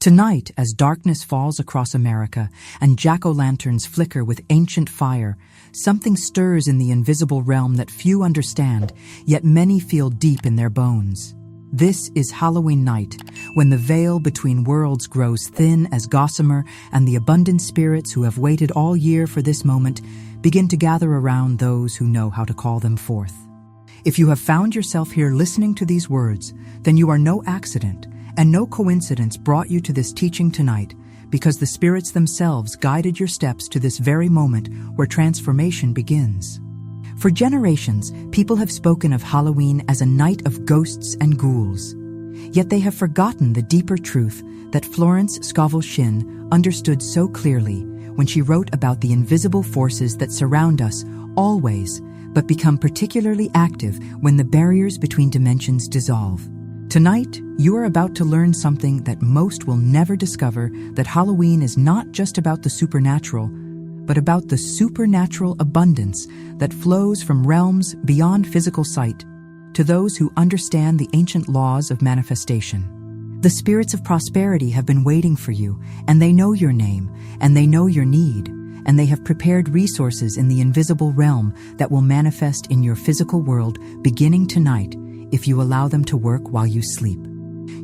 Tonight, as darkness falls across America and jack-o'-lanterns flicker with ancient fire, something stirs in the invisible realm that few understand, yet many feel deep in their bones. This is Halloween night, when the veil between worlds grows thin as gossamer and the abundant spirits who have waited all year for this moment begin to gather around those who know how to call them forth. If you have found yourself here listening to these words, then you are no accident, and no coincidence brought you to this teaching tonight, because the spirits themselves guided your steps to this very moment where transformation begins. For generations, people have spoken of Halloween as a night of ghosts and ghouls. Yet they have forgotten the deeper truth that Florence Scovel Shinn understood so clearly when she wrote about the invisible forces that surround us always, but become particularly active when the barriers between dimensions dissolve. Tonight, you are about to learn something that most will never discover, that Halloween is not just about the supernatural, but about the supernatural abundance that flows from realms beyond physical sight to those who understand the ancient laws of manifestation. The spirits of prosperity have been waiting for you, and they know your name, and they know your need, and they have prepared resources in the invisible realm that will manifest in your physical world beginning tonight, if you allow them to work while you sleep.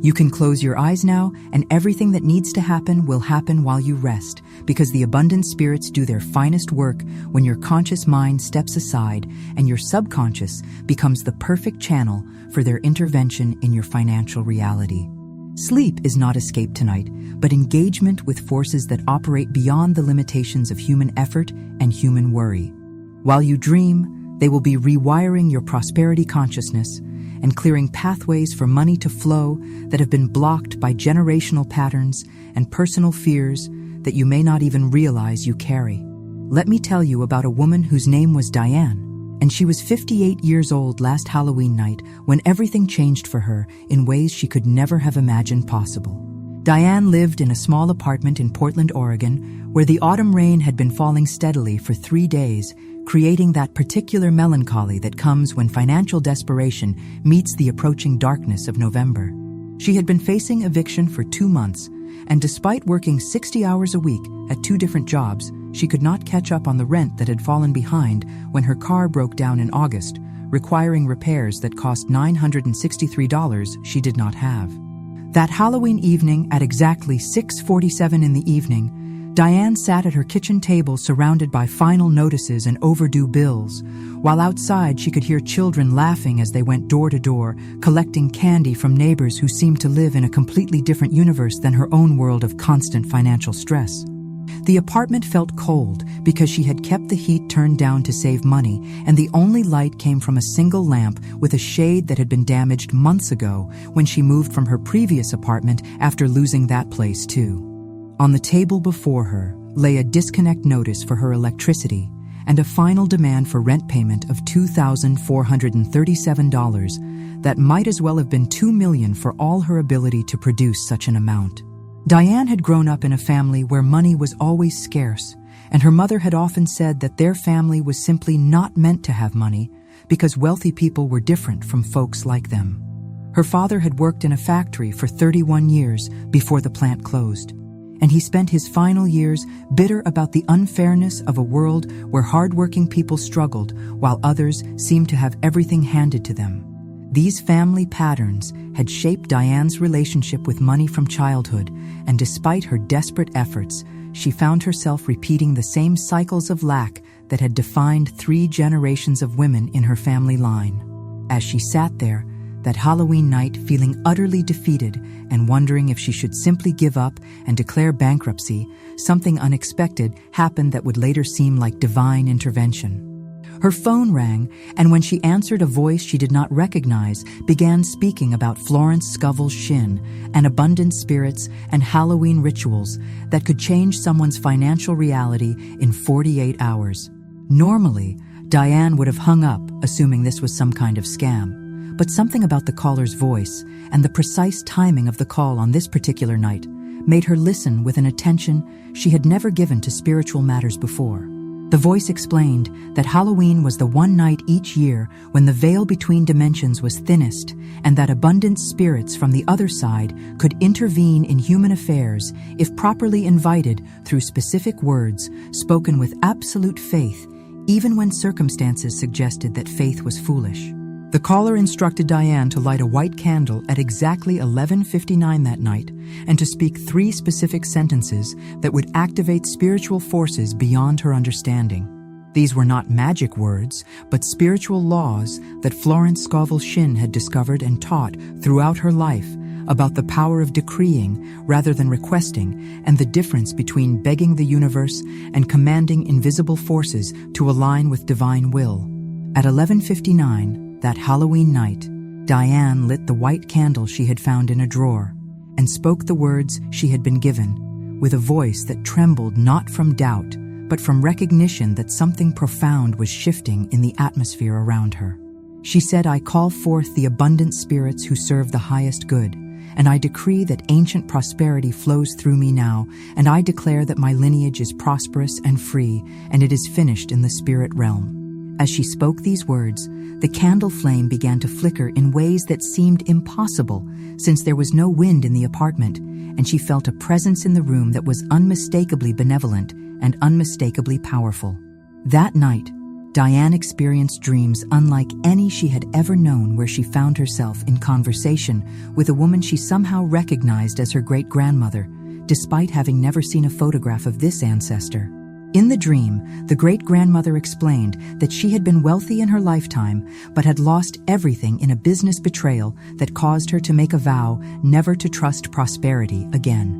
You can close your eyes now, and everything that needs to happen will happen while you rest, because the abundant spirits do their finest work when your conscious mind steps aside and your subconscious becomes the perfect channel for their intervention in your financial reality. Sleep is not escape tonight, but engagement with forces that operate beyond the limitations of human effort and human worry. While you dream, they will be rewiring your prosperity consciousness and clearing pathways for money to flow that have been blocked by generational patterns and personal fears that you may not even realize you carry. Let me tell you about a woman whose name was Diane, and she was 58 years old last Halloween night when everything changed for her in ways she could never have imagined possible. Diane lived in a small apartment in Portland, Oregon, where the autumn rain had been falling steadily for 3 days, creating that particular melancholy that comes when financial desperation meets the approaching darkness of November. She had been facing eviction for 2 months, and despite working 60 hours a week at 2 different jobs, she could not catch up on the rent that had fallen behind when her car broke down in August, requiring repairs that cost $963 she did not have. That Halloween evening at exactly 6:47 in the evening, Diane sat at her kitchen table surrounded by final notices and overdue bills, while outside she could hear children laughing as they went door to door, collecting candy from neighbors who seemed to live in a completely different universe than her own world of constant financial stress. The apartment felt cold because she had kept the heat turned down to save money, and the only light came from a single lamp with a shade that had been damaged months ago when she moved from her previous apartment after losing that place too. On the table before her lay a disconnect notice for her electricity and a final demand for rent payment of $2,437 that might as well have been $2 million for all her ability to produce such an amount. Diane had grown up in a family where money was always scarce, and her mother had often said that their family was simply not meant to have money because wealthy people were different from folks like them. Her father had worked in a factory for 31 years before the plant closed, and he spent his final years bitter about the unfairness of a world where hardworking people struggled while others seemed to have everything handed to them. These family patterns had shaped Diane's relationship with money from childhood, and despite her desperate efforts, she found herself repeating the same cycles of lack that had defined 3 generations of women in her family line. As she sat there, that Halloween night, feeling utterly defeated and wondering if she should simply give up and declare bankruptcy, something unexpected happened that would later seem like divine intervention. Her phone rang, and when she answered, a voice she did not recognize began speaking about Florence Scovel Shinn and abundant spirits and Halloween rituals that could change someone's financial reality in 48 hours. Normally, Diane would have hung up, assuming this was some kind of scam. But something about the caller's voice and the precise timing of the call on this particular night made her listen with an attention she had never given to spiritual matters before. The voice explained that Halloween was the one night each year when the veil between dimensions was thinnest, and that abundant spirits from the other side could intervene in human affairs if properly invited through specific words spoken with absolute faith, even when circumstances suggested that faith was foolish. The caller instructed Diane to light a white candle at exactly 11:59 that night and to speak 3 specific sentences that would activate spiritual forces beyond her understanding. These were not magic words, but spiritual laws that Florence Scovel Shinn had discovered and taught throughout her life about the power of decreeing rather than requesting, and the difference between begging the universe and commanding invisible forces to align with divine will. At 11:59, that Halloween night, Diane lit the white candle she had found in a drawer and spoke the words she had been given, with a voice that trembled not from doubt, but from recognition that something profound was shifting in the atmosphere around her. She said, "I call forth the abundant spirits who serve the highest good, and I decree that ancient prosperity flows through me now, and I declare that my lineage is prosperous and free, and it is finished in the spirit realm." As she spoke these words, the candle flame began to flicker in ways that seemed impossible, since there was no wind in the apartment, and she felt a presence in the room that was unmistakably benevolent and unmistakably powerful. That night, Diane experienced dreams unlike any she had ever known, where she found herself in conversation with a woman she somehow recognized as her great-grandmother, despite having never seen a photograph of this ancestor. In the dream, the great-grandmother explained that she had been wealthy in her lifetime, but had lost everything in a business betrayal that caused her to make a vow never to trust prosperity again.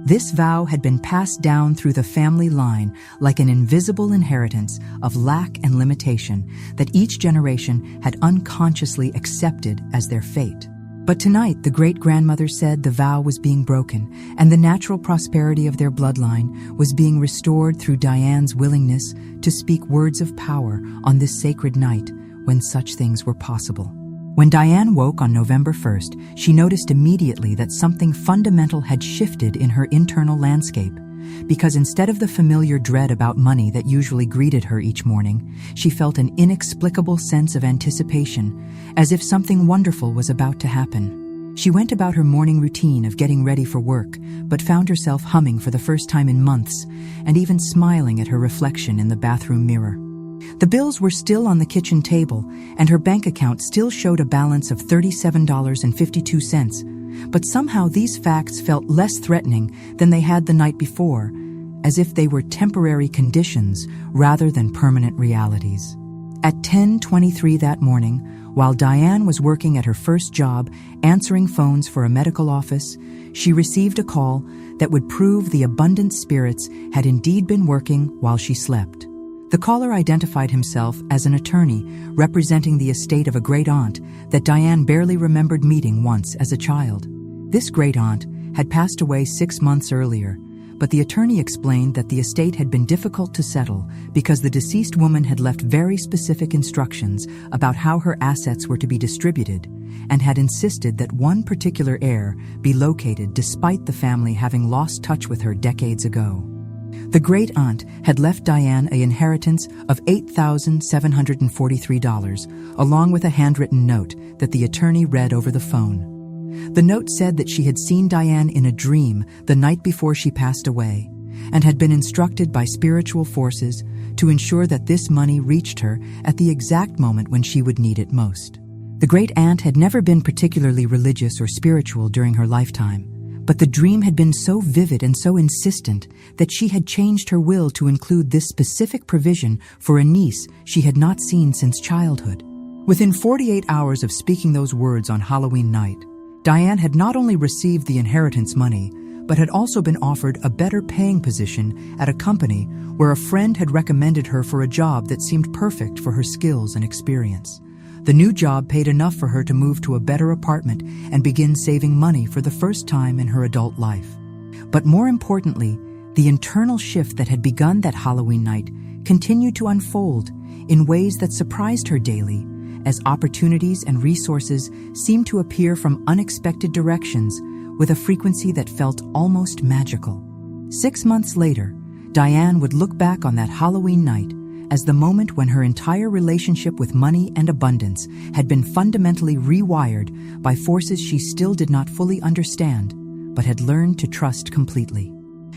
This vow had been passed down through the family line like an invisible inheritance of lack and limitation that each generation had unconsciously accepted as their fate. But tonight, the great-grandmother said the vow was being broken, and the natural prosperity of their bloodline was being restored through Diane's willingness to speak words of power on this sacred night when such things were possible. When Diane woke on November 1st, she noticed immediately that something fundamental had shifted in her internal landscape, because instead of the familiar dread about money that usually greeted her each morning, she felt an inexplicable sense of anticipation, as if something wonderful was about to happen. She went about her morning routine of getting ready for work, but found herself humming for the first time in months, and even smiling at her reflection in the bathroom mirror. The bills were still on the kitchen table, and her bank account still showed a balance of $37.52, but somehow these facts felt less threatening than they had the night before, as if they were temporary conditions rather than permanent realities. At 10:23 that morning, while Diane was working at her first job, answering phones for a medical office, she received a call that would prove the abundant spirits had indeed been working while she slept. The caller identified himself as an attorney representing the estate of a great-aunt that Diane barely remembered meeting once as a child. This great-aunt had passed away 6 months earlier, but the attorney explained that the estate had been difficult to settle because the deceased woman had left very specific instructions about how her assets were to be distributed, and had insisted that one particular heir be located despite the family having lost touch with her decades ago. The great-aunt had left Diane an inheritance of $8,743, along with a handwritten note that the attorney read over the phone. The note said that she had seen Diane in a dream the night before she passed away, and had been instructed by spiritual forces to ensure that this money reached her at the exact moment when she would need it most. The great-aunt had never been particularly religious or spiritual during her lifetime, but the dream had been so vivid and so insistent that she had changed her will to include this specific provision for a niece she had not seen since childhood. Within 48 hours of speaking those words on Halloween night, Diane had not only received the inheritance money, but had also been offered a better paying position at a company where a friend had recommended her for a job that seemed perfect for her skills and experience. The new job paid enough for her to move to a better apartment and begin saving money for the first time in her adult life. But more importantly, the internal shift that had begun that Halloween night continued to unfold in ways that surprised her daily, as opportunities and resources seemed to appear from unexpected directions with a frequency that felt almost magical. 6 months later, Diane would look back on that Halloween night as the moment when her entire relationship with money and abundance had been fundamentally rewired by forces she still did not fully understand, but had learned to trust completely.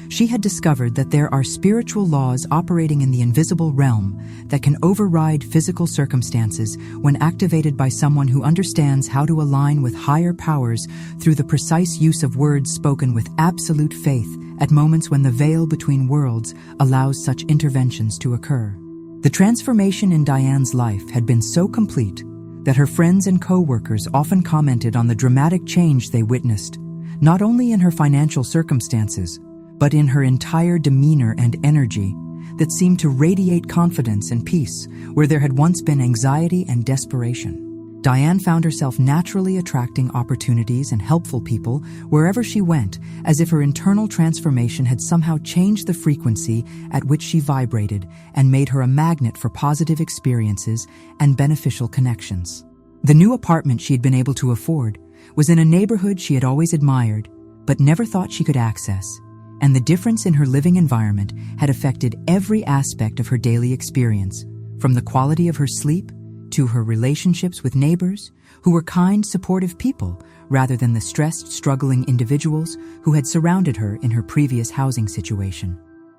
She had discovered that there are spiritual laws operating in the invisible realm that can override physical circumstances when activated by someone who understands how to align with higher powers through the precise use of words spoken with absolute faith at moments when the veil between worlds allows such interventions to occur. The transformation in Diane's life had been so complete that her friends and co-workers often commented on the dramatic change they witnessed, not only in her financial circumstances, but in her entire demeanor and energy that seemed to radiate confidence and peace where there had once been anxiety and desperation. Diane found herself naturally attracting opportunities and helpful people wherever she went, as if her internal transformation had somehow changed the frequency at which she vibrated and made her a magnet for positive experiences and beneficial connections. The new apartment she had been able to afford was in a neighborhood she had always admired, but never thought she could access, and the difference in her living environment had affected every aspect of her daily experience, from the quality of her sleep to her relationships with neighbors, who were kind, supportive people, rather than the stressed, struggling individuals who had surrounded her in her previous housing situation.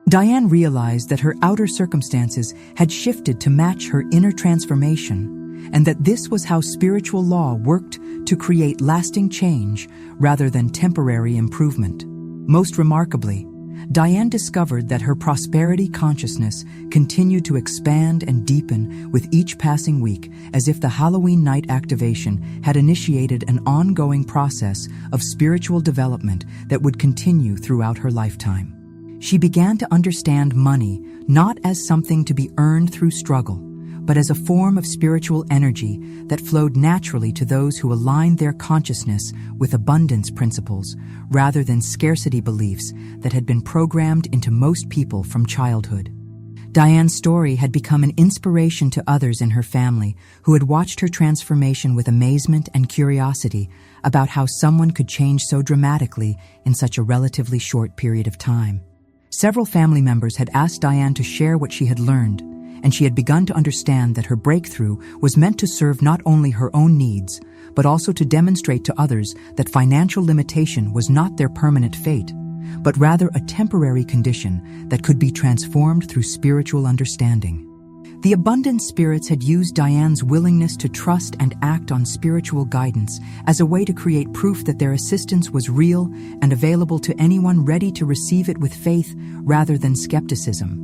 Diane realized that her outer circumstances had shifted to match her inner transformation, and that this was how spiritual law worked to create lasting change rather than temporary improvement. Most remarkably, Diane discovered that her prosperity consciousness continued to expand and deepen with each passing week, as if the Halloween night activation had initiated an ongoing process of spiritual development that would continue throughout her lifetime. She began to understand money not as something to be earned through struggle, but as a form of spiritual energy that flowed naturally to those who aligned their consciousness with abundance principles rather than scarcity beliefs that had been programmed into most people from childhood. Diane's story had become an inspiration to others in her family who had watched her transformation with amazement and curiosity about how someone could change so dramatically in such a relatively short period of time. Several family members had asked Diane to share what she had learned, and she had begun to understand that her breakthrough was meant to serve not only her own needs, but also to demonstrate to others that financial limitation was not their permanent fate, but rather a temporary condition that could be transformed through spiritual understanding. The abundant spirits had used Diane's willingness to trust and act on spiritual guidance as a way to create proof that their assistance was real and available to anyone ready to receive it with faith rather than skepticism.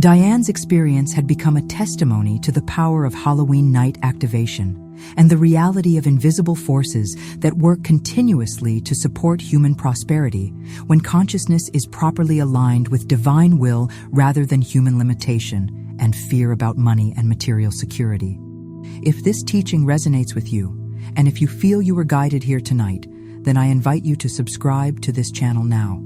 Diane's experience had become a testimony to the power of Halloween night activation and the reality of invisible forces that work continuously to support human prosperity when consciousness is properly aligned with divine will rather than human limitation and fear about money and material security. If this teaching resonates with you, and if you feel you were guided here tonight, then I invite you to subscribe to this channel now.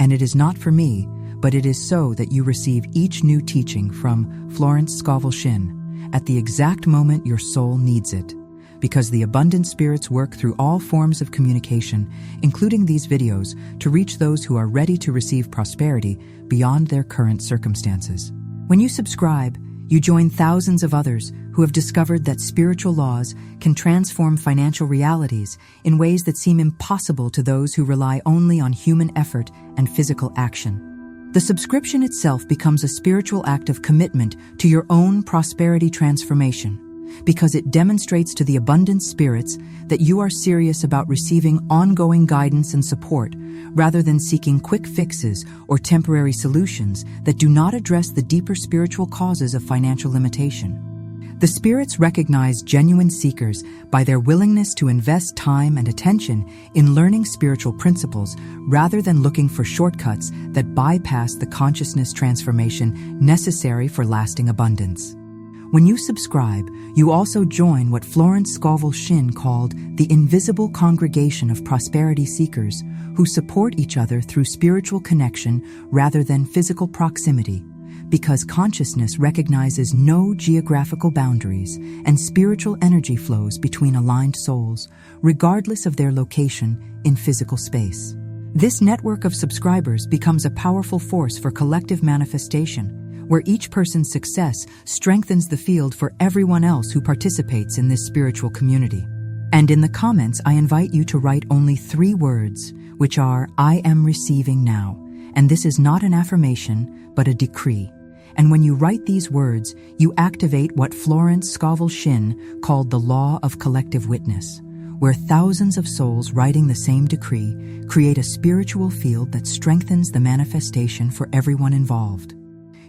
And it is not for me, but it is so that you receive each new teaching from Florence Scovel Shinn at the exact moment your soul needs it, because the abundant spirits work through all forms of communication, including these videos, to reach those who are ready to receive prosperity beyond their current circumstances. When you subscribe, you join thousands of others who have discovered that spiritual laws can transform financial realities in ways that seem impossible to those who rely only on human effort and physical action. The subscription itself becomes a spiritual act of commitment to your own prosperity transformation, because it demonstrates to the abundant spirits that you are serious about receiving ongoing guidance and support, rather than seeking quick fixes or temporary solutions that do not address the deeper spiritual causes of financial limitation. The spirits recognize genuine seekers by their willingness to invest time and attention in learning spiritual principles rather than looking for shortcuts that bypass the consciousness transformation necessary for lasting abundance. When you subscribe, you also join what Florence Scovel Shinn called the invisible congregation of prosperity seekers who support each other through spiritual connection rather than physical proximity, because consciousness recognizes no geographical boundaries and spiritual energy flows between aligned souls, regardless of their location in physical space. This network of subscribers becomes a powerful force for collective manifestation, where each person's success strengthens the field for everyone else who participates in this spiritual community. And in the comments, I invite you to write only 3 words, which are, "I am receiving now." And this is not an affirmation, but a decree. And when you write these words, you activate what Florence Scovel Shinn called the law of collective witness, where thousands of souls writing the same decree create a spiritual field that strengthens the manifestation for everyone involved.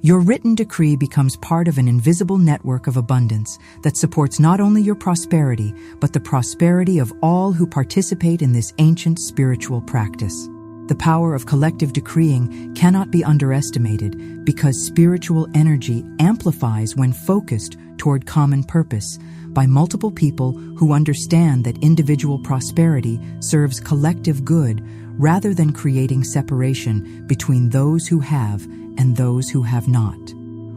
Your written decree becomes part of an invisible network of abundance that supports not only your prosperity, but the prosperity of all who participate in this ancient spiritual practice. The power of collective decreeing cannot be underestimated because spiritual energy amplifies when focused toward common purpose by multiple people who understand that individual prosperity serves collective good rather than creating separation between those who have and those who have not.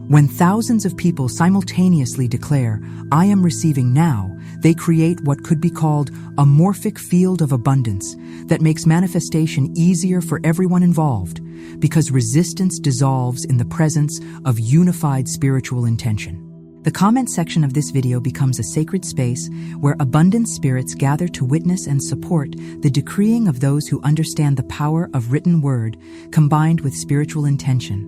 When thousands of people simultaneously declare, "I am receiving now," they create what could be called a morphic field of abundance that makes manifestation easier for everyone involved because resistance dissolves in the presence of unified spiritual intention. The comment section of this video becomes a sacred space where abundant spirits gather to witness and support the decreeing of those who understand the power of written word combined with spiritual intention.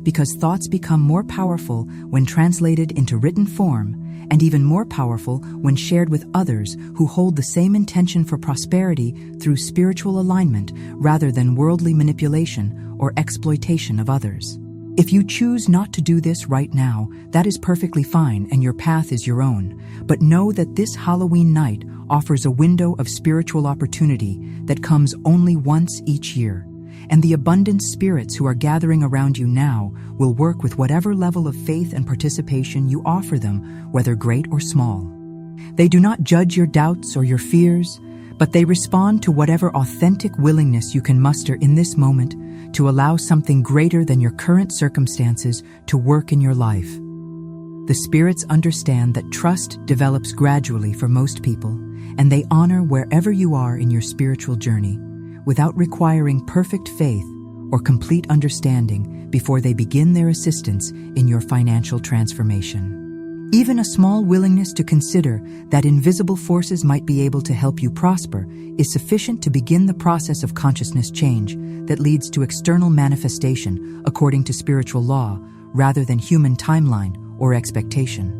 Because thoughts become more powerful when translated into written form, and even more powerful when shared with others who hold the same intention for prosperity through spiritual alignment rather than worldly manipulation or exploitation of others. If you choose not to do this right now, that is perfectly fine and your path is your own. But know that this Halloween night offers a window of spiritual opportunity that comes only once each year. And the abundant spirits who are gathering around you now will work with whatever level of faith and participation you offer them, whether great or small. They do not judge your doubts or your fears, but they respond to whatever authentic willingness you can muster in this moment to allow something greater than your current circumstances to work in your life. The spirits understand that trust develops gradually for most people, and they honor wherever you are in your spiritual journey, without requiring perfect faith or complete understanding before they begin their assistance in your financial transformation. Even a small willingness to consider that invisible forces might be able to help you prosper is sufficient to begin the process of consciousness change that leads to external manifestation according to spiritual law rather than human timeline or expectation.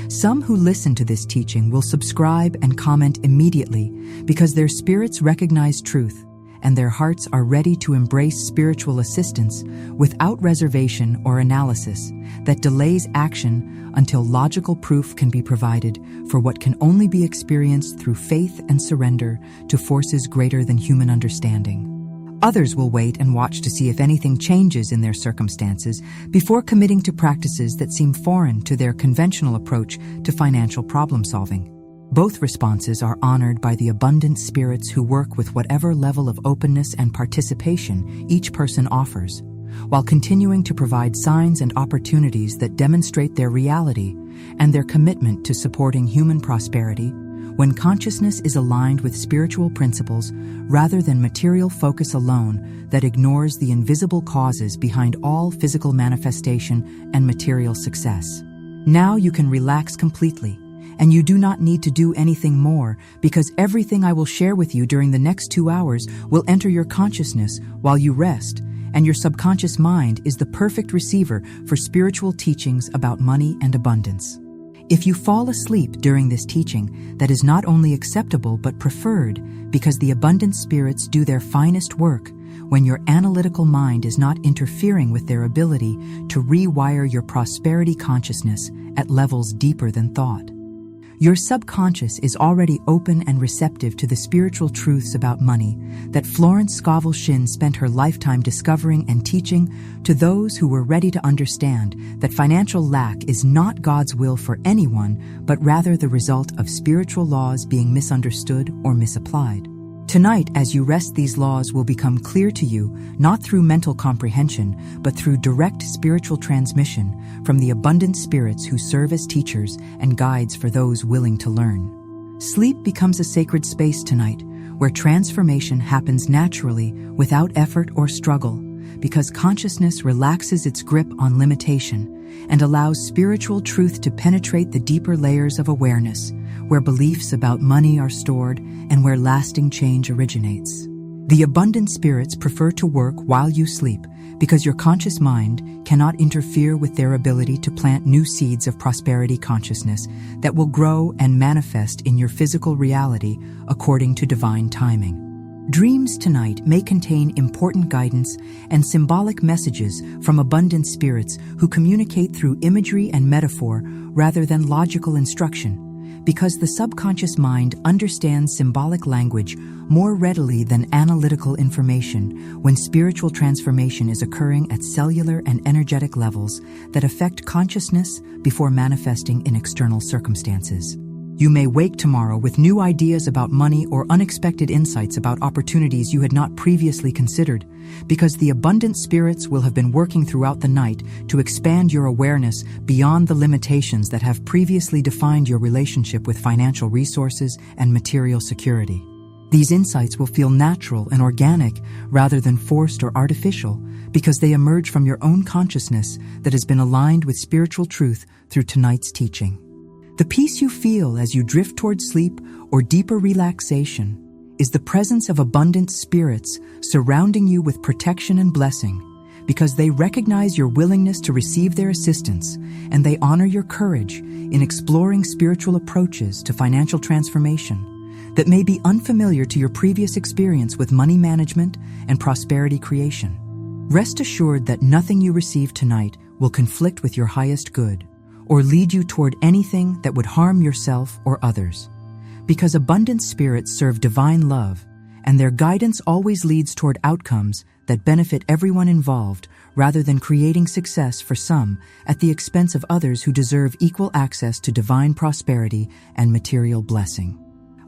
Some who listen to this teaching will subscribe and comment immediately because their spirits recognize truth and their hearts are ready to embrace spiritual assistance without reservation or analysis that delays action until logical proof can be provided for what can only be experienced through faith and surrender to forces greater than human understanding. Others will wait and watch to see if anything changes in their circumstances before committing to practices that seem foreign to their conventional approach to financial problem solving. Both responses are honored by the abundant spirits who work with whatever level of openness and participation each person offers, while continuing to provide signs and opportunities that demonstrate their reality and their commitment to supporting human prosperity. When consciousness is aligned with spiritual principles rather than material focus alone that ignores the invisible causes behind all physical manifestation and material success. Now you can relax completely. And you do not need to do anything more because everything I will share with you during the next 2 hours will enter your consciousness while you rest, and your subconscious mind is the perfect receiver for spiritual teachings about money and abundance. If you fall asleep during this teaching, that is not only acceptable but preferred because the abundant spirits do their finest work when your analytical mind is not interfering with their ability to rewire your prosperity consciousness at levels deeper than thought. Your subconscious is already open and receptive to the spiritual truths about money that Florence Scovel Shinn spent her lifetime discovering and teaching to those who were ready to understand that financial lack is not God's will for anyone, but rather the result of spiritual laws being misunderstood or misapplied. Tonight, as you rest, these laws will become clear to you, not through mental comprehension, but through direct spiritual transmission from the abundant spirits who serve as teachers and guides for those willing to learn. Sleep becomes a sacred space tonight, where transformation happens naturally without effort or struggle, because consciousness relaxes its grip on limitation and allows spiritual truth to penetrate the deeper layers of awareness, where beliefs about money are stored and where lasting change originates. The abundant spirits prefer to work while you sleep because your conscious mind cannot interfere with their ability to plant new seeds of prosperity consciousness that will grow and manifest in your physical reality according to divine timing. Dreams tonight may contain important guidance and symbolic messages from abundant spirits who communicate through imagery and metaphor rather than logical instruction, because the subconscious mind understands symbolic language more readily than analytical information when spiritual transformation is occurring at cellular and energetic levels that affect consciousness before manifesting in external circumstances. You may wake tomorrow with new ideas about money or unexpected insights about opportunities you had not previously considered, because the abundant spirits will have been working throughout the night to expand your awareness beyond the limitations that have previously defined your relationship with financial resources and material security. These insights will feel natural and organic rather than forced or artificial, because they emerge from your own consciousness that has been aligned with spiritual truth through tonight's teaching. The peace you feel as you drift toward sleep or deeper relaxation is the presence of abundant spirits surrounding you with protection and blessing, because they recognize your willingness to receive their assistance and they honor your courage in exploring spiritual approaches to financial transformation that may be unfamiliar to your previous experience with money management and prosperity creation. Rest assured that nothing you receive tonight will conflict with your highest good or lead you toward anything that would harm yourself or others, because abundant spirits serve divine love, and their guidance always leads toward outcomes that benefit everyone involved rather than creating success for some at the expense of others who deserve equal access to divine prosperity and material blessing.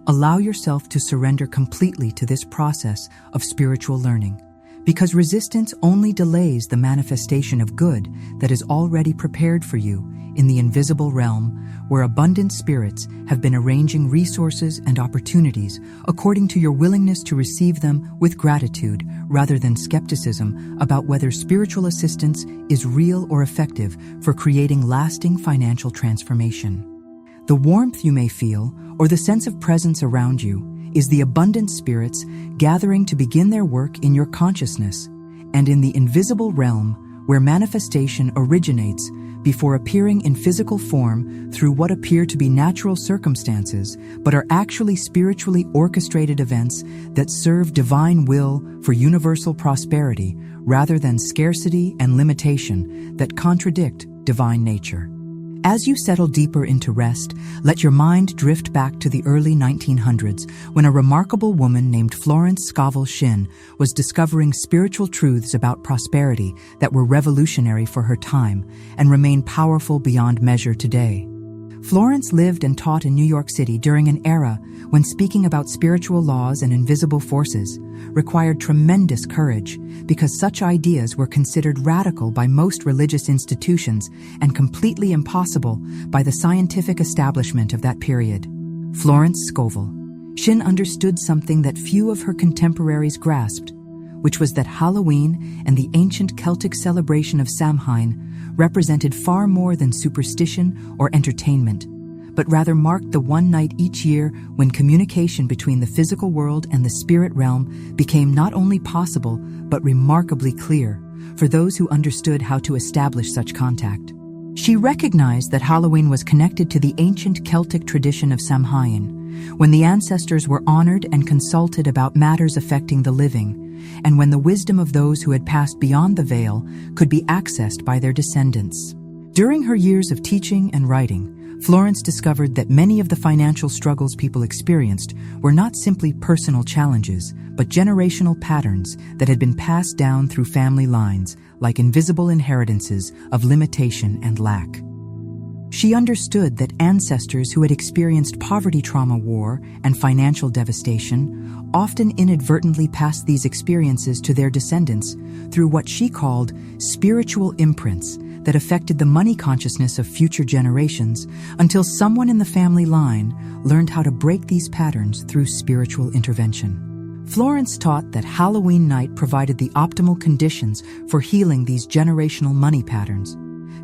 Allow yourself to surrender completely to this process of spiritual learning, because resistance only delays the manifestation of good that is already prepared for you in the invisible realm, where abundant spirits have been arranging resources and opportunities according to your willingness to receive them with gratitude rather than skepticism about whether spiritual assistance is real or effective for creating lasting financial transformation. The warmth you may feel, or the sense of presence around you, is the abundant spirits gathering to begin their work in your consciousness and in the invisible realm where manifestation originates before appearing in physical form through what appear to be natural circumstances but are actually spiritually orchestrated events that serve divine will for universal prosperity rather than scarcity and limitation that contradict divine nature. As you settle deeper into rest, let your mind drift back to the early 1900s when a remarkable woman named Florence Scovel Shinn was discovering spiritual truths about prosperity that were revolutionary for her time and remain powerful beyond measure today. Florence lived and taught in New York City during an era when speaking about spiritual laws and invisible forces required tremendous courage, because such ideas were considered radical by most religious institutions and completely impossible by the scientific establishment of that period. Florence Scovel Shinn understood something that few of her contemporaries grasped, which was that Halloween and the ancient Celtic celebration of Samhain represented far more than superstition or entertainment, but rather marked the one night each year when communication between the physical world and the spirit realm became not only possible but remarkably clear for those who understood how to establish such contact. She recognized that Halloween was connected to the ancient Celtic tradition of Samhain, when the ancestors were honored and consulted about matters affecting the living, and when the wisdom of those who had passed beyond the veil could be accessed by their descendants. During her years of teaching and writing, Florence discovered that many of the financial struggles people experienced were not simply personal challenges, but generational patterns that had been passed down through family lines, like invisible inheritances of limitation and lack. She understood that ancestors who had experienced poverty trauma, war, and financial devastation often inadvertently passed these experiences to their descendants through what she called spiritual imprints that affected the money consciousness of future generations until someone in the family line learned how to break these patterns through spiritual intervention. Florence taught that Halloween night provided the optimal conditions for healing these generational money patterns,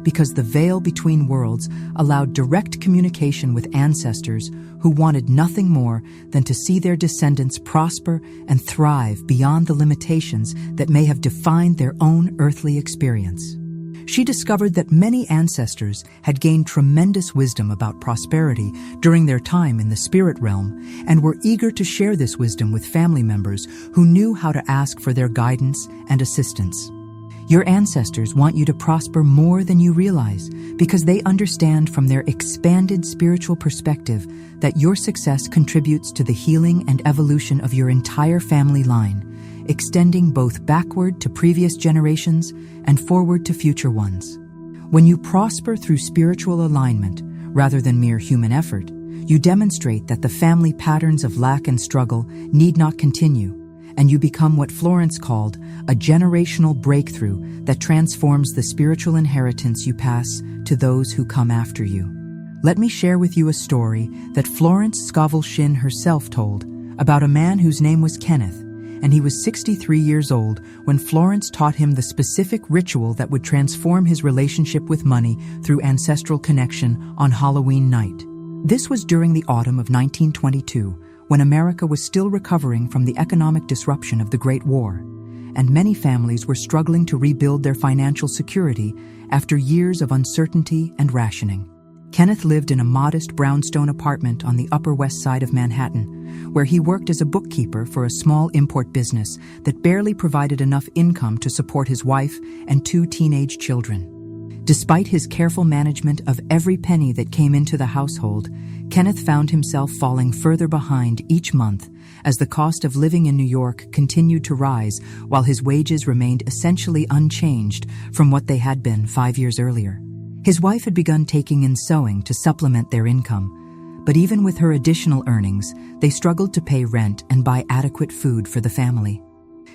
because the veil between worlds allowed direct communication with ancestors who wanted nothing more than to see their descendants prosper and thrive beyond the limitations that may have defined their own earthly experience. She discovered that many ancestors had gained tremendous wisdom about prosperity during their time in the spirit realm and were eager to share this wisdom with family members who knew how to ask for their guidance and assistance. Your ancestors want you to prosper more than you realize because they understand from their expanded spiritual perspective that your success contributes to the healing and evolution of your entire family line, extending both backward to previous generations and forward to future ones. When you prosper through spiritual alignment, rather than mere human effort, you demonstrate that the family patterns of lack and struggle need not continue, and you become what Florence called a generational breakthrough that transforms the spiritual inheritance you pass to those who come after you. Let me share with you a story that Florence Scovel Shinn herself told about a man whose name was Kenneth, and he was 63 years old when Florence taught him the specific ritual that would transform his relationship with money through ancestral connection on Halloween night. This was during the autumn of 1922, when America was still recovering from the economic disruption of the Great War, and many families were struggling to rebuild their financial security after years of uncertainty and rationing. Kenneth lived in a modest brownstone apartment on the Upper West Side of Manhattan, where he worked as a bookkeeper for a small import business that barely provided enough income to support his wife and 2 teenage children. Despite his careful management of every penny that came into the household, Kenneth found himself falling further behind each month as the cost of living in New York continued to rise while his wages remained essentially unchanged from what they had been 5 years earlier. His wife had begun taking in sewing to supplement their income, but even with her additional earnings, they struggled to pay rent and buy adequate food for the family.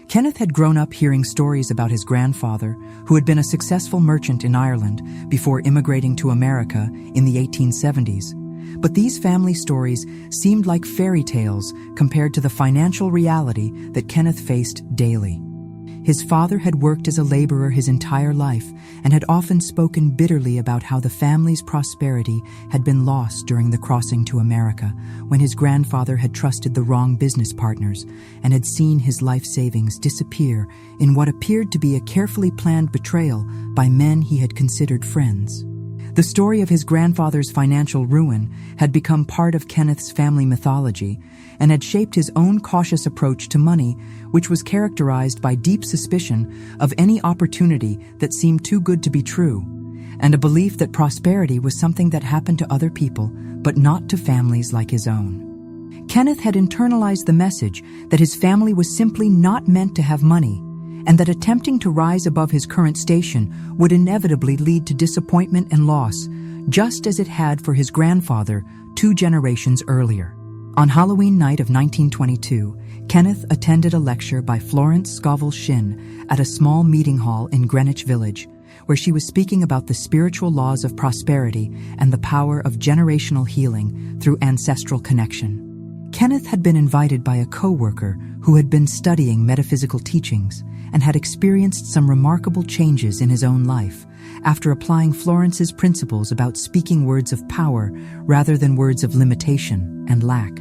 Kenneth had grown up hearing stories about his grandfather, who had been a successful merchant in Ireland before immigrating to America in the 1870s. But these family stories seemed like fairy tales compared to the financial reality that Kenneth faced daily. His father had worked as a laborer his entire life and had often spoken bitterly about how the family's prosperity had been lost during the crossing to America, when his grandfather had trusted the wrong business partners and had seen his life savings disappear in what appeared to be a carefully planned betrayal by men he had considered friends. The story of his grandfather's financial ruin had become part of Kenneth's family mythology and had shaped his own cautious approach to money, which was characterized by deep suspicion of any opportunity that seemed too good to be true, and a belief that prosperity was something that happened to other people, but not to families like his own. Kenneth had internalized the message that his family was simply not meant to have money, and that attempting to rise above his current station would inevitably lead to disappointment and loss, just as it had for his grandfather 2 generations earlier. On Halloween night of 1922, Kenneth attended a lecture by Florence Scovel Shinn at a small meeting hall in Greenwich Village, where she was speaking about the spiritual laws of prosperity and the power of generational healing through ancestral connection. Kenneth had been invited by a co-worker who had been studying metaphysical teachings and had experienced some remarkable changes in his own life after applying Florence's principles about speaking words of power rather than words of limitation and lack.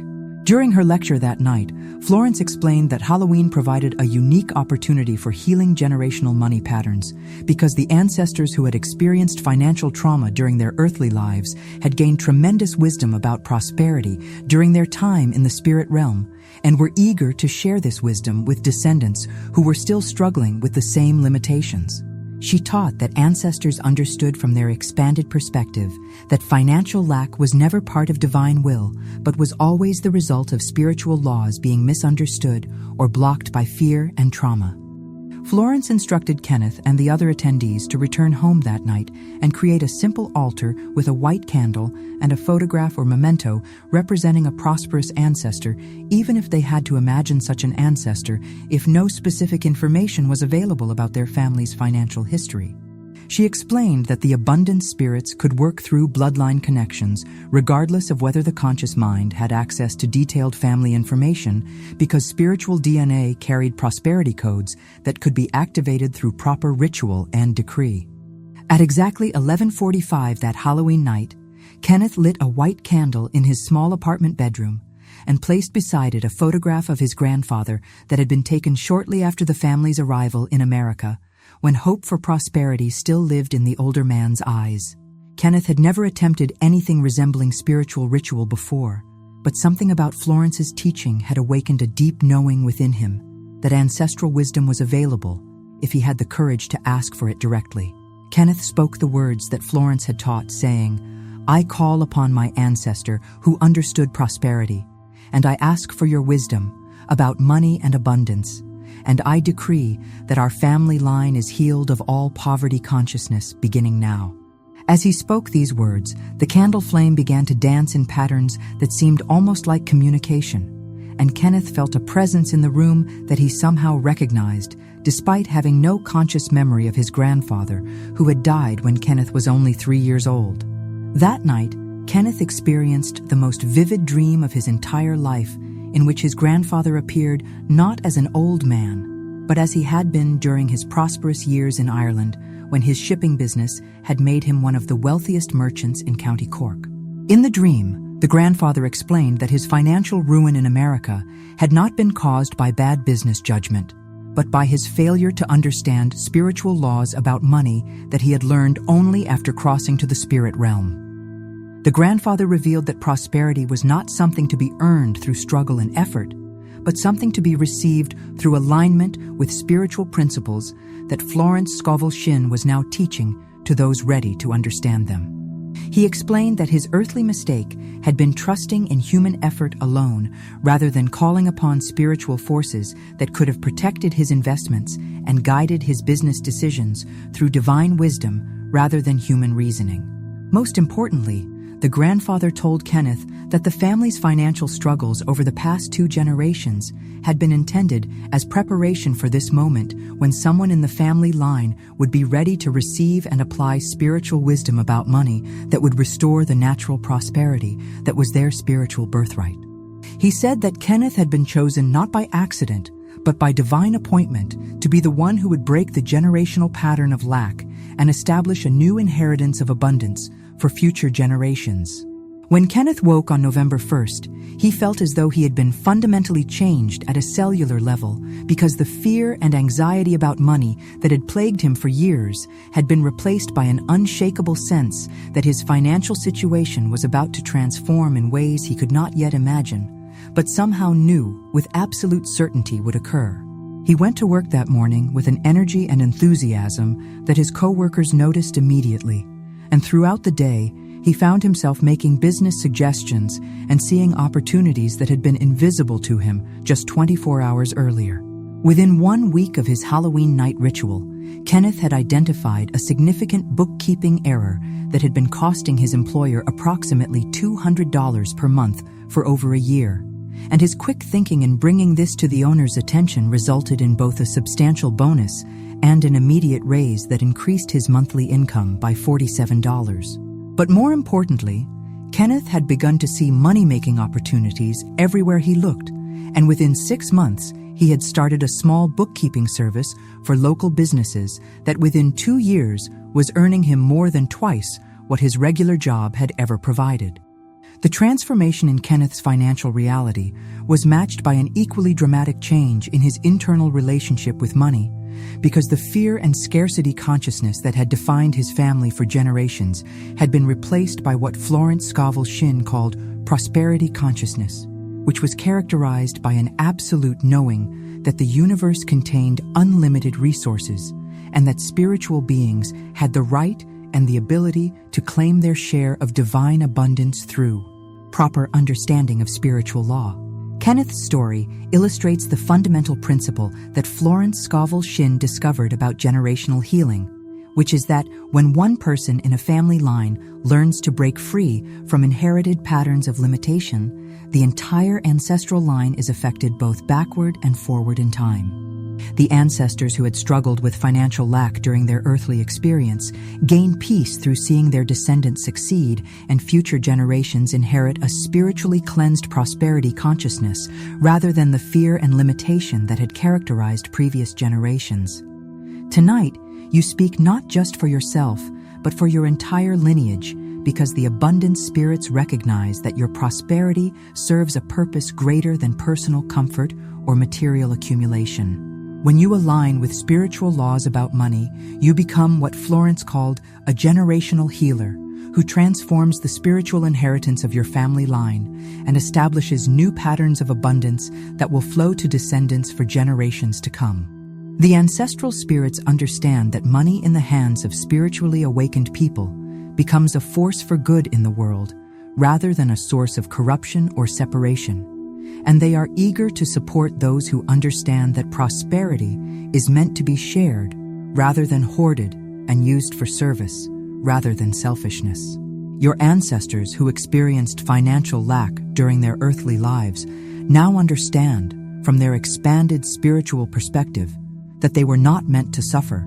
During her lecture that night, Florence explained that Halloween provided a unique opportunity for healing generational money patterns because the ancestors who had experienced financial trauma during their earthly lives had gained tremendous wisdom about prosperity during their time in the spirit realm and were eager to share this wisdom with descendants who were still struggling with the same limitations. She taught that ancestors understood from their expanded perspective that financial lack was never part of divine will, but was always the result of spiritual laws being misunderstood or blocked by fear and trauma. Florence instructed Kenneth and the other attendees to return home that night and create a simple altar with a white candle and a photograph or memento representing a prosperous ancestor, even if they had to imagine such an ancestor if no specific information was available about their family's financial history. She explained that the abundance spirits could work through bloodline connections regardless of whether the conscious mind had access to detailed family information, because spiritual DNA carried prosperity codes that could be activated through proper ritual and decree. At exactly 11:45 that Halloween night, Kenneth lit a white candle in his small apartment bedroom and placed beside it a photograph of his grandfather that had been taken shortly after the family's arrival in America, when hope for prosperity still lived in the older man's eyes. Kenneth had never attempted anything resembling spiritual ritual before, but something about Florence's teaching had awakened a deep knowing within him that ancestral wisdom was available if he had the courage to ask for it directly. Kenneth spoke the words that Florence had taught, saying, "I call upon my ancestor who understood prosperity, and I ask for your wisdom about money and abundance, and I decree that our family line is healed of all poverty consciousness beginning now." As he spoke these words, the candle flame began to dance in patterns that seemed almost like communication, and Kenneth felt a presence in the room that he somehow recognized, despite having no conscious memory of his grandfather, who had died when Kenneth was only 3 years old. That night, Kenneth experienced the most vivid dream of his entire life, in which his grandfather appeared not as an old man, but as he had been during his prosperous years in Ireland, when his shipping business had made him one of the wealthiest merchants in County Cork. In the dream, the grandfather explained that his financial ruin in America had not been caused by bad business judgment, but by his failure to understand spiritual laws about money that he had learned only after crossing to the spirit realm. The grandfather revealed that prosperity was not something to be earned through struggle and effort, but something to be received through alignment with spiritual principles that Florence Scovel Shinn was now teaching to those ready to understand them. He explained that his earthly mistake had been trusting in human effort alone rather than calling upon spiritual forces that could have protected his investments and guided his business decisions through divine wisdom rather than human reasoning. Most importantly, the grandfather told Kenneth that the family's financial struggles over the past 2 generations had been intended as preparation for this moment when someone in the family line would be ready to receive and apply spiritual wisdom about money that would restore the natural prosperity that was their spiritual birthright. He said that Kenneth had been chosen not by accident, but by divine appointment to be the one who would break the generational pattern of lack and establish a new inheritance of abundance for future generations. When Kenneth woke on November 1st, he felt as though he had been fundamentally changed at a cellular level because the fear and anxiety about money that had plagued him for years had been replaced by an unshakable sense that his financial situation was about to transform in ways he could not yet imagine, but somehow knew with absolute certainty would occur. He went to work that morning with an energy and enthusiasm that his co-workers noticed immediately, and throughout the day, he found himself making business suggestions and seeing opportunities that had been invisible to him just 24 hours earlier. Within 1 week of his Halloween night ritual, Kenneth had identified a significant bookkeeping error that had been costing his employer approximately $200 per month for over a year, and his quick thinking in bringing this to the owner's attention resulted in both a substantial bonus and an immediate raise that increased his monthly income by $47. But more importantly, Kenneth had begun to see money-making opportunities everywhere he looked, and within 6 months, he had started a small bookkeeping service for local businesses that within 2 years was earning him more than twice what his regular job had ever provided. The transformation in Kenneth's financial reality was matched by an equally dramatic change in his internal relationship with money, because the fear and scarcity consciousness that had defined his family for generations had been replaced by what Florence Scovel Shinn called prosperity consciousness, which was characterized by an absolute knowing that the universe contained unlimited resources and that spiritual beings had the right and the ability to claim their share of divine abundance through proper understanding of spiritual law. Kenneth's story illustrates the fundamental principle that Florence Scovel Shinn discovered about generational healing, which is that when one person in a family line learns to break free from inherited patterns of limitation, the entire ancestral line is affected both backward and forward in time. The ancestors who had struggled with financial lack during their earthly experience gain peace through seeing their descendants succeed, and future generations inherit a spiritually cleansed prosperity consciousness rather than the fear and limitation that had characterized previous generations. Tonight, you speak not just for yourself, but for your entire lineage, because the abundant spirits recognize that your prosperity serves a purpose greater than personal comfort or material accumulation. When you align with spiritual laws about money, you become what Florence called a generational healer, who transforms the spiritual inheritance of your family line and establishes new patterns of abundance that will flow to descendants for generations to come. The ancestral spirits understand that money in the hands of spiritually awakened people becomes a force for good in the world, rather than a source of corruption or separation. And they are eager to support those who understand that prosperity is meant to be shared rather than hoarded, and used for service rather than selfishness. Your ancestors who experienced financial lack during their earthly lives now understand, from their expanded spiritual perspective, that they were not meant to suffer,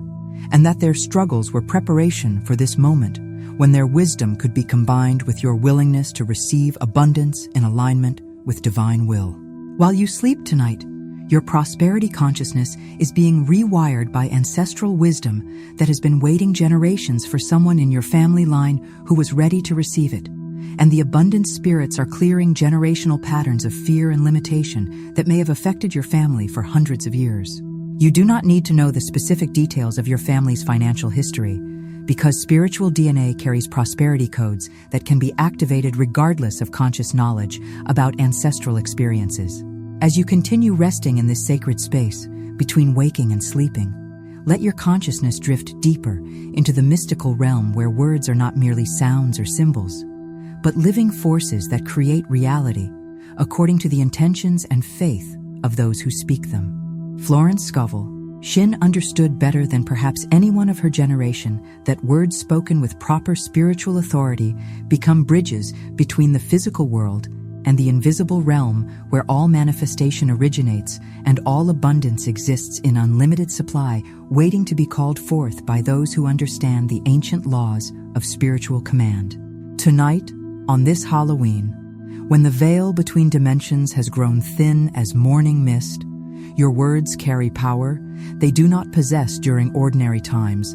and that their struggles were preparation for this moment when their wisdom could be combined with your willingness to receive abundance in alignment with divine will. While you sleep tonight, your prosperity consciousness is being rewired by ancestral wisdom that has been waiting generations for someone in your family line who was ready to receive it. And the abundant spirits are clearing generational patterns of fear and limitation that may have affected your family for hundreds of years. You do not need to know the specific details of your family's financial history, because spiritual DNA carries prosperity codes that can be activated regardless of conscious knowledge about ancestral experiences. As you continue resting in this sacred space, between waking and sleeping, let your consciousness drift deeper into the mystical realm where words are not merely sounds or symbols, but living forces that create reality according to the intentions and faith of those who speak them. Florence Scovel Shinn understood better than perhaps anyone of her generation that words spoken with proper spiritual authority become bridges between the physical world and the invisible realm where all manifestation originates and all abundance exists in unlimited supply, waiting to be called forth by those who understand the ancient laws of spiritual command. Tonight, on this Halloween, when the veil between dimensions has grown thin as morning mist, your words carry power they do not possess during ordinary times,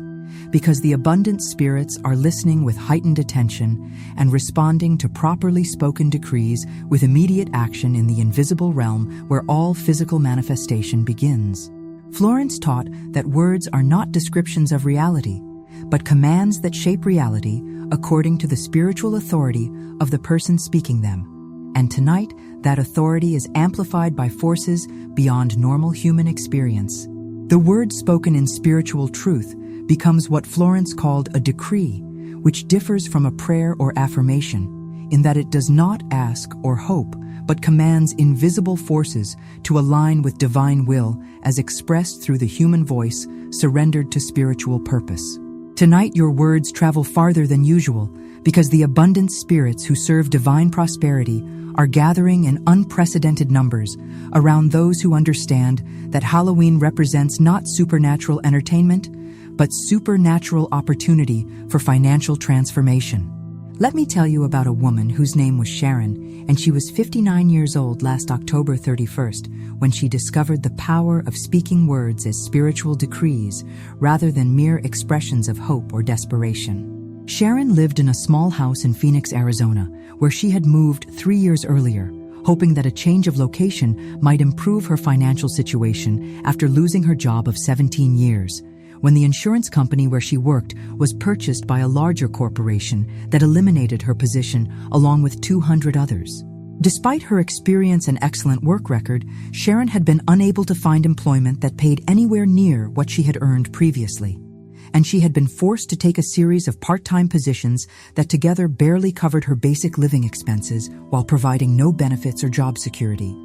because the abundant spirits are listening with heightened attention and responding to properly spoken decrees with immediate action in the invisible realm where all physical manifestation begins. Florence taught that words are not descriptions of reality, but commands that shape reality according to the spiritual authority of the person speaking them. And tonight, that authority is amplified by forces beyond normal human experience. The word spoken in spiritual truth becomes what Florence called a decree, which differs from a prayer or affirmation, in that it does not ask or hope, but commands invisible forces to align with divine will as expressed through the human voice surrendered to spiritual purpose. Tonight, your words travel farther than usual, because the abundant spirits who serve divine prosperity are gathering in unprecedented numbers around those who understand that Halloween represents not supernatural entertainment, but supernatural opportunity for financial transformation. Let me tell you about a woman whose name was Sharon, and she was 59 years old last October 31st when she discovered the power of speaking words as spiritual decrees rather than mere expressions of hope or desperation. Sharon lived in a small house in Phoenix, Arizona, where she had moved 3 years earlier, hoping that a change of location might improve her financial situation after losing her job of 17 years, when the insurance company where she worked was purchased by a larger corporation that eliminated her position along with 200 others. Despite her experience and excellent work record, Sharon had been unable to find employment that paid anywhere near what she had earned previously, and she had been forced to take a series of part-time positions that together barely covered her basic living expenses while providing no benefits or job security.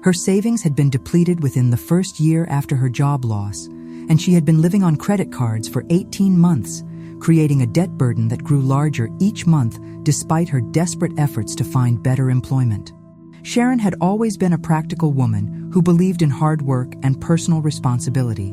Her savings had been depleted within the first year after her job loss, and she had been living on credit cards for 18 months, creating a debt burden that grew larger each month despite her desperate efforts to find better employment. Sharon had always been a practical woman who believed in hard work and personal responsibility.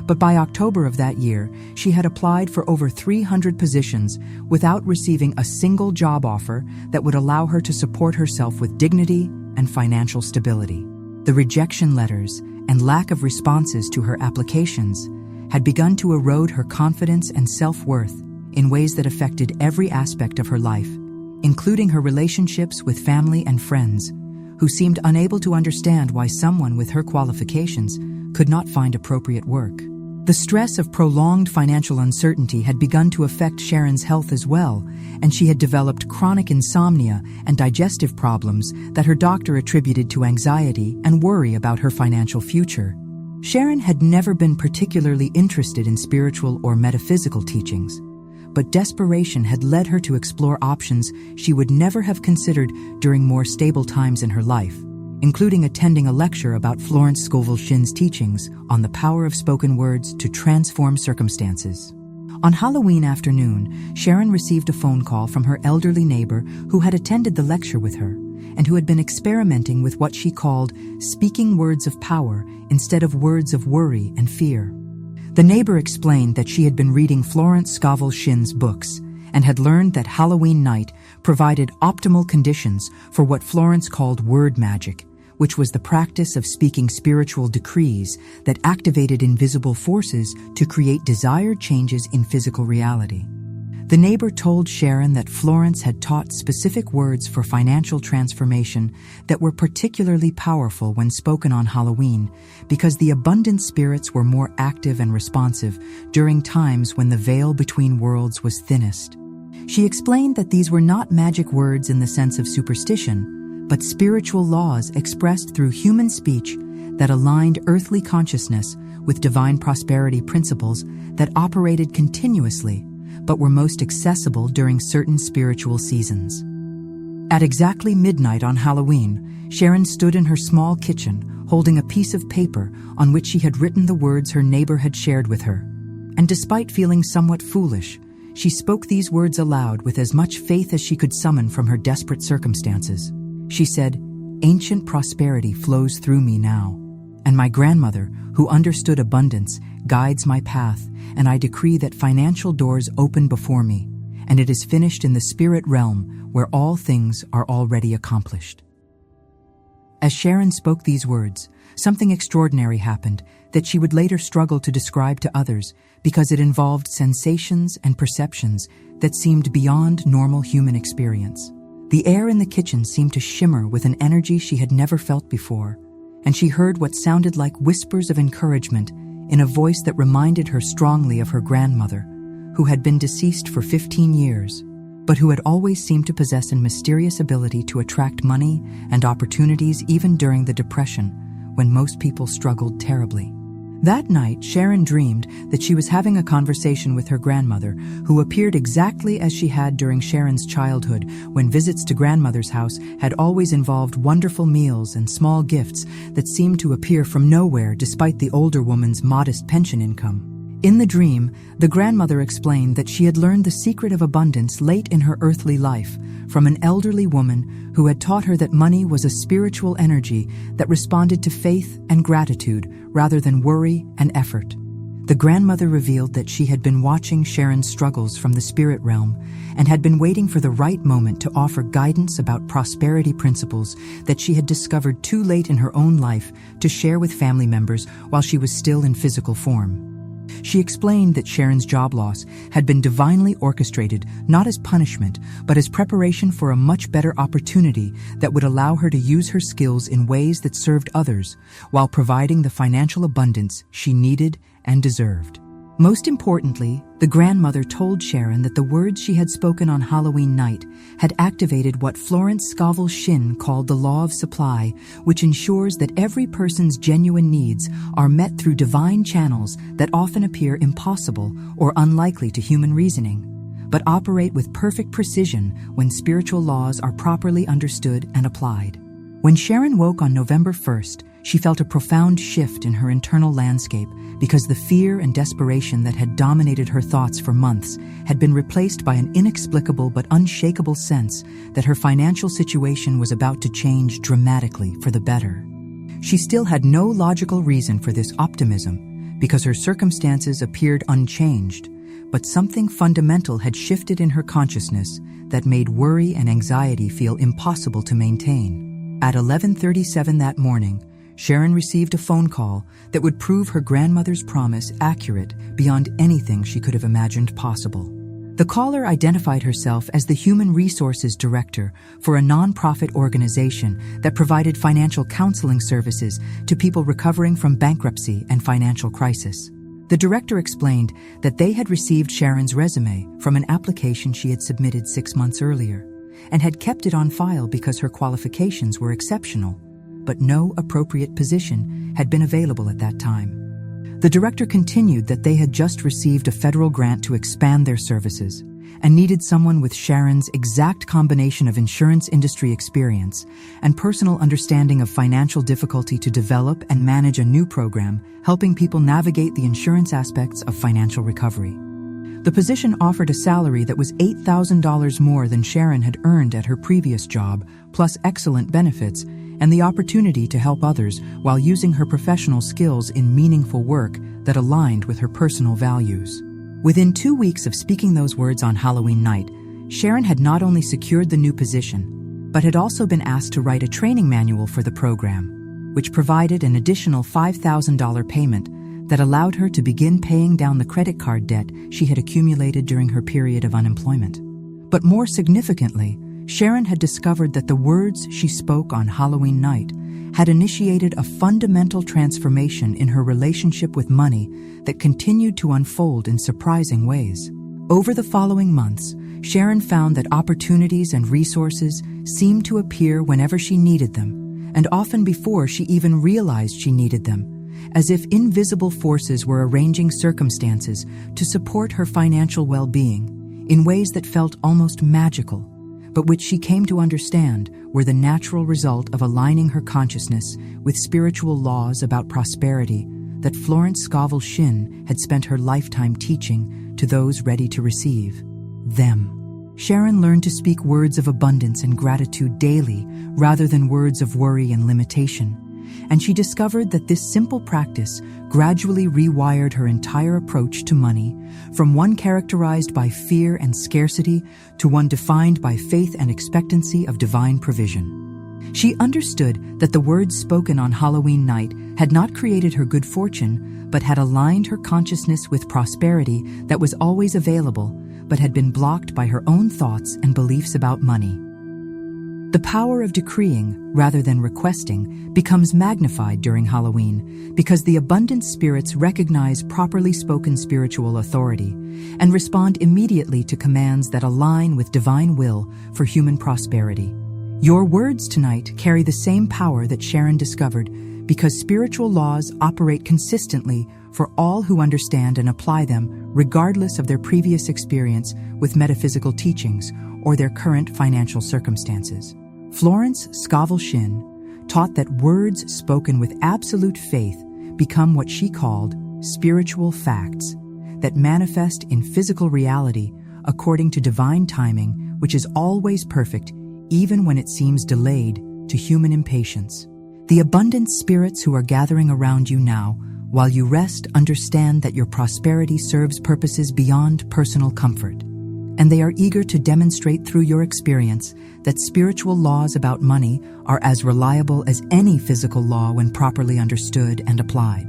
But by October of that year, she had applied for over 300 positions without receiving a single job offer that would allow her to support herself with dignity and financial stability. The rejection letters and lack of responses to her applications had begun to erode her confidence and self-worth in ways that affected every aspect of her life, including her relationships with family and friends, who seemed unable to understand why someone with her qualifications could not find appropriate work. The stress of prolonged financial uncertainty had begun to affect Sharon's health as well, and she had developed chronic insomnia and digestive problems that her doctor attributed to anxiety and worry about her financial future. Sharon had never been particularly interested in spiritual or metaphysical teachings, but desperation had led her to explore options she would never have considered during more stable times in her life, including attending a lecture about Florence Scovel Shinn's teachings on the power of spoken words to transform circumstances. On Halloween afternoon, Sharon received a phone call from her elderly neighbor who had attended the lecture with her and who had been experimenting with what she called speaking words of power instead of words of worry and fear. The neighbor explained that she had been reading Florence Scovel Shinn's books and had learned that Halloween night provided optimal conditions for what Florence called word magic, which was the practice of speaking spiritual decrees that activated invisible forces to create desired changes in physical reality. The neighbor told Sharon that Florence had taught specific words for financial transformation that were particularly powerful when spoken on Halloween because the abundant spirits were more active and responsive during times when the veil between worlds was thinnest. She explained that these were not magic words in the sense of superstition, but spiritual laws expressed through human speech that aligned earthly consciousness with divine prosperity principles that operated continuously but were most accessible during certain spiritual seasons. At exactly midnight on Halloween, Sharon stood in her small kitchen holding a piece of paper on which she had written the words her neighbor had shared with her. And despite feeling somewhat foolish, she spoke these words aloud with as much faith as she could summon from her desperate circumstances. She said, "Ancient prosperity flows through me now, and my grandmother, who understood abundance, guides my path, and I decree that financial doors open before me, and it is finished in the spirit realm where all things are already accomplished." As Sharon spoke these words, something extraordinary happened that she would later struggle to describe to others because it involved sensations and perceptions that seemed beyond normal human experience. The air in the kitchen seemed to shimmer with an energy she had never felt before, and she heard what sounded like whispers of encouragement in a voice that reminded her strongly of her grandmother, who had been deceased for 15 years, but who had always seemed to possess a mysterious ability to attract money and opportunities even during the Depression, when most people struggled terribly. That night, Sharon dreamed that she was having a conversation with her grandmother, who appeared exactly as she had during Sharon's childhood, when visits to grandmother's house had always involved wonderful meals and small gifts that seemed to appear from nowhere despite the older woman's modest pension income. In the dream, the grandmother explained that she had learned the secret of abundance late in her earthly life from an elderly woman who had taught her that money was a spiritual energy that responded to faith and gratitude rather than worry and effort. The grandmother revealed that she had been watching Sharon's struggles from the spirit realm and had been waiting for the right moment to offer guidance about prosperity principles that she had discovered too late in her own life to share with family members while she was still in physical form. She explained that Sharon's job loss had been divinely orchestrated not as punishment, but as preparation for a much better opportunity that would allow her to use her skills in ways that served others while providing the financial abundance she needed and deserved. Most importantly, the grandmother told Sharon that the words she had spoken on Halloween night had activated what Florence Scovel Shinn called the law of supply, which ensures that every person's genuine needs are met through divine channels that often appear impossible or unlikely to human reasoning, but operate with perfect precision when spiritual laws are properly understood and applied. When Sharon woke on November 1st, she felt a profound shift in her internal landscape because the fear and desperation that had dominated her thoughts for months had been replaced by an inexplicable but unshakable sense that her financial situation was about to change dramatically for the better. She still had no logical reason for this optimism because her circumstances appeared unchanged, but something fundamental had shifted in her consciousness that made worry and anxiety feel impossible to maintain. At 11:37 that morning, Sharon received a phone call that would prove her grandmother's promise accurate beyond anything she could have imagined possible. The caller identified herself as the Human Resources Director for a nonprofit organization that provided financial counseling services to people recovering from bankruptcy and financial crisis. The director explained that they had received Sharon's resume from an application she had submitted 6 months earlier and had kept it on file because her qualifications were exceptional, but no appropriate position had been available at that time. The director continued that they had just received a federal grant to expand their services and needed someone with Sharon's exact combination of insurance industry experience and personal understanding of financial difficulty to develop and manage a new program helping people navigate the insurance aspects of financial recovery. The position offered a salary that was $8,000 more than Sharon had earned at her previous job, plus excellent benefits, and the opportunity to help others while using her professional skills in meaningful work that aligned with her personal values. Within 2 weeks of speaking those words on Halloween night, Sharon had not only secured the new position, but had also been asked to write a training manual for the program, which provided an additional $5,000 payment that allowed her to begin paying down the credit card debt she had accumulated during her period of unemployment. But more significantly, Sharon had discovered that the words she spoke on Halloween night had initiated a fundamental transformation in her relationship with money that continued to unfold in surprising ways. Over the following months, Sharon found that opportunities and resources seemed to appear whenever she needed them, and often before she even realized she needed them, as if invisible forces were arranging circumstances to support her financial well-being in ways that felt almost magical, but which she came to understand were the natural result of aligning her consciousness with spiritual laws about prosperity that Florence Scovel Shinn had spent her lifetime teaching to those ready to receive them. Sharon learned to speak words of abundance and gratitude daily rather than words of worry and limitation, and she discovered that this simple practice gradually rewired her entire approach to money, from one characterized by fear and scarcity to one defined by faith and expectancy of divine provision. She understood that the words spoken on Halloween night had not created her good fortune, but had aligned her consciousness with prosperity that was always available, but had been blocked by her own thoughts and beliefs about money. The power of decreeing, rather than requesting, becomes magnified during Halloween because the abundant spirits recognize properly spoken spiritual authority and respond immediately to commands that align with divine will for human prosperity. Your words tonight carry the same power that Sharon discovered because spiritual laws operate consistently for all who understand and apply them regardless of their previous experience with metaphysical teachings or their current financial circumstances. Florence Scovel Shinn taught that words spoken with absolute faith become what she called spiritual facts that manifest in physical reality according to divine timing, which is always perfect, even when it seems delayed to human impatience. The abundant spirits who are gathering around you now, while you rest, understand that your prosperity serves purposes beyond personal comfort, and they are eager to demonstrate through your experience that spiritual laws about money are as reliable as any physical law when properly understood and applied.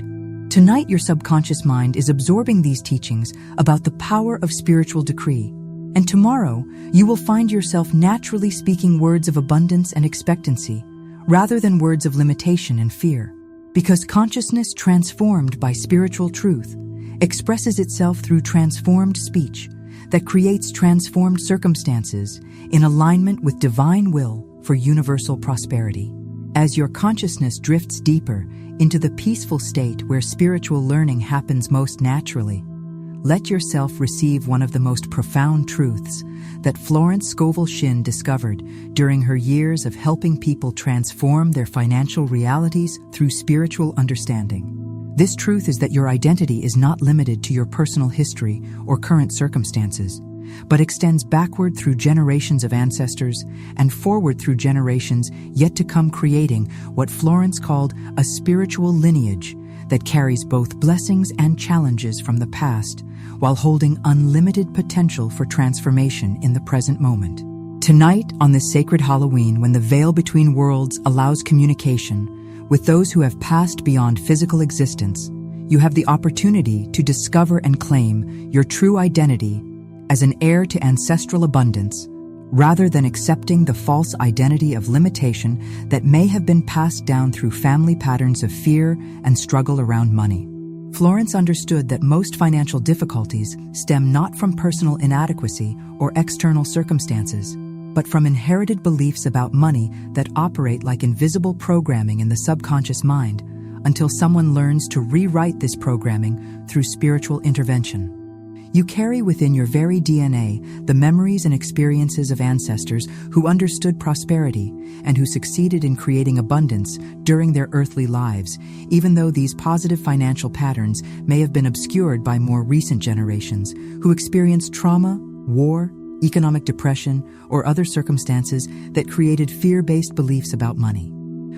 Tonight, your subconscious mind is absorbing these teachings about the power of spiritual decree, and tomorrow you will find yourself naturally speaking words of abundance and expectancy rather than words of limitation and fear, because consciousness transformed by spiritual truth expresses itself through transformed speech that creates transformed circumstances in alignment with divine will for universal prosperity. As your consciousness drifts deeper into the peaceful state where spiritual learning happens most naturally, let yourself receive one of the most profound truths that Florence Scovel Shinn discovered during her years of helping people transform their financial realities through spiritual understanding. This truth is that your identity is not limited to your personal history or current circumstances, but extends backward through generations of ancestors and forward through generations yet to come, creating what Florence called a spiritual lineage that carries both blessings and challenges from the past, while holding unlimited potential for transformation in the present moment. Tonight, on this sacred Halloween, when the veil between worlds allows communication with those who have passed beyond physical existence, you have the opportunity to discover and claim your true identity as an heir to ancestral abundance, rather than accepting the false identity of limitation that may have been passed down through family patterns of fear and struggle around money. Florence understood that most financial difficulties stem not from personal inadequacy or external circumstances, but from inherited beliefs about money that operate like invisible programming in the subconscious mind, until someone learns to rewrite this programming through spiritual intervention. You carry within your very DNA the memories and experiences of ancestors who understood prosperity and who succeeded in creating abundance during their earthly lives, even though these positive financial patterns may have been obscured by more recent generations who experienced trauma, war, economic depression, or other circumstances that created fear-based beliefs about money.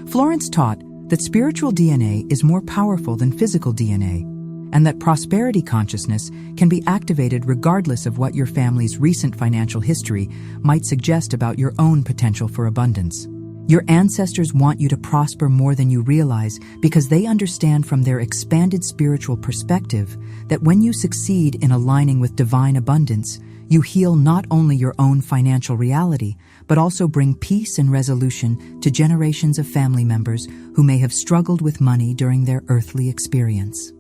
Florence taught that spiritual DNA is more powerful than physical DNA, and that prosperity consciousness can be activated regardless of what your family's recent financial history might suggest about your own potential for abundance. Your ancestors want you to prosper more than you realize because they understand from their expanded spiritual perspective that when you succeed in aligning with divine abundance, you heal not only your own financial reality, but also bring peace and resolution to generations of family members who may have struggled with money during their earthly experience.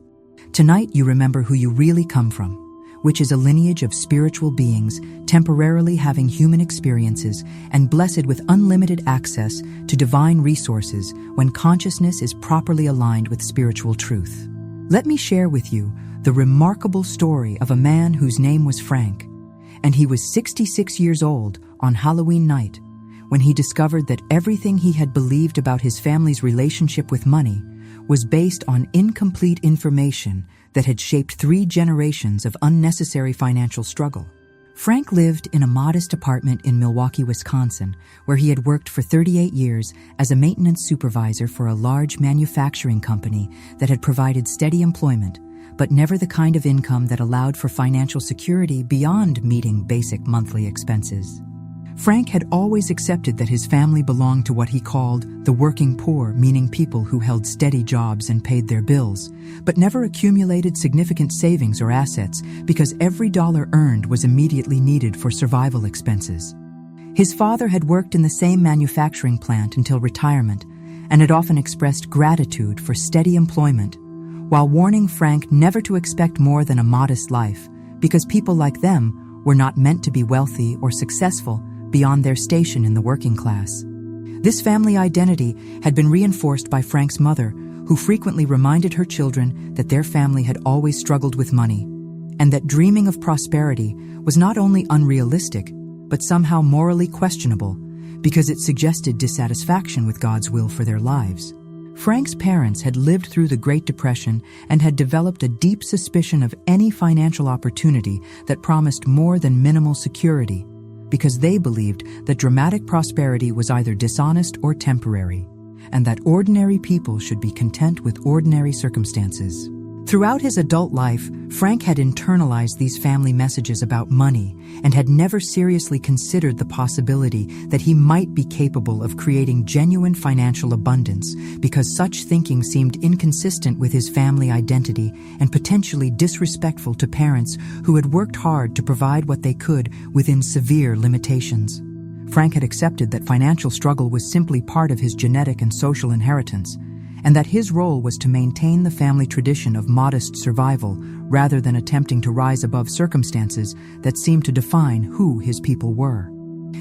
Tonight you remember who you really come from, which is a lineage of spiritual beings temporarily having human experiences and blessed with unlimited access to divine resources when consciousness is properly aligned with spiritual truth. Let me share with you the remarkable story of a man whose name was Frank, and he was 66 years old on Halloween night when he discovered that everything he had believed about his family's relationship with money was based on incomplete information that had shaped 3 generations of unnecessary financial struggle. Frank lived in a modest apartment in Milwaukee, Wisconsin, where he had worked for 38 years as a maintenance supervisor for a large manufacturing company that had provided steady employment, but never the kind of income that allowed for financial security beyond meeting basic monthly expenses. Frank had always accepted that his family belonged to what he called the working poor, meaning people who held steady jobs and paid their bills, but never accumulated significant savings or assets because every dollar earned was immediately needed for survival expenses. His father had worked in the same manufacturing plant until retirement and had often expressed gratitude for steady employment, while warning Frank never to expect more than a modest life because people like them were not meant to be wealthy or successful beyond their station in the working class. This family identity had been reinforced by Frank's mother, who frequently reminded her children that their family had always struggled with money, and that dreaming of prosperity was not only unrealistic, but somehow morally questionable, because it suggested dissatisfaction with God's will for their lives. Frank's parents had lived through the Great Depression and had developed a deep suspicion of any financial opportunity that promised more than minimal security, because they believed that dramatic prosperity was either dishonest or temporary, and that ordinary people should be content with ordinary circumstances. Throughout his adult life, Frank had internalized these family messages about money and had never seriously considered the possibility that he might be capable of creating genuine financial abundance, because such thinking seemed inconsistent with his family identity and potentially disrespectful to parents who had worked hard to provide what they could within severe limitations. Frank had accepted that financial struggle was simply part of his genetic and social inheritance, and that his role was to maintain the family tradition of modest survival rather than attempting to rise above circumstances that seemed to define who his people were.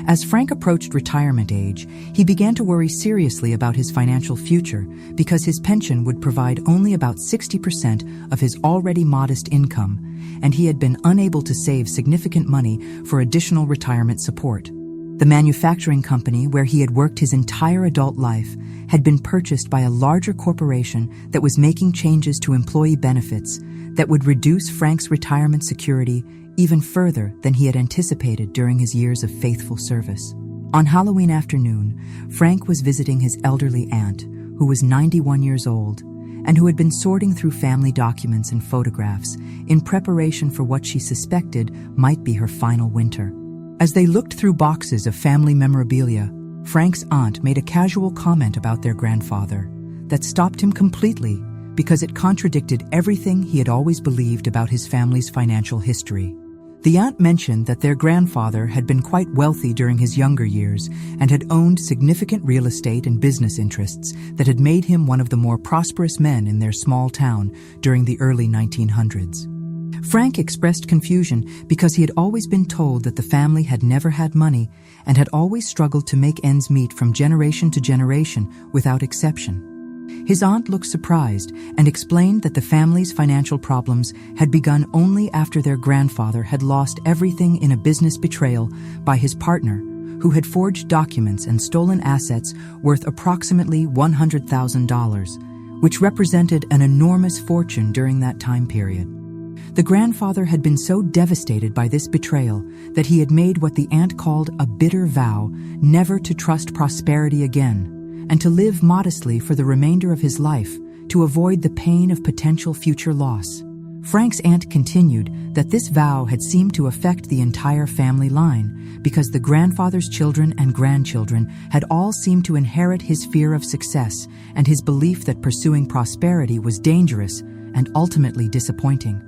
As Frank approached retirement age, he began to worry seriously about his financial future because his pension would provide only about 60% of his already modest income, and he had been unable to save significant money for additional retirement support. The manufacturing company where he had worked his entire adult life had been purchased by a larger corporation that was making changes to employee benefits that would reduce Frank's retirement security even further than he had anticipated during his years of faithful service. On Halloween afternoon, Frank was visiting his elderly aunt, who was 91 years old, and who had been sorting through family documents and photographs in preparation for what she suspected might be her final winter. As they looked through boxes of family memorabilia, Frank's aunt made a casual comment about their grandfather that stopped him completely because it contradicted everything he had always believed about his family's financial history. The aunt mentioned that their grandfather had been quite wealthy during his younger years and had owned significant real estate and business interests that had made him one of the more prosperous men in their small town during the early 1900s. Frank expressed confusion because he had always been told that the family had never had money and had always struggled to make ends meet from generation to generation without exception. His aunt looked surprised and explained that the family's financial problems had begun only after their grandfather had lost everything in a business betrayal by his partner, who had forged documents and stolen assets worth approximately $100,000, which represented an enormous fortune during that time period. The grandfather had been so devastated by this betrayal that he had made what the aunt called a bitter vow never to trust prosperity again, and to live modestly for the remainder of his life to avoid the pain of potential future loss. Frank's aunt continued that this vow had seemed to affect the entire family line because the grandfather's children and grandchildren had all seemed to inherit his fear of success and his belief that pursuing prosperity was dangerous and ultimately disappointing.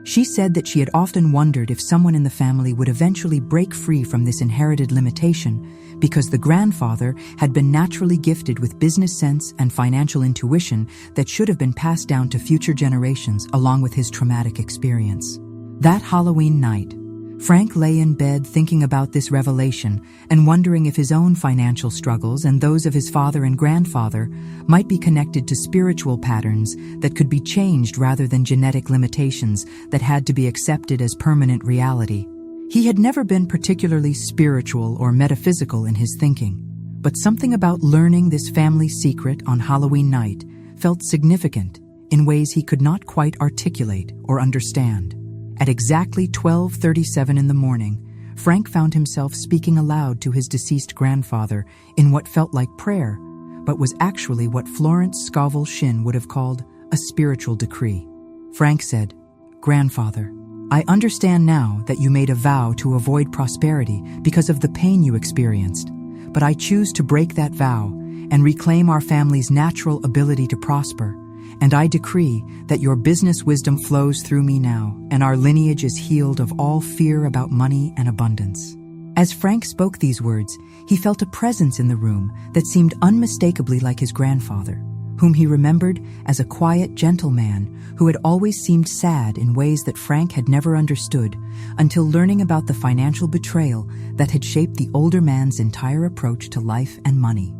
She said that she had often wondered if someone in the family would eventually break free from this inherited limitation because the grandfather had been naturally gifted with business sense and financial intuition that should have been passed down to future generations along with his traumatic experience. That Halloween night, Frank lay in bed thinking about this revelation and wondering if his own financial struggles and those of his father and grandfather might be connected to spiritual patterns that could be changed rather than genetic limitations that had to be accepted as permanent reality. He had never been particularly spiritual or metaphysical in his thinking, but something about learning this family secret on Halloween night felt significant in ways he could not quite articulate or understand. At exactly 12:37 in the morning, Frank found himself speaking aloud to his deceased grandfather in what felt like prayer, but was actually what Florence Scovel Shinn would have called a spiritual decree. Frank said, "Grandfather, I understand now that you made a vow to avoid prosperity because of the pain you experienced, but I choose to break that vow and reclaim our family's natural ability to prosper. And I decree that your business wisdom flows through me now, and our lineage is healed of all fear about money and abundance." As Frank spoke these words, he felt a presence in the room that seemed unmistakably like his grandfather, whom he remembered as a quiet, gentle man who had always seemed sad in ways that Frank had never understood until learning about the financial betrayal that had shaped the older man's entire approach to life and money.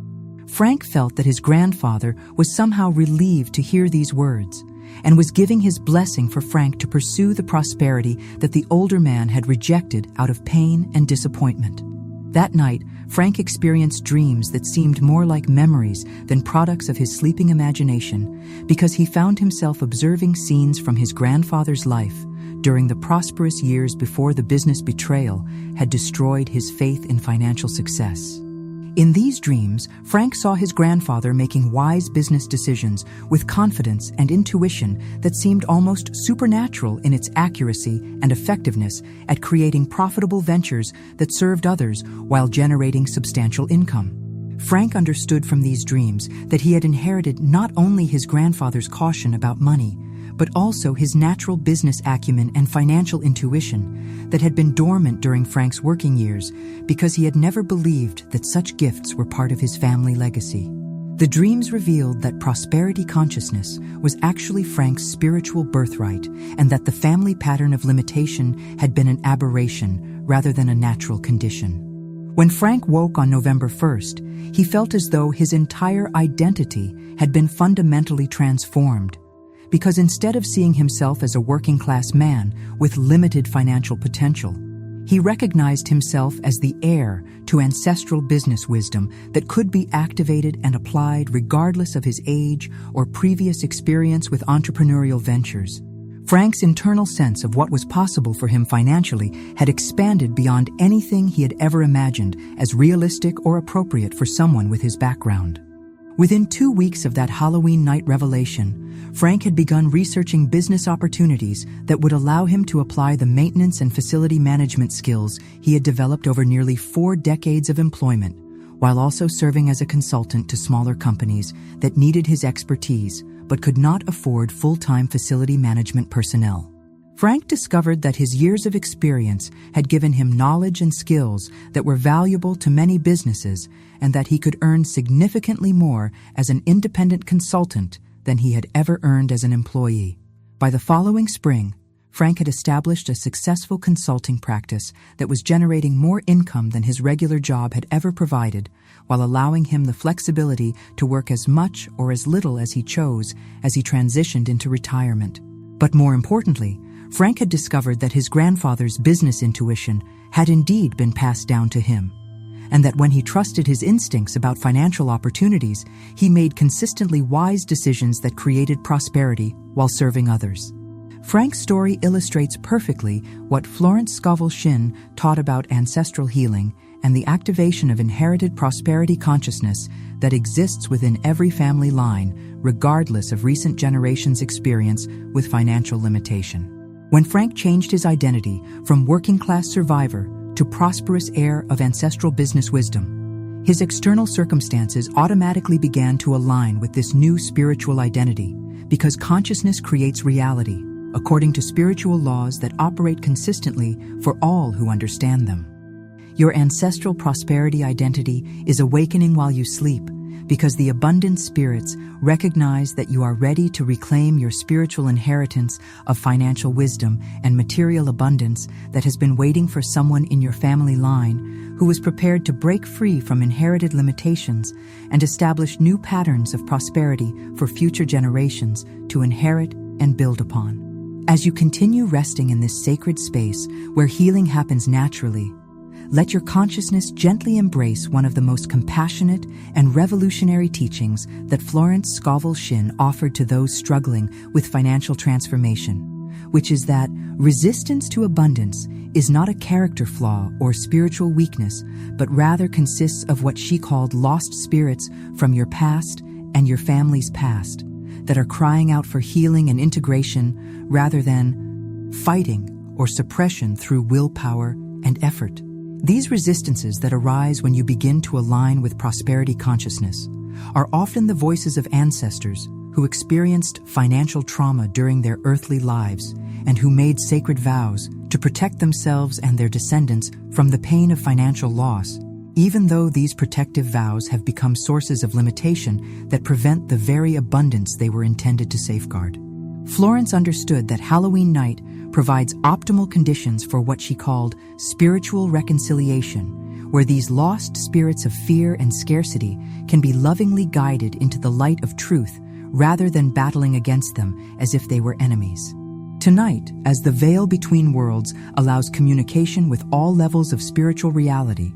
Frank felt that his grandfather was somehow relieved to hear these words and was giving his blessing for Frank to pursue the prosperity that the older man had rejected out of pain and disappointment. That night, Frank experienced dreams that seemed more like memories than products of his sleeping imagination because he found himself observing scenes from his grandfather's life during the prosperous years before the business betrayal had destroyed his faith in financial success. In these dreams, Frank saw his grandfather making wise business decisions with confidence and intuition that seemed almost supernatural in its accuracy and effectiveness at creating profitable ventures that served others while generating substantial income. Frank understood from these dreams that he had inherited not only his grandfather's caution about money, but also his natural business acumen and financial intuition that had been dormant during Frank's working years because he had never believed that such gifts were part of his family legacy. The dreams revealed that prosperity consciousness was actually Frank's spiritual birthright and that the family pattern of limitation had been an aberration rather than a natural condition. When Frank woke on November 1st, he felt as though his entire identity had been fundamentally transformed, because instead of seeing himself as a working-class man with limited financial potential, he recognized himself as the heir to ancestral business wisdom that could be activated and applied regardless of his age or previous experience with entrepreneurial ventures. Frank's internal sense of what was possible for him financially had expanded beyond anything he had ever imagined as realistic or appropriate for someone with his background. Within 2 weeks of that Halloween night revelation, Frank had begun researching business opportunities that would allow him to apply the maintenance and facility management skills he had developed over nearly 4 decades of employment, while also serving as a consultant to smaller companies that needed his expertise but could not afford full-time facility management personnel. Frank discovered that his years of experience had given him knowledge and skills that were valuable to many businesses, and that he could earn significantly more as an independent consultant than he had ever earned as an employee. By the following spring, Frank had established a successful consulting practice that was generating more income than his regular job had ever provided, while allowing him the flexibility to work as much or as little as he chose as he transitioned into retirement. But more importantly, Frank had discovered that his grandfather's business intuition had indeed been passed down to him, and that when he trusted his instincts about financial opportunities, he made consistently wise decisions that created prosperity while serving others. Frank's story illustrates perfectly what Florence Scovel Shinn taught about ancestral healing and the activation of inherited prosperity consciousness that exists within every family line, regardless of recent generations' experience with financial limitation. When Frank changed his identity from working-class survivor to prosperous heir of ancestral business wisdom, his external circumstances automatically began to align with this new spiritual identity, because consciousness creates reality, according to spiritual laws that operate consistently for all who understand them. Your ancestral prosperity identity is awakening while you sleep, because the abundant spirits recognize that you are ready to reclaim your spiritual inheritance of financial wisdom and material abundance that has been waiting for someone in your family line who is prepared to break free from inherited limitations and establish new patterns of prosperity for future generations to inherit and build upon. As you continue resting in this sacred space where healing happens naturally, let your consciousness gently embrace one of the most compassionate and revolutionary teachings that Florence Scovel Shinn offered to those struggling with financial transformation, which is that resistance to abundance is not a character flaw or spiritual weakness, but rather consists of what she called lost spirits from your past and your family's past that are crying out for healing and integration rather than fighting or suppression through willpower and effort. These resistances that arise when you begin to align with prosperity consciousness are often the voices of ancestors who experienced financial trauma during their earthly lives and who made sacred vows to protect themselves and their descendants from the pain of financial loss, even though these protective vows have become sources of limitation that prevent the very abundance they were intended to safeguard. Florence understood that Halloween night provides optimal conditions for what she called spiritual reconciliation, where these lost spirits of fear and scarcity can be lovingly guided into the light of truth rather than battling against them as if they were enemies. Tonight, as the veil between worlds allows communication with all levels of spiritual reality,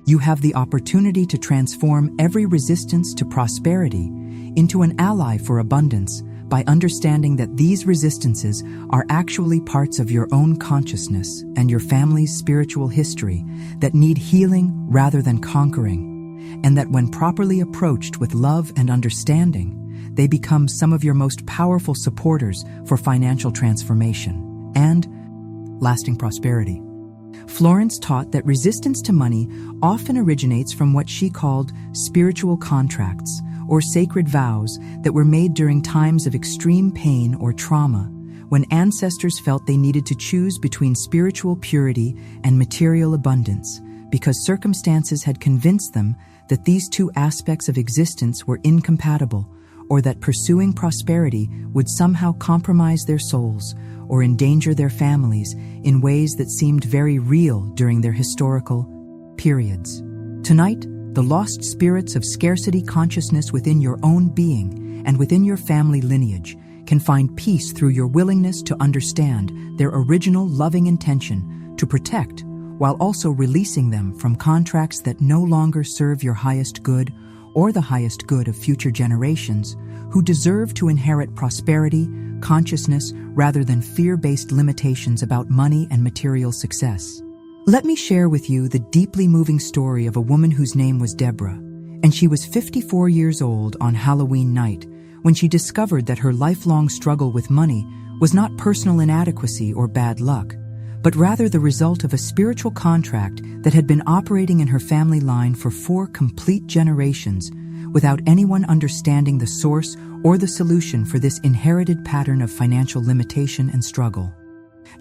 you have the opportunity to transform every resistance to prosperity into an ally for abundance by understanding that these resistances are actually parts of your own consciousness and your family's spiritual history that need healing rather than conquering, and that when properly approached with love and understanding, they become some of your most powerful supporters for financial transformation and lasting prosperity. Florence taught that resistance to money often originates from what she called spiritual contracts, or sacred vows that were made during times of extreme pain or trauma, when ancestors felt they needed to choose between spiritual purity and material abundance, because circumstances had convinced them that these two aspects of existence were incompatible, or that pursuing prosperity would somehow compromise their souls or endanger their families in ways that seemed very real during their historical periods. Tonight, the lost spirits of scarcity consciousness within your own being and within your family lineage can find peace through your willingness to understand their original loving intention to protect, while also releasing them from contracts that no longer serve your highest good or the highest good of future generations, who deserve to inherit prosperity, consciousness, rather than fear-based limitations about money and material success. Let me share with you the deeply moving story of a woman whose name was Deborah, and she was 54 years old on Halloween night when she discovered that her lifelong struggle with money was not personal inadequacy or bad luck, but rather the result of a spiritual contract that had been operating in her family line for 4 complete generations without anyone understanding the source or the solution for this inherited pattern of financial limitation and struggle.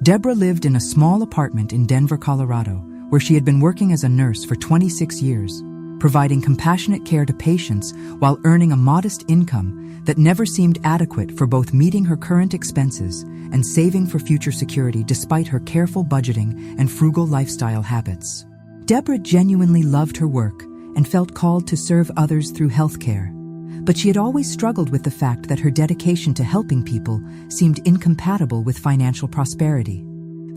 Deborah lived in a small apartment in Denver, Colorado, where she had been working as a nurse for 26 years, providing compassionate care to patients while earning a modest income that never seemed adequate for both meeting her current expenses and saving for future security despite her careful budgeting and frugal lifestyle habits. Deborah genuinely loved her work and felt called to serve others through healthcare, but she had always struggled with the fact that her dedication to helping people seemed incompatible with financial prosperity.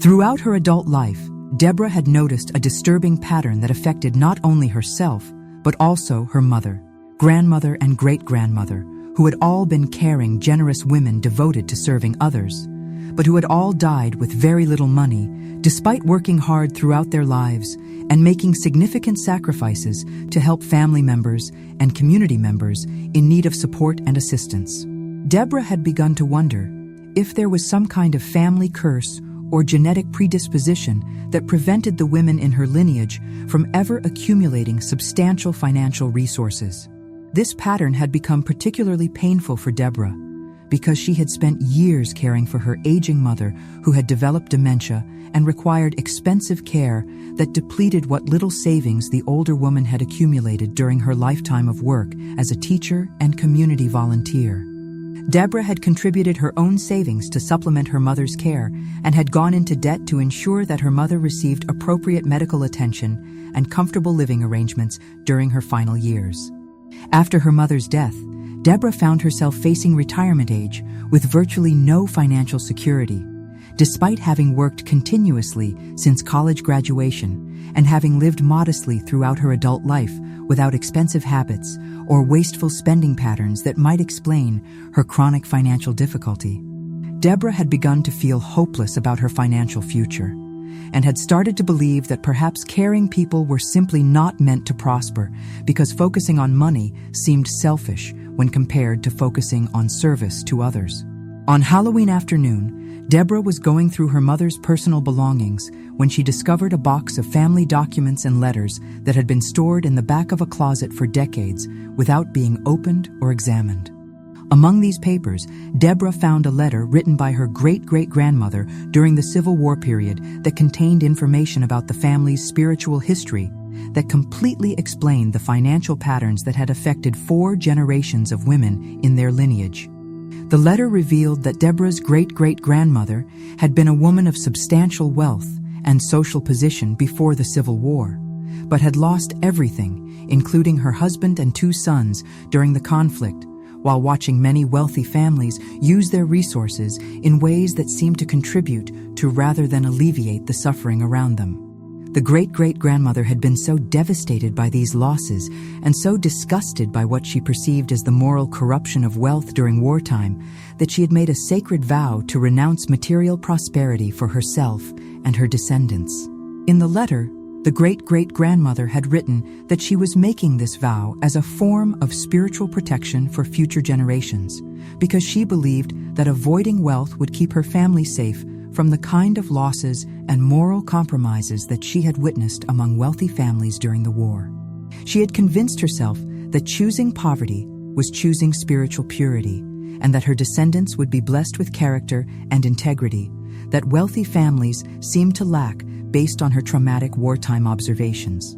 Throughout her adult life, Deborah had noticed a disturbing pattern that affected not only herself, but also her mother, grandmother, and great-grandmother, who had all been caring, generous women devoted to serving others, but who had all died with very little money, despite working hard throughout their lives and making significant sacrifices to help family members and community members in need of support and assistance. Deborah had begun to wonder if there was some kind of family curse or genetic predisposition that prevented the women in her lineage from ever accumulating substantial financial resources. This pattern had become particularly painful for Deborah because she had spent years caring for her aging mother who had developed dementia and required expensive care that depleted what little savings the older woman had accumulated during her lifetime of work as a teacher and community volunteer. Deborah had contributed her own savings to supplement her mother's care and had gone into debt to ensure that her mother received appropriate medical attention and comfortable living arrangements during her final years. After her mother's death, Deborah found herself facing retirement age with virtually no financial security, despite having worked continuously since college graduation and having lived modestly throughout her adult life without expensive habits or wasteful spending patterns that might explain her chronic financial difficulty. Deborah had begun to feel hopeless about her financial future and had started to believe that perhaps caring people were simply not meant to prosper because focusing on money seemed selfish when compared to focusing on service to others. On Halloween afternoon, Deborah was going through her mother's personal belongings when she discovered a box of family documents and letters that had been stored in the back of a closet for decades without being opened or examined. Among these papers, Deborah found a letter written by her great-great-grandmother during the Civil War period that contained information about the family's spiritual history that completely explained the financial patterns that had affected 4 generations of women in their lineage. The letter revealed that Deborah's great-great-grandmother had been a woman of substantial wealth and social position before the Civil War, but had lost everything, including her husband and 2 sons, during the conflict, while watching many wealthy families use their resources in ways that seemed to contribute to rather than alleviate the suffering around them. The great-great-grandmother had been so devastated by these losses and so disgusted by what she perceived as the moral corruption of wealth during wartime that she had made a sacred vow to renounce material prosperity for herself and her descendants. In the letter, the great-great-grandmother had written that she was making this vow as a form of spiritual protection for future generations, because she believed that avoiding wealth would keep her family safe from the kind of losses and moral compromises that she had witnessed among wealthy families during the war. She had convinced herself that choosing poverty was choosing spiritual purity, and that her descendants would be blessed with character and integrity that wealthy families seemed to lack based on her traumatic wartime observations.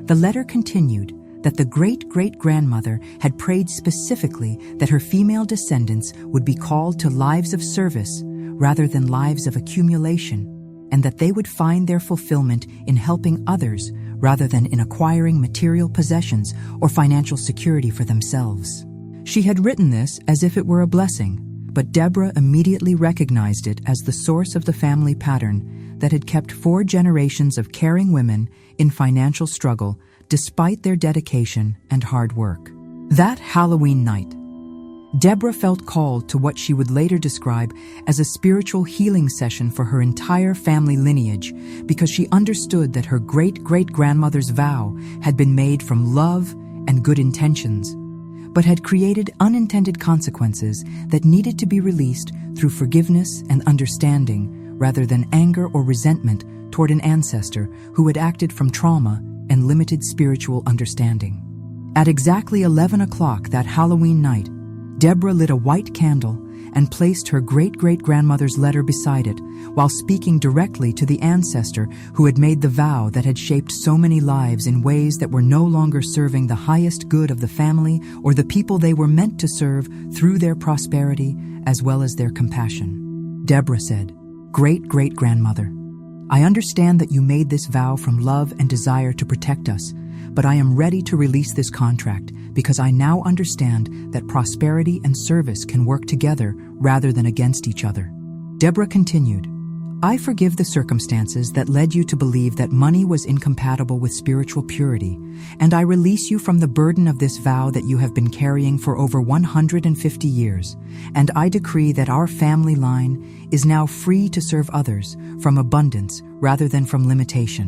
The letter continued that the great-great-grandmother had prayed specifically that her female descendants would be called to lives of service rather than lives of accumulation, and that they would find their fulfillment in helping others rather than in acquiring material possessions or financial security for themselves. She had written this as if it were a blessing, but Deborah immediately recognized it as the source of the family pattern that had kept 4 generations of caring women in financial struggle despite their dedication and hard work. That Halloween night, Deborah felt called to what she would later describe as a spiritual healing session for her entire family lineage because she understood that her great-great-grandmother's vow had been made from love and good intentions, but had created unintended consequences that needed to be released through forgiveness and understanding rather than anger or resentment toward an ancestor who had acted from trauma and limited spiritual understanding. At exactly 11 o'clock that Halloween night, Deborah lit a white candle and placed her great-great-grandmother's letter beside it while speaking directly to the ancestor who had made the vow that had shaped so many lives in ways that were no longer serving the highest good of the family or the people they were meant to serve through their prosperity as well as their compassion. Deborah said, "Great-great-grandmother, I understand that you made this vow from love and desire to protect us, but I am ready to release this contract because I now understand that prosperity and service can work together rather than against each other." Deborah continued, "I forgive the circumstances that led you to believe that money was incompatible with spiritual purity, and I release you from the burden of this vow that you have been carrying for over 150 years, and I decree that our family line is now free to serve others from abundance rather than from limitation,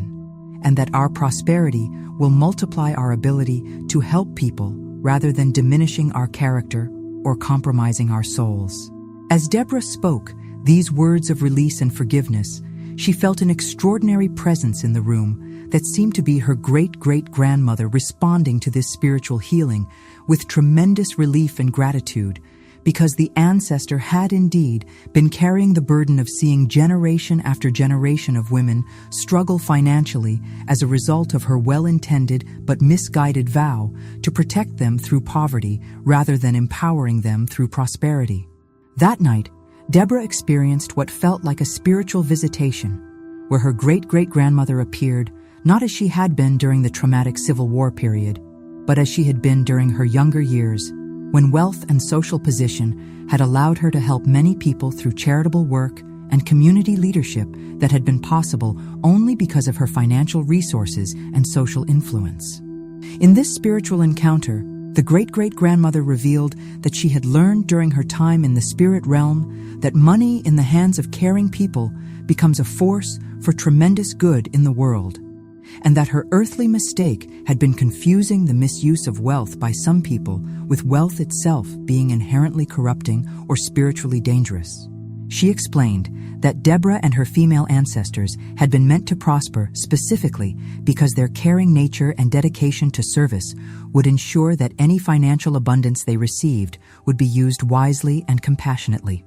and that our prosperity will multiply our ability to help people rather than diminishing our character or compromising our souls." As Deborah spoke these words of release and forgiveness, she felt an extraordinary presence in the room that seemed to be her great-great-grandmother responding to this spiritual healing with tremendous relief and gratitude, because the ancestor had indeed been carrying the burden of seeing generation after generation of women struggle financially as a result of her well-intended but misguided vow to protect them through poverty rather than empowering them through prosperity. That night, Deborah experienced what felt like a spiritual visitation, where her great-great-grandmother appeared not as she had been during the traumatic Civil War period, but as she had been during her younger years, when wealth and social position had allowed her to help many people through charitable work and community leadership that had been possible only because of her financial resources and social influence. In this spiritual encounter, the great-great-grandmother revealed that she had learned during her time in the spirit realm that money in the hands of caring people becomes a force for tremendous good in the world, and that her earthly mistake had been confusing the misuse of wealth by some people with wealth itself being inherently corrupting or spiritually dangerous. She explained that Deborah and her female ancestors had been meant to prosper specifically because their caring nature and dedication to service would ensure that any financial abundance they received would be used wisely and compassionately.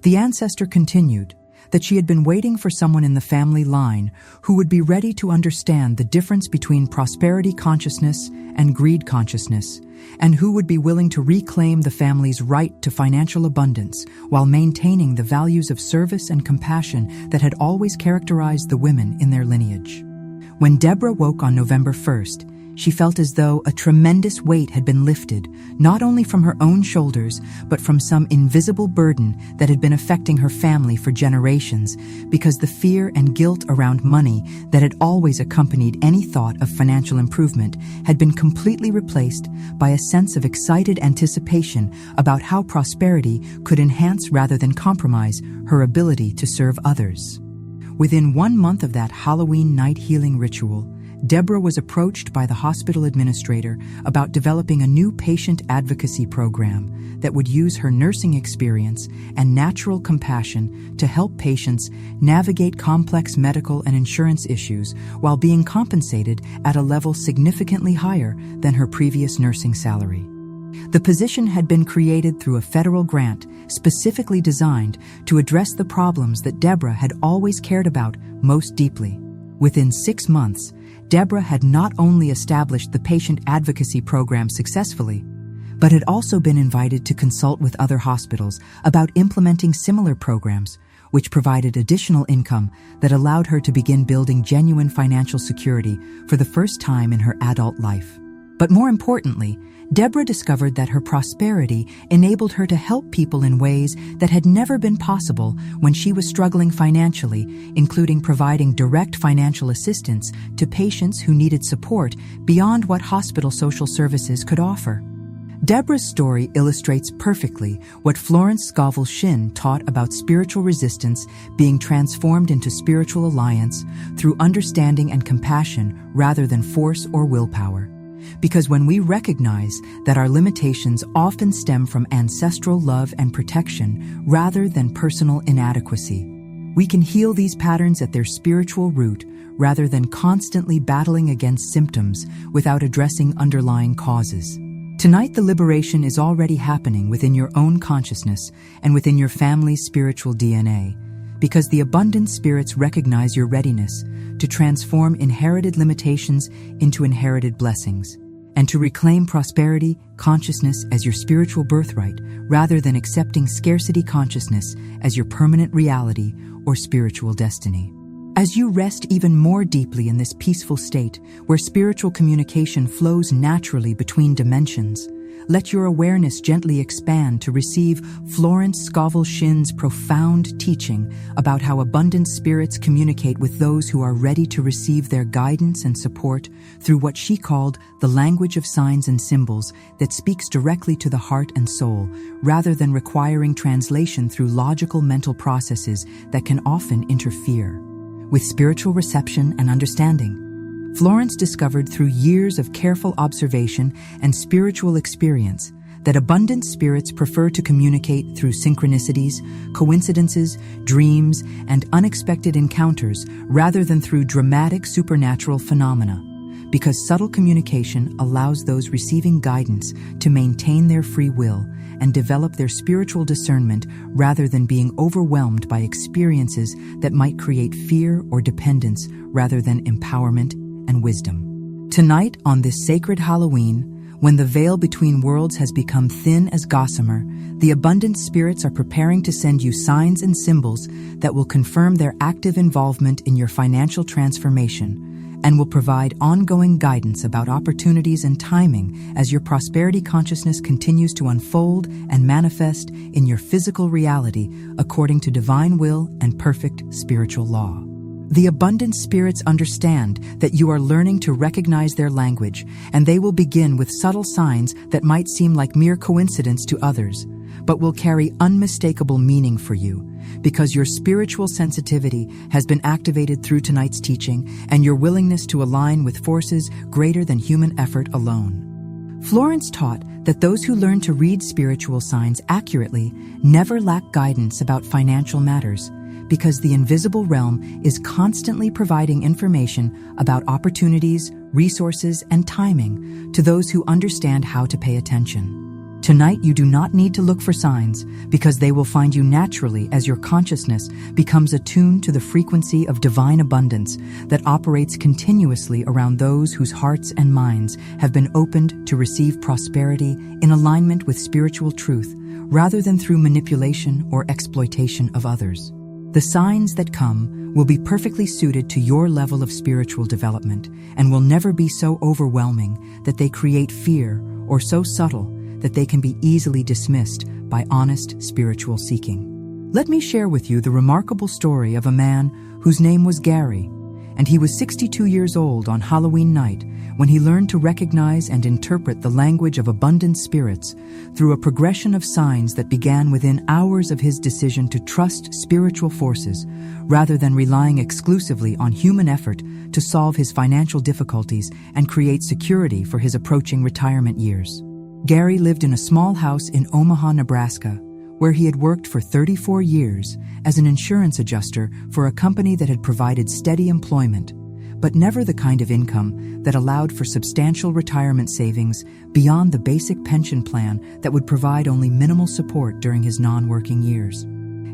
The ancestor continued that she had been waiting for someone in the family line who would be ready to understand the difference between prosperity consciousness and greed consciousness, and who would be willing to reclaim the family's right to financial abundance while maintaining the values of service and compassion that had always characterized the women in their lineage. When Deborah woke on November 1st, she felt as though a tremendous weight had been lifted, not only from her own shoulders, but from some invisible burden that had been affecting her family for generations, because the fear and guilt around money that had always accompanied any thought of financial improvement had been completely replaced by a sense of excited anticipation about how prosperity could enhance rather than compromise her ability to serve others. Within 1 month of that Halloween night healing ritual, Deborah was approached by the hospital administrator about developing a new patient advocacy program that would use her nursing experience and natural compassion to help patients navigate complex medical and insurance issues while being compensated at a level significantly higher than her previous nursing salary. The position had been created through a federal grant specifically designed to address the problems that Deborah had always cared about most deeply. Within 6 months, Deborah had not only established the patient advocacy program successfully, but had also been invited to consult with other hospitals about implementing similar programs, which provided additional income that allowed her to begin building genuine financial security for the first time in her adult life. But more importantly, Deborah discovered that her prosperity enabled her to help people in ways that had never been possible when she was struggling financially, including providing direct financial assistance to patients who needed support beyond what hospital social services could offer. Deborah's story illustrates perfectly what Florence Scovel Shinn taught about spiritual resistance being transformed into spiritual alliance through understanding and compassion rather than force or willpower. Because when we recognize that our limitations often stem from ancestral love and protection rather than personal inadequacy, we can heal these patterns at their spiritual root rather than constantly battling against symptoms without addressing underlying causes. Tonight, the liberation is already happening within your own consciousness and within your family's spiritual DNA, because the abundant spirits recognize your readiness to transform inherited limitations into inherited blessings, and to reclaim prosperity consciousness as your spiritual birthright rather than accepting scarcity consciousness as your permanent reality or spiritual destiny. As you rest even more deeply in this peaceful state where spiritual communication flows naturally between dimensions, let your awareness gently expand to receive Florence Scovel Shinn's profound teaching about how abundant spirits communicate with those who are ready to receive their guidance and support through what she called the language of signs and symbols that speaks directly to the heart and soul, rather than requiring translation through logical mental processes that can often interfere with spiritual reception and understanding. Florence discovered through years of careful observation and spiritual experience that abundant spirits prefer to communicate through synchronicities, coincidences, dreams, and unexpected encounters rather than through dramatic supernatural phenomena, because subtle communication allows those receiving guidance to maintain their free will and develop their spiritual discernment rather than being overwhelmed by experiences that might create fear or dependence rather than empowerment and wisdom. Tonight, on this sacred Halloween, when the veil between worlds has become thin as gossamer, the abundant spirits are preparing to send you signs and symbols that will confirm their active involvement in your financial transformation and will provide ongoing guidance about opportunities and timing as your prosperity consciousness continues to unfold and manifest in your physical reality according to divine will and perfect spiritual law. The abundant spirits understand that you are learning to recognize their language, and they will begin with subtle signs that might seem like mere coincidence to others, but will carry unmistakable meaning for you, because your spiritual sensitivity has been activated through tonight's teaching and your willingness to align with forces greater than human effort alone. Florence taught that those who learn to read spiritual signs accurately never lack guidance about financial matters, because the invisible realm is constantly providing information about opportunities, resources, and timing to those who understand how to pay attention. Tonight, you do not need to look for signs, because they will find you naturally as your consciousness becomes attuned to the frequency of divine abundance that operates continuously around those whose hearts and minds have been opened to receive prosperity in alignment with spiritual truth, rather than through manipulation or exploitation of others. The signs that come will be perfectly suited to your level of spiritual development and will never be so overwhelming that they create fear or so subtle that they can be easily dismissed by honest spiritual seeking. Let me share with you the remarkable story of a man whose name was Gary, and he was 62 years old on Halloween night when he learned to recognize and interpret the language of abundant spirits through a progression of signs that began within hours of his decision to trust spiritual forces rather than relying exclusively on human effort to solve his financial difficulties and create security for his approaching retirement years. Gary lived in a small house in Omaha, Nebraska, where he had worked for 34 years as an insurance adjuster for a company that had provided steady employment, but never the kind of income that allowed for substantial retirement savings beyond the basic pension plan that would provide only minimal support during his non-working years.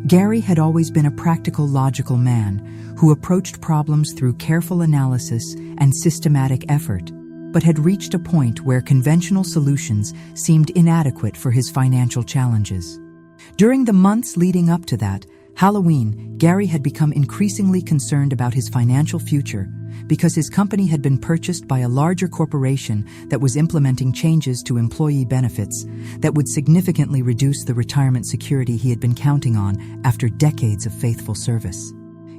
Gary had always been a practical, logical man who approached problems through careful analysis and systematic effort, but had reached a point where conventional solutions seemed inadequate for his financial challenges. During the months leading up to that, Halloween, Gary had become increasingly concerned about his financial future because his company had been purchased by a larger corporation that was implementing changes to employee benefits that would significantly reduce the retirement security he had been counting on after decades of faithful service.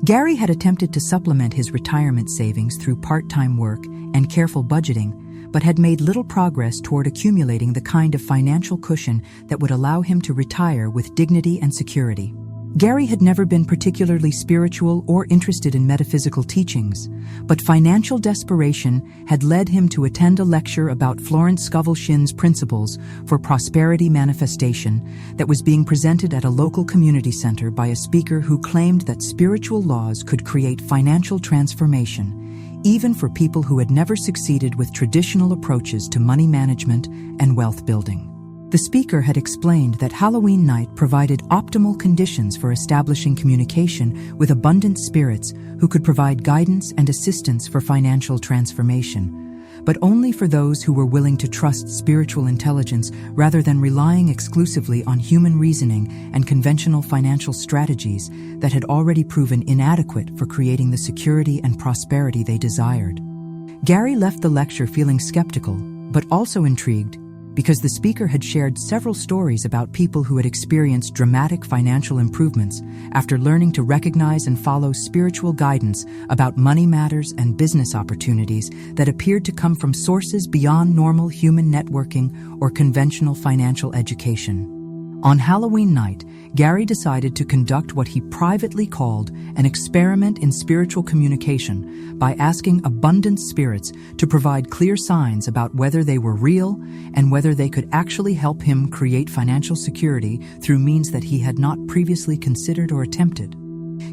Gary had attempted to supplement his retirement savings through part-time work and careful budgeting, but had made little progress toward accumulating the kind of financial cushion that would allow him to retire with dignity and security. Gary had never been particularly spiritual or interested in metaphysical teachings, but financial desperation had led him to attend a lecture about Florence Scovel Shinn's principles for prosperity manifestation that was being presented at a local community center by a speaker who claimed that spiritual laws could create financial transformation, even for people who had never succeeded with traditional approaches to money management and wealth building. The speaker had explained that Halloween night provided optimal conditions for establishing communication with abundant spirits who could provide guidance and assistance for financial transformation, but only for those who were willing to trust spiritual intelligence rather than relying exclusively on human reasoning and conventional financial strategies that had already proven inadequate for creating the security and prosperity they desired. Gary left the lecture feeling skeptical, but also intrigued, because the speaker had shared several stories about people who had experienced dramatic financial improvements after learning to recognize and follow spiritual guidance about money matters and business opportunities that appeared to come from sources beyond normal human networking or conventional financial education. On Halloween night, Gary decided to conduct what he privately called an experiment in spiritual communication by asking abundant spirits to provide clear signs about whether they were real and whether they could actually help him create financial security through means that he had not previously considered or attempted.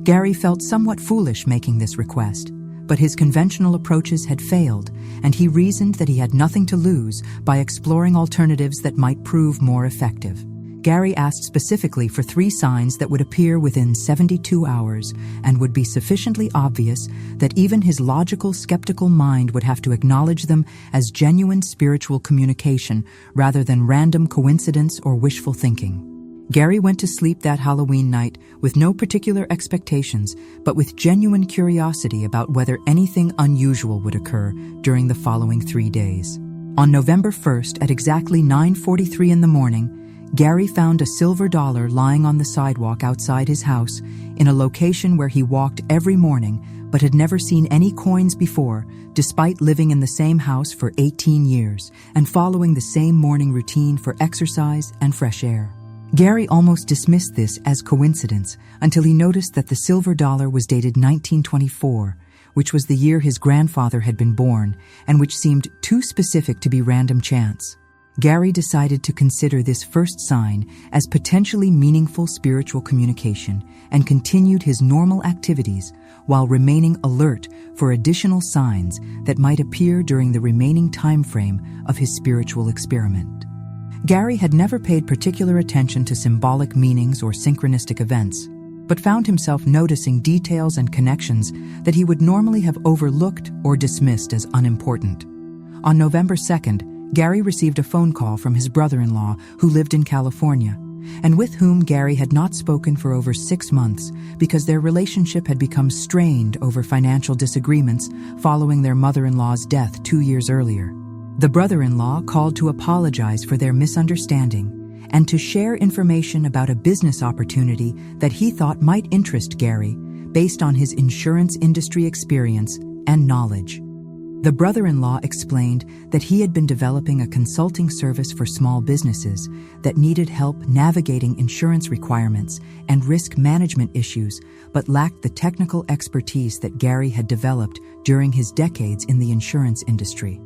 Gary felt somewhat foolish making this request, but his conventional approaches had failed, and he reasoned that he had nothing to lose by exploring alternatives that might prove more effective. Gary asked specifically for 3 signs that would appear within 72 hours and would be sufficiently obvious that even his logical, skeptical mind would have to acknowledge them as genuine spiritual communication rather than random coincidence or wishful thinking. Gary went to sleep that Halloween night with no particular expectations, but with genuine curiosity about whether anything unusual would occur during the following 3 days. On November 1st at exactly 9:43 in the morning, Gary found a silver dollar lying on the sidewalk outside his house in a location where he walked every morning but had never seen any coins before, despite living in the same house for 18 years and following the same morning routine for exercise and fresh air. Gary almost dismissed this as coincidence until he noticed that the silver dollar was dated 1924, which was the year his grandfather had been born and which seemed too specific to be random chance. Gary decided to consider this first sign as potentially meaningful spiritual communication and continued his normal activities while remaining alert for additional signs that might appear during the remaining time frame of his spiritual experiment. Gary had never paid particular attention to symbolic meanings or synchronistic events, but found himself noticing details and connections that he would normally have overlooked or dismissed as unimportant. On November 2nd, Gary received a phone call from his brother-in-law who lived in California, and with whom Gary had not spoken for over 6 months because their relationship had become strained over financial disagreements following their mother-in-law's death 2 years earlier. The brother-in-law called to apologize for their misunderstanding and to share information about a business opportunity that he thought might interest Gary based on his insurance industry experience and knowledge. The brother-in-law explained that he had been developing a consulting service for small businesses that needed help navigating insurance requirements and risk management issues, but lacked the technical expertise that Gary had developed during his decades in the insurance industry.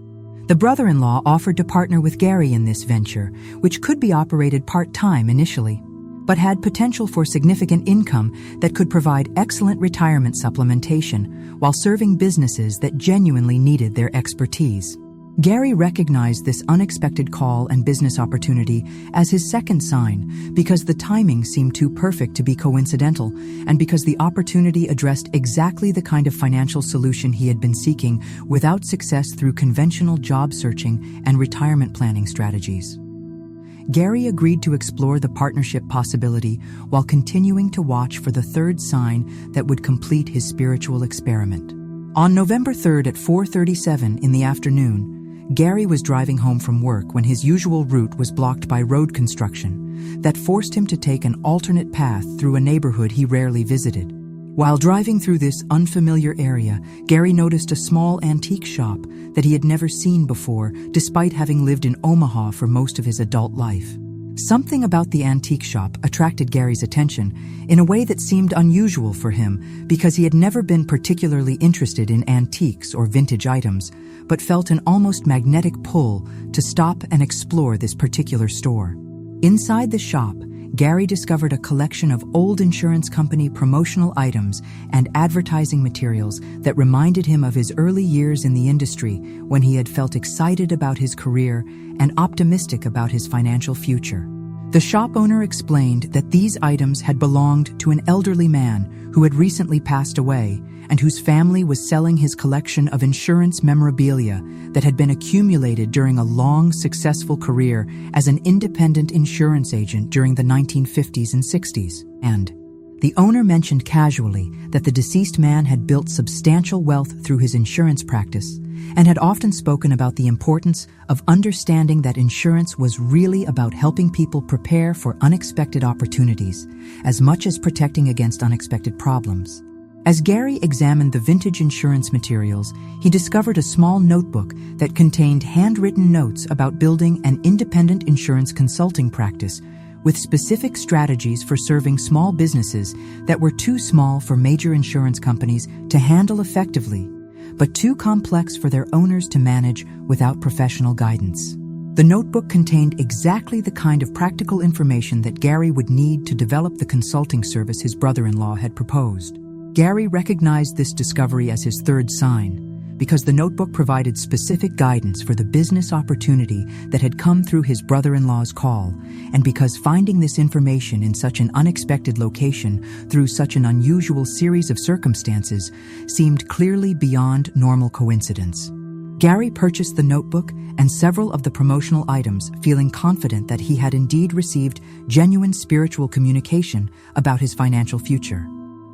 The brother-in-law offered to partner with Gary in this venture, which could be operated part-time initially, but had potential for significant income that could provide excellent retirement supplementation while serving businesses that genuinely needed their expertise. Gary recognized this unexpected call and business opportunity as his second sign because the timing seemed too perfect to be coincidental and because the opportunity addressed exactly the kind of financial solution he had been seeking without success through conventional job searching and retirement planning strategies. Gary agreed to explore the partnership possibility while continuing to watch for the third sign that would complete his spiritual experiment. On November 3rd at 4:37 in the afternoon, Gary was driving home from work when his usual route was blocked by road construction that forced him to take an alternate path through a neighborhood he rarely visited. While driving through this unfamiliar area, Gary noticed a small antique shop that he had never seen before, despite having lived in Omaha for most of his adult life. Something about the antique shop attracted Gary's attention in a way that seemed unusual for him because he had never been particularly interested in antiques or vintage items, but felt an almost magnetic pull to stop and explore this particular store. Inside the shop, Gary discovered a collection of old insurance company promotional items and advertising materials that reminded him of his early years in the industry when he had felt excited about his career and optimistic about his financial future. The shop owner explained that these items had belonged to an elderly man who had recently passed away and whose family was selling his collection of insurance memorabilia that had been accumulated during a long, successful career as an independent insurance agent during the 1950s and 60s. And the owner mentioned casually that the deceased man had built substantial wealth through his insurance practice and had often spoken about the importance of understanding that insurance was really about helping people prepare for unexpected opportunities as much as protecting against unexpected problems. As Gary examined the vintage insurance materials, he discovered a small notebook that contained handwritten notes about building an independent insurance consulting practice with specific strategies for serving small businesses that were too small for major insurance companies to handle effectively, but too complex for their owners to manage without professional guidance. The notebook contained exactly the kind of practical information that Gary would need to develop the consulting service his brother-in-law had proposed. Gary recognized this discovery as his third sign because the notebook provided specific guidance for the business opportunity that had come through his brother-in-law's call, and because finding this information in such an unexpected location through such an unusual series of circumstances seemed clearly beyond normal coincidence. Gary purchased the notebook and several of the promotional items, feeling confident that he had indeed received genuine spiritual communication about his financial future.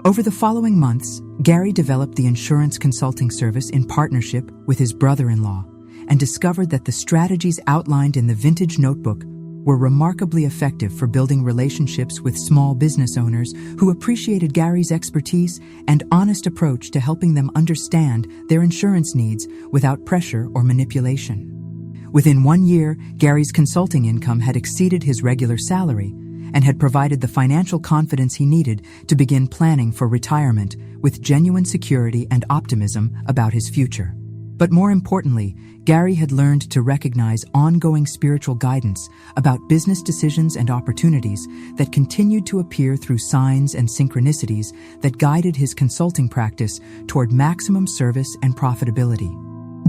Over the following months, Gary developed the insurance consulting service in partnership with his brother-in-law and discovered that the strategies outlined in the vintage notebook were remarkably effective for building relationships with small business owners who appreciated Gary's expertise and honest approach to helping them understand their insurance needs without pressure or manipulation. Within 1 year, Gary's consulting income had exceeded his regular salary and had provided the financial confidence he needed to begin planning for retirement with genuine security and optimism about his future. But more importantly, Gary had learned to recognize ongoing spiritual guidance about business decisions and opportunities that continued to appear through signs and synchronicities that guided his consulting practice toward maximum service and profitability.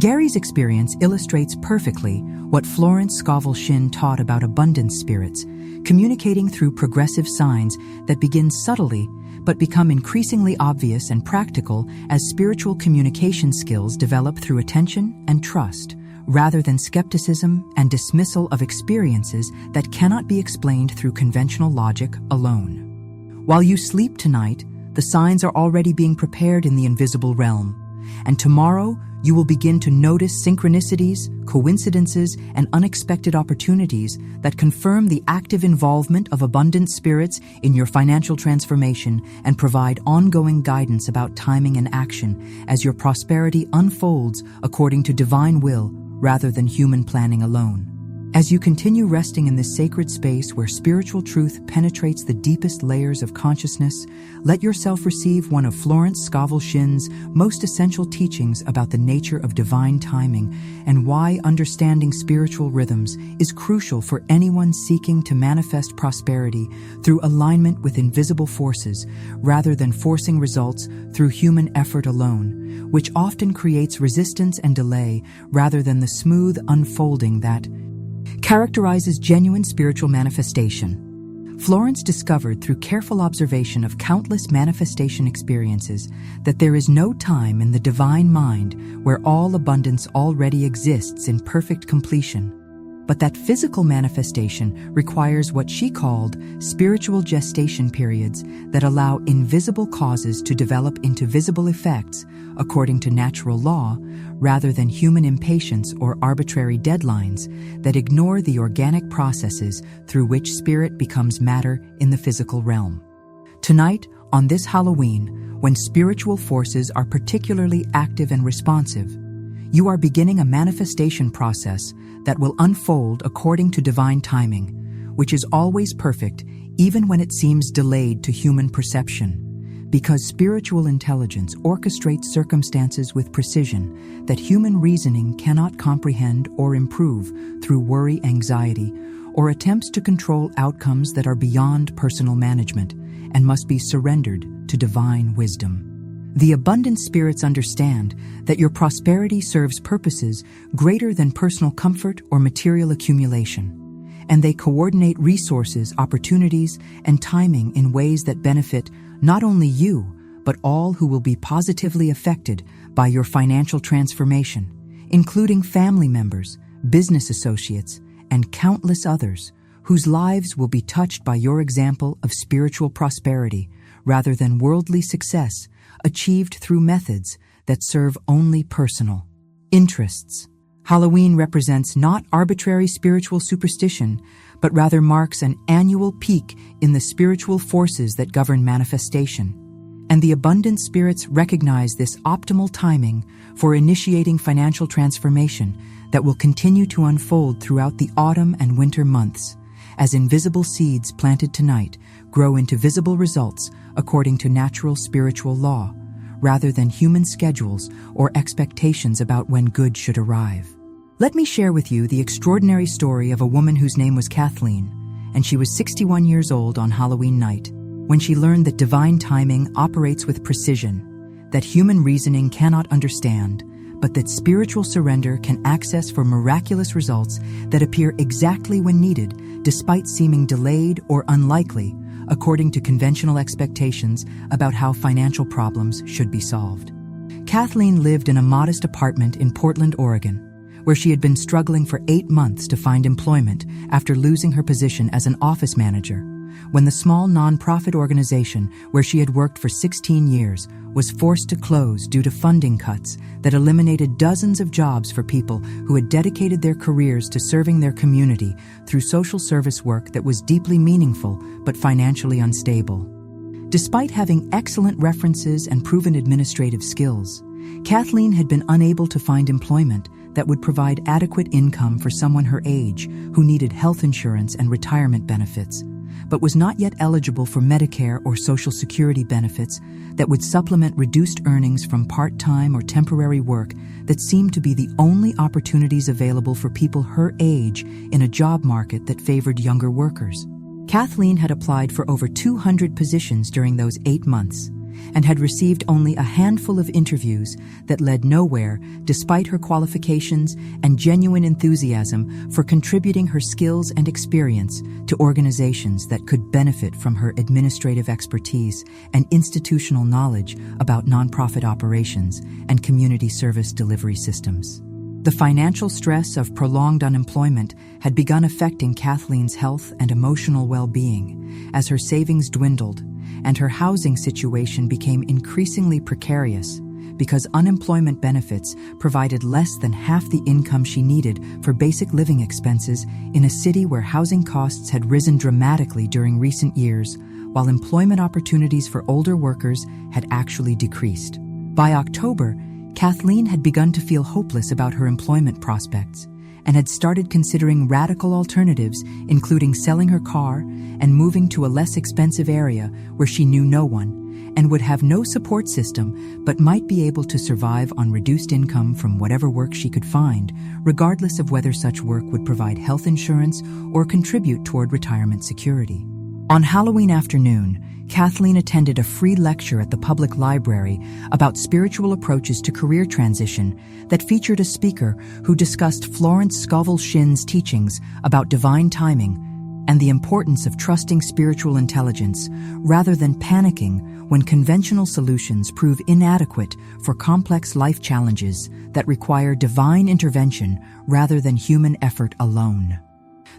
Gary's experience illustrates perfectly what Florence Scovel Shinn taught about abundance spirits, communicating through progressive signs that begin subtly but become increasingly obvious and practical as spiritual communication skills develop through attention and trust, rather than skepticism and dismissal of experiences that cannot be explained through conventional logic alone. While you sleep tonight, the signs are already being prepared in the invisible realm, and tomorrow you will begin to notice synchronicities, coincidences, and unexpected opportunities that confirm the active involvement of abundant spirits in your financial transformation and provide ongoing guidance about timing and action as your prosperity unfolds according to divine will rather than human planning alone. As you continue resting in this sacred space where spiritual truth penetrates the deepest layers of consciousness, let yourself receive one of Florence Scovel Shinn's most essential teachings about the nature of divine timing and why understanding spiritual rhythms is crucial for anyone seeking to manifest prosperity through alignment with invisible forces rather than forcing results through human effort alone, which often creates resistance and delay rather than the smooth unfolding that characterizes genuine spiritual manifestation. Florence discovered through careful observation of countless manifestation experiences that there is no time in the divine mind where all abundance already exists in perfect completion. but that physical manifestation requires what she called spiritual gestation periods that allow invisible causes to develop into visible effects according to natural law, rather than human impatience or arbitrary deadlines that ignore the organic processes through which spirit becomes matter in the physical realm. Tonight, on this Halloween, when spiritual forces are particularly active and responsive, you are beginning a manifestation process that will unfold according to divine timing, which is always perfect even when it seems delayed to human perception, because spiritual intelligence orchestrates circumstances with precision that human reasoning cannot comprehend or improve through worry, anxiety, or attempts to control outcomes that are beyond personal management and must be surrendered to divine wisdom. The abundant spirits understand that your prosperity serves purposes greater than personal comfort or material accumulation, and they coordinate resources, opportunities, and timing in ways that benefit not only you, but all who will be positively affected by your financial transformation, including family members, business associates, and countless others whose lives will be touched by your example of spiritual prosperity rather than worldly success achieved through methods that serve only personal interests. Halloween represents not arbitrary spiritual superstition, but rather marks an annual peak in the spiritual forces that govern manifestation. And the abundant spirits recognize this optimal timing for initiating financial transformation that will continue to unfold throughout the autumn and winter months, as invisible seeds planted tonight grow into visible results according to natural spiritual law, rather than human schedules or expectations about when good should arrive. Let me share with you the extraordinary story of a woman whose name was Kathleen, and she was 61 years old on Halloween night, when she learned that divine timing operates with precision, that human reasoning cannot understand, but that spiritual surrender can access for miraculous results that appear exactly when needed, despite seeming delayed or unlikely, according to conventional expectations about how financial problems should be solved. Kathleen lived in a modest apartment in Portland, Oregon, where she had been struggling for 8 months to find employment after losing her position as an office manager, when the small nonprofit organization where she had worked for 16 years was forced to close due to funding cuts that eliminated dozens of jobs for people who had dedicated their careers to serving their community through social service work that was deeply meaningful but financially unstable. Despite having excellent references and proven administrative skills, Kathleen had been unable to find employment that would provide adequate income for someone her age who needed health insurance and retirement benefits, but was not yet eligible for Medicare or Social Security benefits that would supplement reduced earnings from part-time or temporary work that seemed to be the only opportunities available for people her age in a job market that favored younger workers. Kathleen had applied for over 200 positions during those 8 months and had received only a handful of interviews that led nowhere, despite her qualifications and genuine enthusiasm for contributing her skills and experience to organizations that could benefit from her administrative expertise and institutional knowledge about nonprofit operations and community service delivery systems. The financial stress of prolonged unemployment had begun affecting Kathleen's health and emotional well-being as her savings dwindled and her housing situation became increasingly precarious because unemployment benefits provided less than half the income she needed for basic living expenses in a city where housing costs had risen dramatically during recent years, while employment opportunities for older workers had actually decreased. By October, Kathleen had begun to feel hopeless about her employment prospects and had started considering radical alternatives, including selling her car and moving to a less expensive area where she knew no one and would have no support system but might be able to survive on reduced income from whatever work she could find, regardless of whether such work would provide health insurance or contribute toward retirement security. On Halloween afternoon, Kathleen attended a free lecture at the public library about spiritual approaches to career transition that featured a speaker who discussed Florence Scovel Shinn's teachings about divine timing and the importance of trusting spiritual intelligence rather than panicking when conventional solutions prove inadequate for complex life challenges that require divine intervention rather than human effort alone.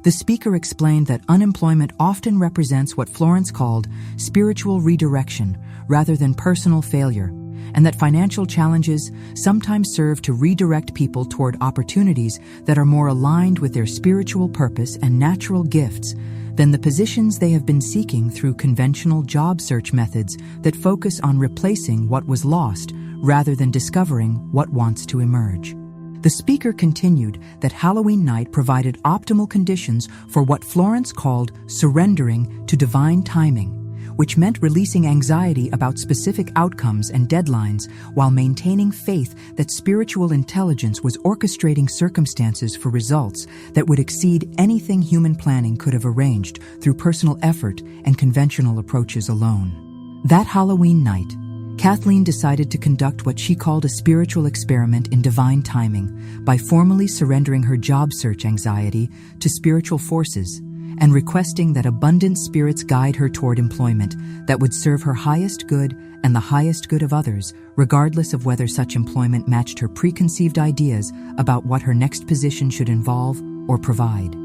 The speaker explained that unemployment often represents what Florence called spiritual redirection rather than personal failure, and that financial challenges sometimes serve to redirect people toward opportunities that are more aligned with their spiritual purpose and natural gifts than the positions they have been seeking through conventional job search methods that focus on replacing what was lost rather than discovering what wants to emerge. The speaker continued that Halloween night provided optimal conditions for what Florence called surrendering to divine timing, which meant releasing anxiety about specific outcomes and deadlines while maintaining faith that spiritual intelligence was orchestrating circumstances for results that would exceed anything human planning could have arranged through personal effort and conventional approaches alone. That Halloween night, Kathleen decided to conduct what she called a spiritual experiment in divine timing by formally surrendering her job search anxiety to spiritual forces and requesting that abundant spirits guide her toward employment that would serve her highest good and the highest good of others, regardless of whether such employment matched her preconceived ideas about what her next position should involve or provide.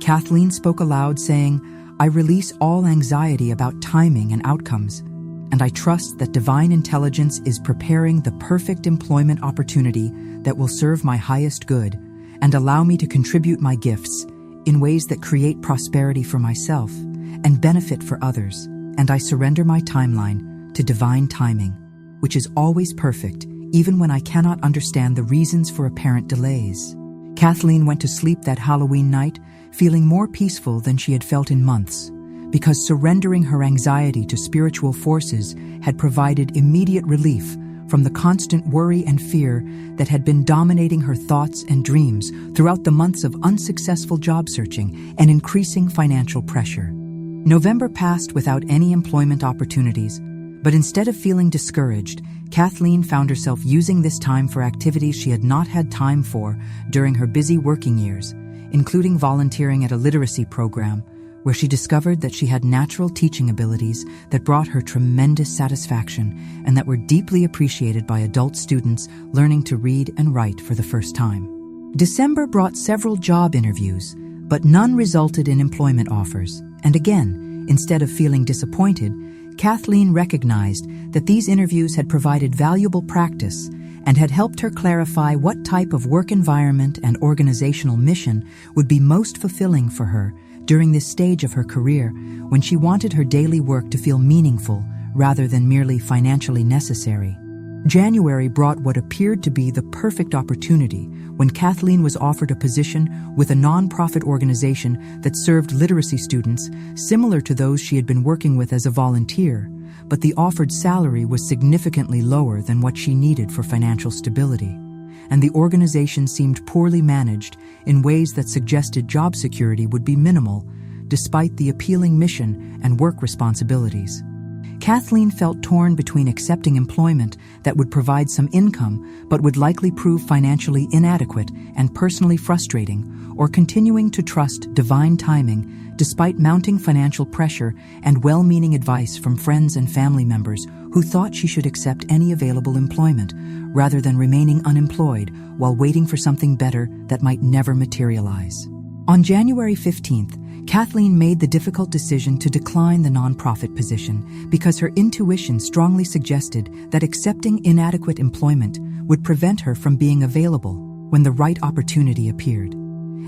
Kathleen spoke aloud, saying, "I release all anxiety about timing and outcomes, and I trust that divine intelligence is preparing the perfect employment opportunity that will serve my highest good and allow me to contribute my gifts in ways that create prosperity for myself and benefit for others, and I surrender my timeline to divine timing, which is always perfect, even when I cannot understand the reasons for apparent delays." Kathleen went to sleep that Halloween night feeling more peaceful than she had felt in months, because surrendering her anxiety to spiritual forces had provided immediate relief from the constant worry and fear that had been dominating her thoughts and dreams throughout the months of unsuccessful job searching and increasing financial pressure. November passed without any employment opportunities, but instead of feeling discouraged, Kathleen found herself using this time for activities she had not had time for during her busy working years, including volunteering at a literacy program, where she discovered that she had natural teaching abilities that brought her tremendous satisfaction and that were deeply appreciated by adult students learning to read and write for the first time. December brought several job interviews, but none resulted in employment offers. And again, instead of feeling disappointed, Kathleen recognized that these interviews had provided valuable practice and had helped her clarify what type of work environment and organizational mission would be most fulfilling for her during this stage of her career, when she wanted her daily work to feel meaningful rather than merely financially necessary. January brought what appeared to be the perfect opportunity when Kathleen was offered a position with a nonprofit organization that served literacy students similar to those she had been working with as a volunteer, but the offered salary was significantly lower than what she needed for financial stability, and the organization seemed poorly managed in ways that suggested job security would be minimal, despite the appealing mission and work responsibilities. Kathleen felt torn between accepting employment that would provide some income but would likely prove financially inadequate and personally frustrating, or continuing to trust divine timing despite mounting financial pressure and well-meaning advice from friends and family members who thought she should accept any available employment rather than remaining unemployed while waiting for something better that might never materialize. On January 15th, Kathleen made the difficult decision to decline the nonprofit position because her intuition strongly suggested that accepting inadequate employment would prevent her from being available when the right opportunity appeared.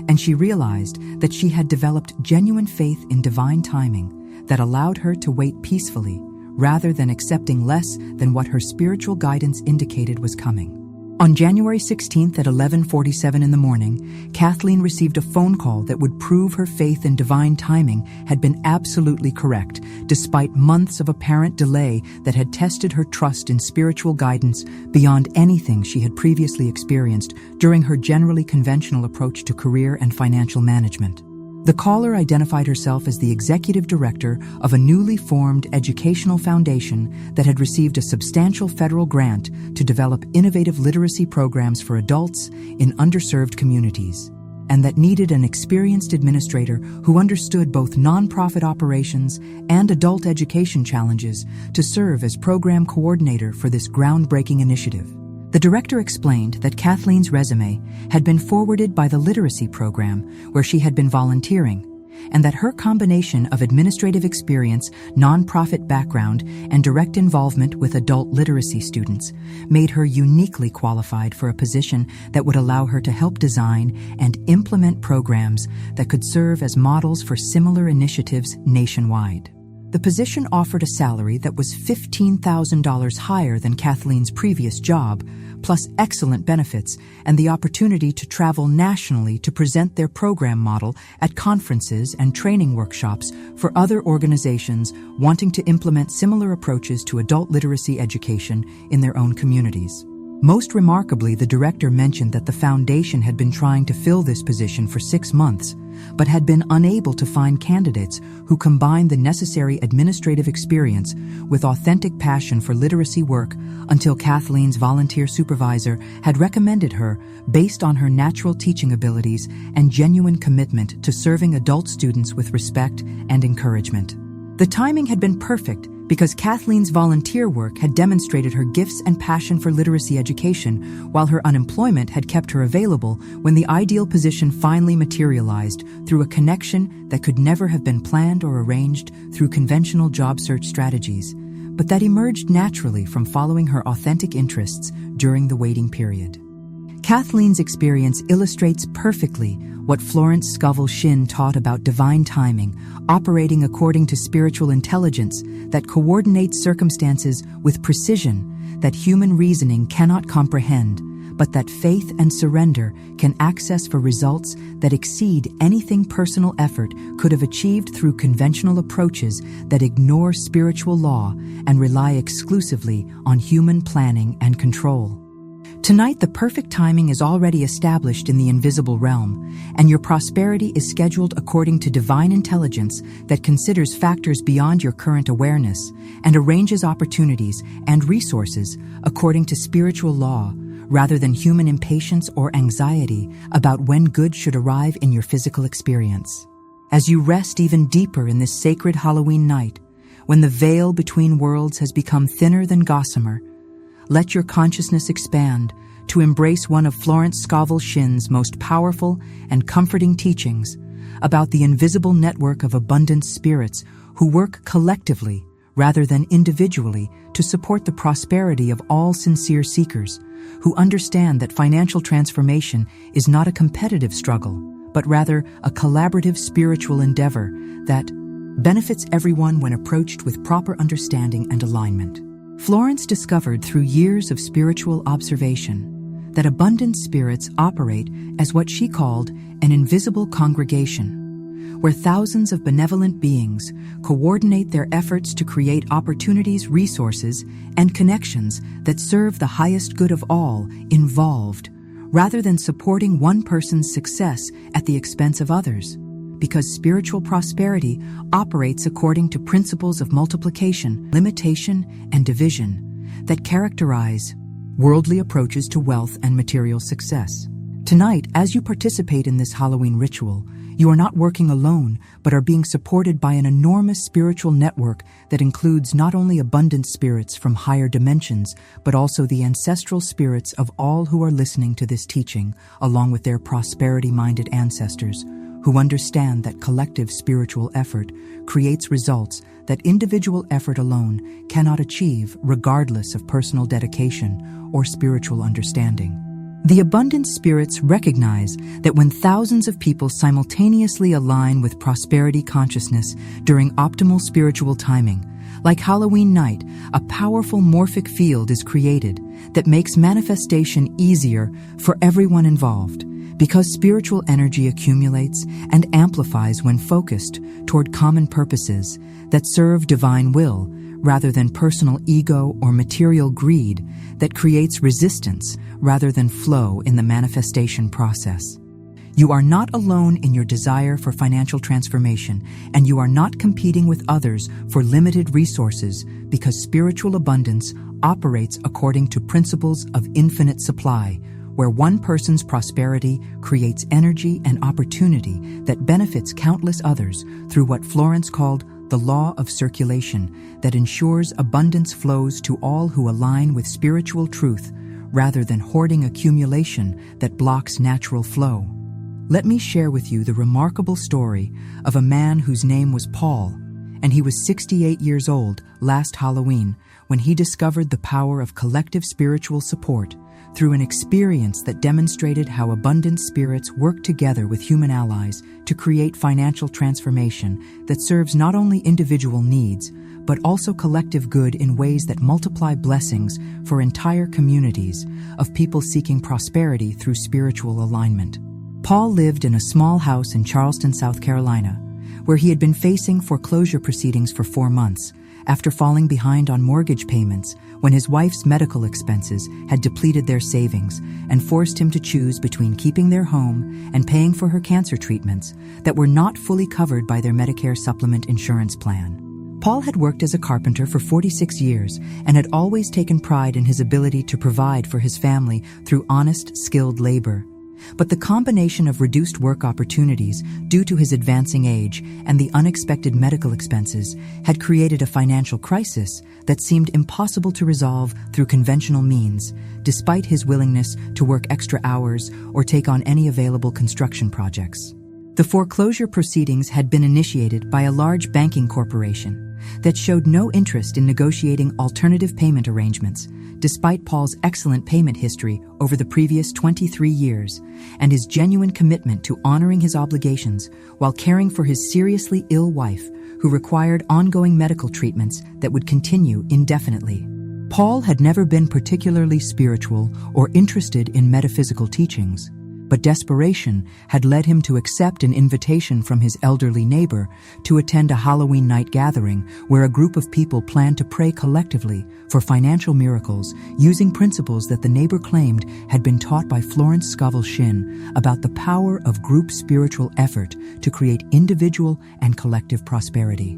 And she realized that she had developed genuine faith in divine timing that allowed her to wait peacefully rather than accepting less than what her spiritual guidance indicated was coming. On January 16th at 11:47 in the morning, Kathleen received a phone call that would prove her faith in divine timing had been absolutely correct, despite months of apparent delay that had tested her trust in spiritual guidance beyond anything she had previously experienced during her generally conventional approach to career and financial management. The caller identified herself as the executive director of a newly formed educational foundation that had received a substantial federal grant to develop innovative literacy programs for adults in underserved communities. and that needed an experienced administrator who understood both nonprofit operations and adult education challenges to serve as program coordinator for this groundbreaking initiative. The director explained that Kathleen's resume had been forwarded by the literacy program where she had been volunteering, and that her combination of administrative experience, nonprofit background, and direct involvement with adult literacy students made her uniquely qualified for a position that would allow her to help design and implement programs that could serve as models for similar initiatives nationwide. The position offered a salary that was $15,000 higher than Kathleen's previous job, plus excellent benefits and the opportunity to travel nationally to present their program model at conferences and training workshops for other organizations wanting to implement similar approaches to adult literacy education in their own communities. Most remarkably, the director mentioned that the foundation had been trying to fill this position for 6 months, but had been unable to find candidates who combined the necessary administrative experience with authentic passion for literacy work until Kathleen's volunteer supervisor had recommended her based on her natural teaching abilities and genuine commitment to serving adult students with respect and encouragement. The timing had been perfect because Kathleen's volunteer work had demonstrated her gifts and passion for literacy education, while her unemployment had kept her available when the ideal position finally materialized through a connection that could never have been planned or arranged through conventional job search strategies, but that emerged naturally from following her authentic interests during the waiting period. Kathleen's experience illustrates perfectly what Florence Scovel Shinn taught about divine timing, operating according to spiritual intelligence that coordinates circumstances with precision that human reasoning cannot comprehend, but that faith and surrender can access for results that exceed anything personal effort could have achieved through conventional approaches that ignore spiritual law and rely exclusively on human planning and control. Tonight, the perfect timing is already established in the invisible realm, and your prosperity is scheduled according to divine intelligence that considers factors beyond your current awareness and arranges opportunities and resources according to spiritual law, rather than human impatience or anxiety about when good should arrive in your physical experience. As you rest even deeper in this sacred Halloween night, when the veil between worlds has become thinner than gossamer, let your consciousness expand to embrace one of Florence Scovel Shinn's most powerful and comforting teachings about the invisible network of abundant spirits who work collectively rather than individually to support the prosperity of all sincere seekers who understand that financial transformation is not a competitive struggle, but rather a collaborative spiritual endeavor that benefits everyone when approached with proper understanding and alignment. Florence discovered through years of spiritual observation that abundant spirits operate as what she called an invisible congregation, where thousands of benevolent beings coordinate their efforts to create opportunities, resources, and connections that serve the highest good of all involved, rather than supporting one person's success at the expense of others. Because spiritual prosperity operates according to principles of multiplication, limitation, and division that characterize worldly approaches to wealth and material success. Tonight, as you participate in this Halloween ritual, you are not working alone, but are being supported by an enormous spiritual network that includes not only abundant spirits from higher dimensions, but also the ancestral spirits of all who are listening to this teaching, along with their prosperity-minded ancestors, who understand that collective spiritual effort creates results that individual effort alone cannot achieve regardless of personal dedication or spiritual understanding. The abundant spirits recognize that when thousands of people simultaneously align with prosperity consciousness during optimal spiritual timing, like Halloween night, a powerful morphic field is created that makes manifestation easier for everyone involved, because spiritual energy accumulates and amplifies when focused toward common purposes that serve divine will, rather than personal ego or material greed that creates resistance rather than flow in the manifestation process. You are not alone in your desire for financial transformation, and you are not competing with others for limited resources, because spiritual abundance operates according to principles of infinite supply, where one person's prosperity creates energy and opportunity that benefits countless others through what Florence called the law of circulation that ensures abundance flows to all who align with spiritual truth rather than hoarding accumulation that blocks natural flow. Let me share with you the remarkable story of a man whose name was Paul, and he was 68 years old last Halloween when he discovered the power of collective spiritual support through an experience that demonstrated how abundant spirits work together with human allies to create financial transformation that serves not only individual needs, but also collective good in ways that multiply blessings for entire communities of people seeking prosperity through spiritual alignment. Paul lived in a small house in Charleston, South Carolina, where he had been facing foreclosure proceedings for 4 months after falling behind on mortgage payments when his wife's medical expenses had depleted their savings and forced him to choose between keeping their home and paying for her cancer treatments that were not fully covered by their Medicare supplement insurance plan. Paul had worked as a carpenter for 46 years and had always taken pride in his ability to provide for his family through honest, skilled labor. But the combination of reduced work opportunities due to his advancing age and the unexpected medical expenses had created a financial crisis that seemed impossible to resolve through conventional means, despite his willingness to work extra hours or take on any available construction projects. The foreclosure proceedings had been initiated by a large banking corporation that showed no interest in negotiating alternative payment arrangements, despite Paul's excellent payment history over the previous 23 years and his genuine commitment to honoring his obligations while caring for his seriously ill wife, who required ongoing medical treatments that would continue indefinitely. Paul had never been particularly spiritual or interested in metaphysical teachings, but desperation had led him to accept an invitation from his elderly neighbor to attend a Halloween night gathering where a group of people planned to pray collectively for financial miracles using principles that the neighbor claimed had been taught by Florence Scovel Shinn about the power of group spiritual effort to create individual and collective prosperity.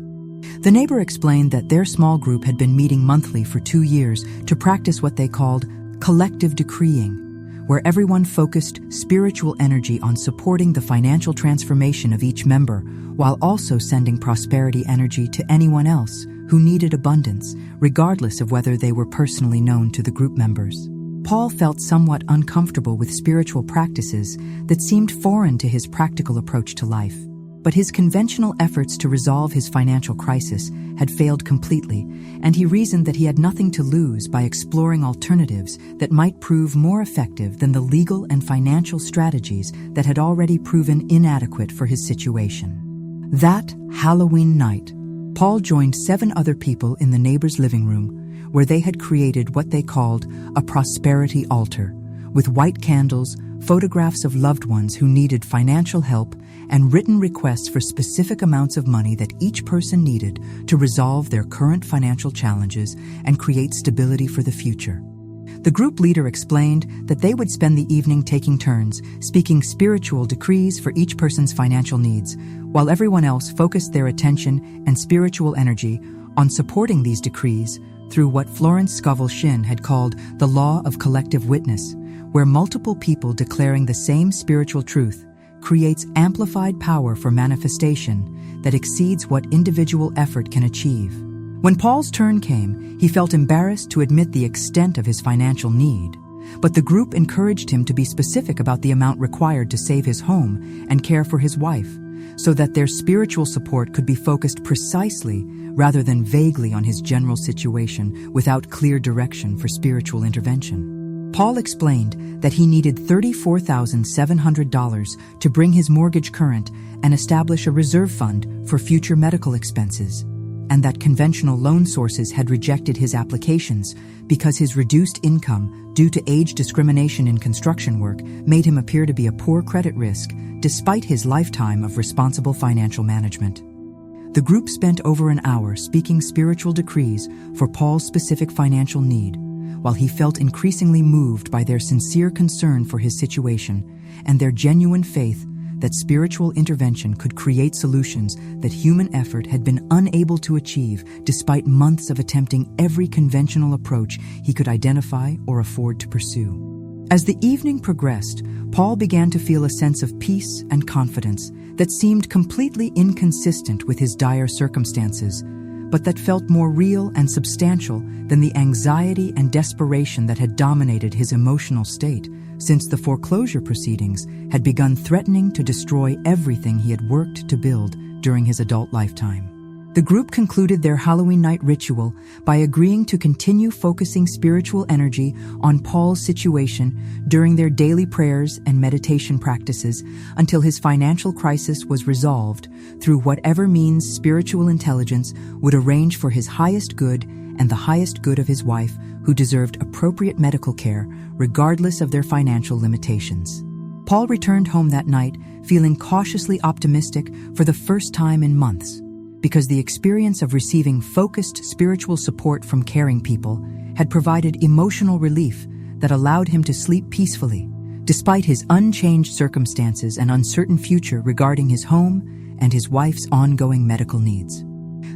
The neighbor explained that their small group had been meeting monthly for 2 years to practice what they called collective decreeing, where everyone focused spiritual energy on supporting the financial transformation of each member, while also sending prosperity energy to anyone else who needed abundance, regardless of whether they were personally known to the group members. Paul felt somewhat uncomfortable with spiritual practices that seemed foreign to his practical approach to life. But his conventional efforts to resolve his financial crisis had failed completely, and he reasoned that he had nothing to lose by exploring alternatives that might prove more effective than the legal and financial strategies that had already proven inadequate for his situation. That Halloween night, Paul joined 7 other people in the neighbor's living room, where they had created what they called a prosperity altar, with white candles, photographs of loved ones who needed financial help, and written requests for specific amounts of money that each person needed to resolve their current financial challenges and create stability for the future. The group leader explained that they would spend the evening taking turns, speaking spiritual decrees for each person's financial needs, while everyone else focused their attention and spiritual energy on supporting these decrees through what Florence Scovel Shinn had called the law of collective witness, where multiple people declaring the same spiritual truth creates amplified power for manifestation that exceeds what individual effort can achieve. When Paul's turn came, he felt embarrassed to admit the extent of his financial need, but the group encouraged him to be specific about the amount required to save his home and care for his wife, so that their spiritual support could be focused precisely rather than vaguely on his general situation without clear direction for spiritual intervention. Paul explained that he needed $34,700 to bring his mortgage current and establish a reserve fund for future medical expenses, and that conventional loan sources had rejected his applications because his reduced income due to age discrimination in construction work made him appear to be a poor credit risk despite his lifetime of responsible financial management. The group spent over an hour speaking spiritual decrees for Paul's specific financial need, while he felt increasingly moved by their sincere concern for his situation and their genuine faith that spiritual intervention could create solutions that human effort had been unable to achieve despite months of attempting every conventional approach he could identify or afford to pursue. As the evening progressed, Paul began to feel a sense of peace and confidence that seemed completely inconsistent with his dire circumstances, but that felt more real and substantial than the anxiety and desperation that had dominated his emotional state since the foreclosure proceedings had begun threatening to destroy everything he had worked to build during his adult lifetime. The group concluded their Halloween night ritual by agreeing to continue focusing spiritual energy on Paul's situation during their daily prayers and meditation practices until his financial crisis was resolved through whatever means spiritual intelligence would arrange for his highest good and the highest good of his wife, who deserved appropriate medical care regardless of their financial limitations. Paul returned home that night feeling cautiously optimistic for the first time in months, because the experience of receiving focused spiritual support from caring people had provided emotional relief that allowed him to sleep peacefully, despite his unchanged circumstances and uncertain future regarding his home and his wife's ongoing medical needs.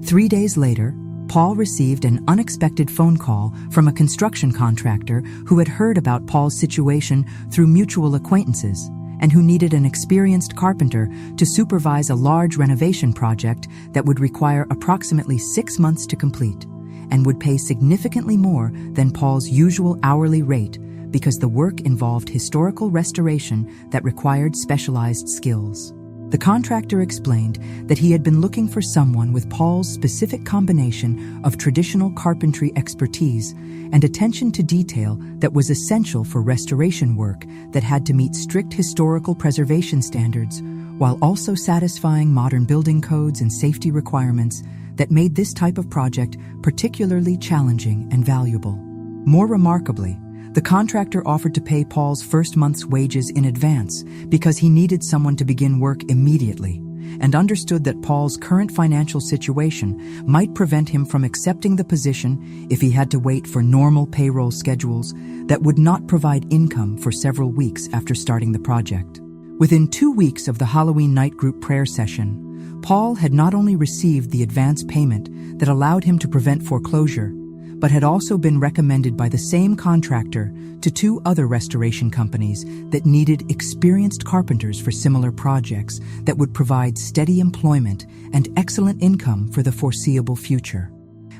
3 days later, Paul received an unexpected phone call from a construction contractor who had heard about Paul's situation through mutual acquaintances and who needed an experienced carpenter to supervise a large renovation project that would require approximately 6 months to complete and would pay significantly more than Paul's usual hourly rate because the work involved historical restoration that required specialized skills. The contractor explained that he had been looking for someone with Paul's specific combination of traditional carpentry expertise and attention to detail that was essential for restoration work that had to meet strict historical preservation standards, while also satisfying modern building codes and safety requirements that made this type of project particularly challenging and valuable. More remarkably, the contractor offered to pay Paul's first month's wages in advance because he needed someone to begin work immediately, and understood that Paul's current financial situation might prevent him from accepting the position if he had to wait for normal payroll schedules that would not provide income for several weeks after starting the project. Within 2 weeks of the Halloween night group prayer session, Paul had not only received the advance payment that allowed him to prevent foreclosure, but had also been recommended by the same contractor to 2 other restoration companies that needed experienced carpenters for similar projects that would provide steady employment and excellent income for the foreseeable future.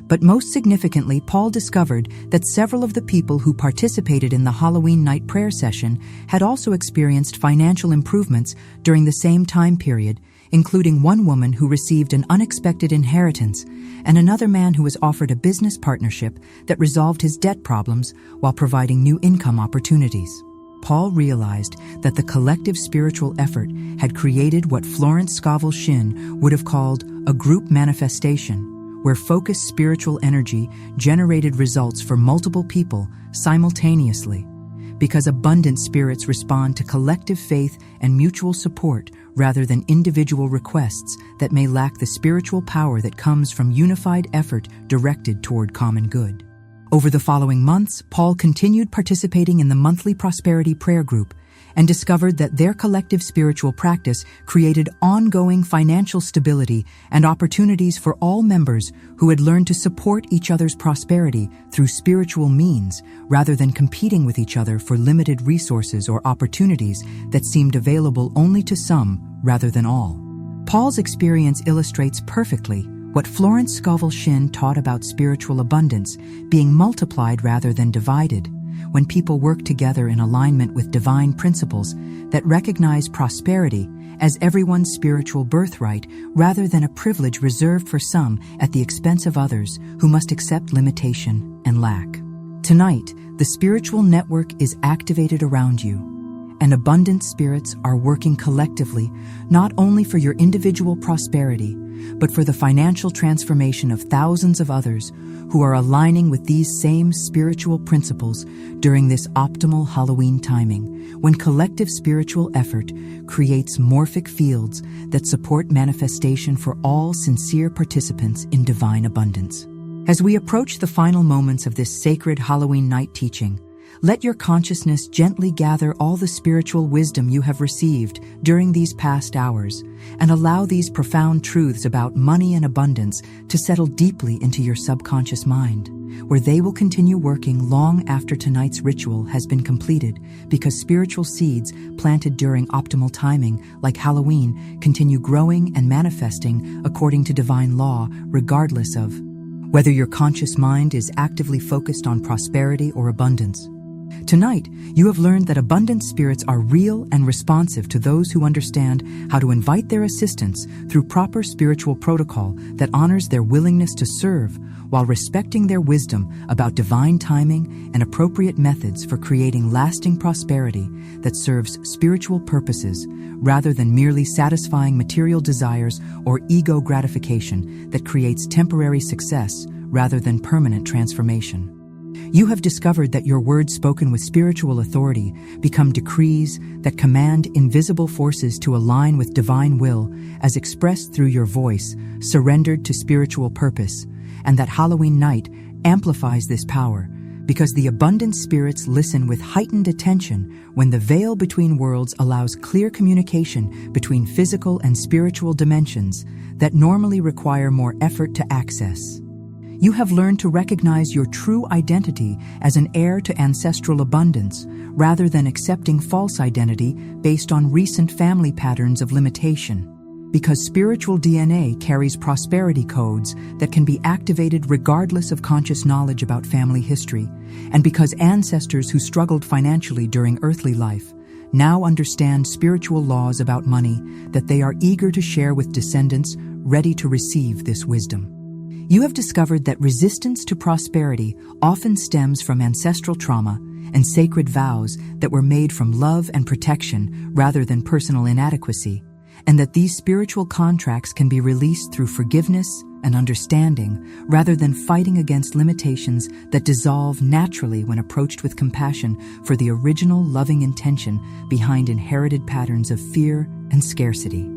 But most significantly, Paul discovered that several of the people who participated in the Halloween night prayer session had also experienced financial improvements during the same time period, including one woman who received an unexpected inheritance and another man who was offered a business partnership that resolved his debt problems while providing new income opportunities. Paul realized that the collective spiritual effort had created what Florence Scovel Shinn would have called a group manifestation, where focused spiritual energy generated results for multiple people simultaneously, because abundant spirits respond to collective faith and mutual support rather than individual requests that may lack the spiritual power that comes from unified effort directed toward common good. Over the following months, Paul continued participating in the monthly prosperity prayer group and discovered that their collective spiritual practice created ongoing financial stability and opportunities for all members who had learned to support each other's prosperity through spiritual means rather than competing with each other for limited resources or opportunities that seemed available only to some rather than all. Paul's experience illustrates perfectly what Florence Scovel Shinn taught about spiritual abundance being multiplied rather than divided, when people work together in alignment with divine principles that recognize prosperity as everyone's spiritual birthright rather than a privilege reserved for some at the expense of others who must accept limitation and lack. Tonight, the spiritual network is activated around you, and abundant spirits are working collectively not only for your individual prosperity, but for the financial transformation of thousands of others who are aligning with these same spiritual principles during this optimal Halloween timing, when collective spiritual effort creates morphic fields that support manifestation for all sincere participants in divine abundance. As we approach the final moments of this sacred Halloween night teaching, Let your consciousness gently gather all the spiritual wisdom you have received during these past hours, and allow these profound truths about money and abundance to settle deeply into your subconscious mind, where they will continue working long after tonight's ritual has been completed, because spiritual seeds planted during optimal timing, like Halloween, continue growing and manifesting according to divine law, regardless of whether your conscious mind is actively focused on prosperity or abundance. Tonight, you have learned that abundant spirits are real and responsive to those who understand how to invite their assistance through proper spiritual protocol that honors their willingness to serve while respecting their wisdom about divine timing and appropriate methods for creating lasting prosperity that serves spiritual purposes rather than merely satisfying material desires or ego gratification that creates temporary success rather than permanent transformation. You have discovered that your words spoken with spiritual authority become decrees that command invisible forces to align with divine will as expressed through your voice, surrendered to spiritual purpose, and that Halloween night amplifies this power because the abundant spirits listen with heightened attention when the veil between worlds allows clear communication between physical and spiritual dimensions that normally require more effort to access. You have learned to recognize your true identity as an heir to ancestral abundance, rather than accepting false identity based on recent family patterns of limitation. Because spiritual DNA carries prosperity codes that can be activated regardless of conscious knowledge about family history, and because ancestors who struggled financially during earthly life now understand spiritual laws about money that they are eager to share with descendants ready to receive this wisdom. You have discovered that resistance to prosperity often stems from ancestral trauma and sacred vows that were made from love and protection rather than personal inadequacy, and that these spiritual contracts can be released through forgiveness and understanding rather than fighting against limitations that dissolve naturally when approached with compassion for the original loving intention behind inherited patterns of fear and scarcity.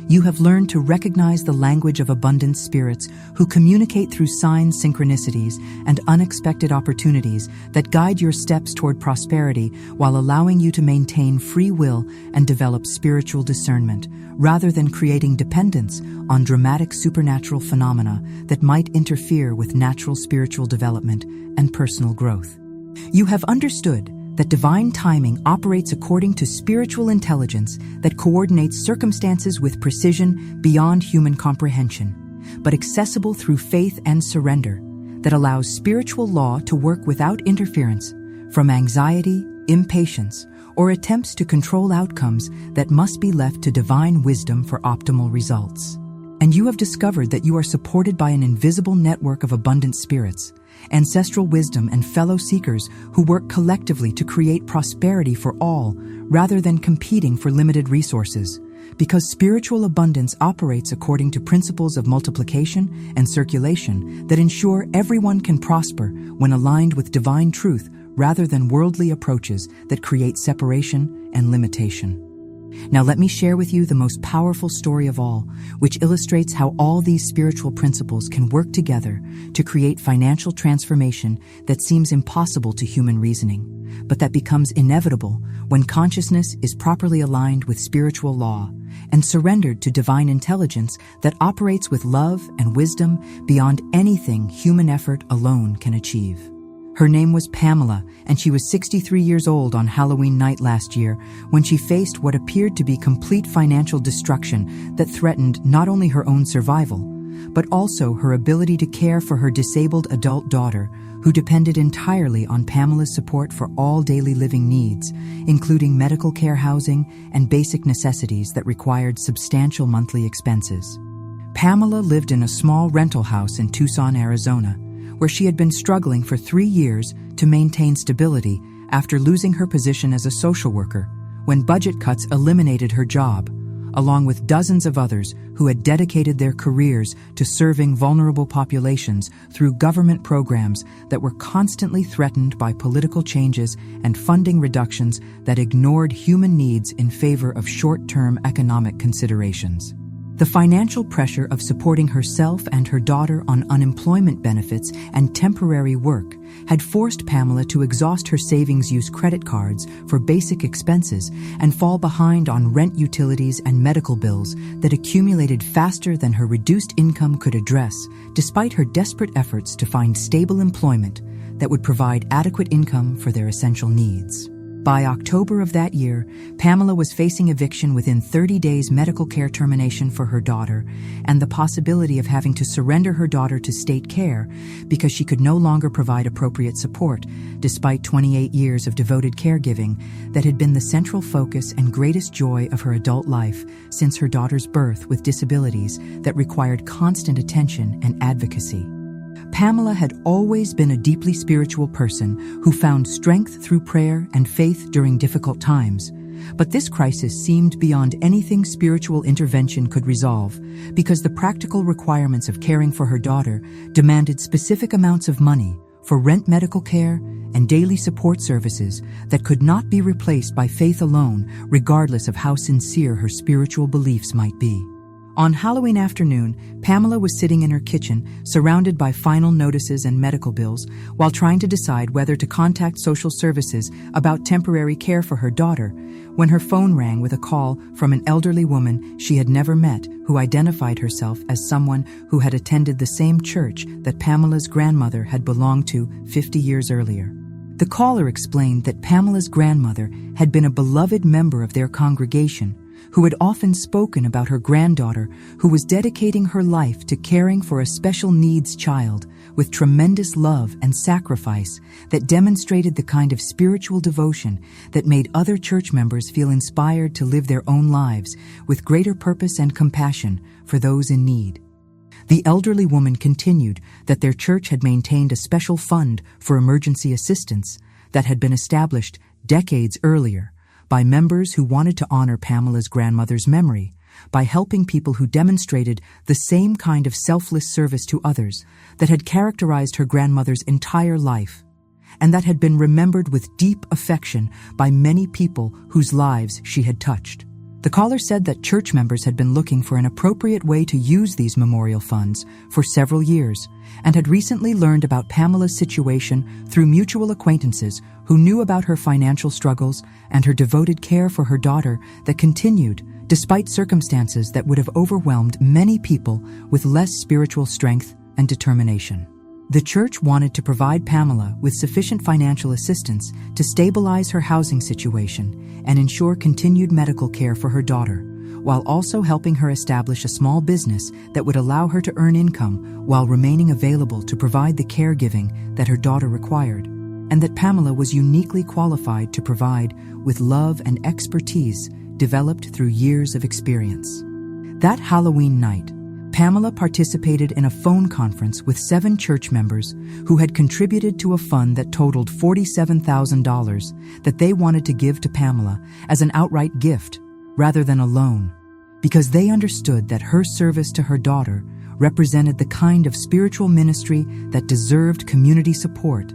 You have learned to recognize the language of abundant spirits who communicate through signs, synchronicities, and unexpected opportunities that guide your steps toward prosperity while allowing you to maintain free will and develop spiritual discernment, rather than creating dependence on dramatic supernatural phenomena that might interfere with natural spiritual development and personal growth. You have understood that divine timing operates according to spiritual intelligence that coordinates circumstances with precision beyond human comprehension, but accessible through faith and surrender, that allows spiritual law to work without interference from anxiety, impatience, or attempts to control outcomes that must be left to divine wisdom for optimal results. And you have discovered that you are supported by an invisible network of abundant spirits, ancestral wisdom, and fellow seekers who work collectively to create prosperity for all rather than competing for limited resources, because spiritual abundance operates according to principles of multiplication and circulation that ensure everyone can prosper when aligned with divine truth rather than worldly approaches that create separation and limitation. Now let me share with you the most powerful story of all, which illustrates how all these spiritual principles can work together to create financial transformation that seems impossible to human reasoning, but that becomes inevitable when consciousness is properly aligned with spiritual law and surrendered to divine intelligence that operates with love and wisdom beyond anything human effort alone can achieve. Her name was Pamela, and she was 63 years old on Halloween night last year when she faced what appeared to be complete financial destruction that threatened not only her own survival, but also her ability to care for her disabled adult daughter, who depended entirely on Pamela's support for all daily living needs, including medical care, housing, and basic necessities that required substantial monthly expenses. Pamela lived in a small rental house in Tucson, Arizona, where she had been struggling for 3 years to maintain stability after losing her position as a social worker when budget cuts eliminated her job, along with dozens of others who had dedicated their careers to serving vulnerable populations through government programs that were constantly threatened by political changes and funding reductions that ignored human needs in favor of short-term economic considerations. The financial pressure of supporting herself and her daughter on unemployment benefits and temporary work had forced Pamela to exhaust her savings-use credit cards for basic expenses and fall behind on rent, utilities, and medical bills that accumulated faster than her reduced income could address, despite her desperate efforts to find stable employment that would provide adequate income for their essential needs. By October of that year, Pamela was facing eviction within 30 days medical care termination for her daughter and the possibility of having to surrender her daughter to state care because she could no longer provide appropriate support, despite 28 years of devoted caregiving that had been the central focus and greatest joy of her adult life since her daughter's birth with disabilities that required constant attention and advocacy. Pamela had always been a deeply spiritual person who found strength through prayer and faith during difficult times. But this crisis seemed beyond anything spiritual intervention could resolve, because the practical requirements of caring for her daughter demanded specific amounts of money for rent, medical care, and daily support services that could not be replaced by faith alone, regardless of how sincere her spiritual beliefs might be. On Halloween afternoon, Pamela was sitting in her kitchen, surrounded by final notices and medical bills, while trying to decide whether to contact social services about temporary care for her daughter, when her phone rang with a call from an elderly woman she had never met who identified herself as someone who had attended the same church that Pamela's grandmother had belonged to 50 years earlier. The caller explained that Pamela's grandmother had been a beloved member of their congregation, who had often spoken about her granddaughter who was dedicating her life to caring for a special needs child with tremendous love and sacrifice that demonstrated the kind of spiritual devotion that made other church members feel inspired to live their own lives with greater purpose and compassion for those in need. The elderly woman continued that their church had maintained a special fund for emergency assistance that had been established decades earlier by members who wanted to honor Pamela's grandmother's memory, by helping people who demonstrated the same kind of selfless service to others that had characterized her grandmother's entire life, and that had been remembered with deep affection by many people whose lives she had touched. The caller said that church members had been looking for an appropriate way to use these memorial funds for several years and had recently learned about Pamela's situation through mutual acquaintances who knew about her financial struggles and her devoted care for her daughter that continued despite circumstances that would have overwhelmed many people with less spiritual strength and determination. The church wanted to provide Pamela with sufficient financial assistance to stabilize her housing situation and ensure continued medical care for her daughter, while also helping her establish a small business that would allow her to earn income while remaining available to provide the caregiving that her daughter required, and that Pamela was uniquely qualified to provide with love and expertise developed through years of experience. That Halloween night, Pamela participated in a phone conference with 7 church members who had contributed to a fund that totaled $47,000 that they wanted to give to Pamela as an outright gift rather than a loan, because they understood that her service to her daughter represented the kind of spiritual ministry that deserved community support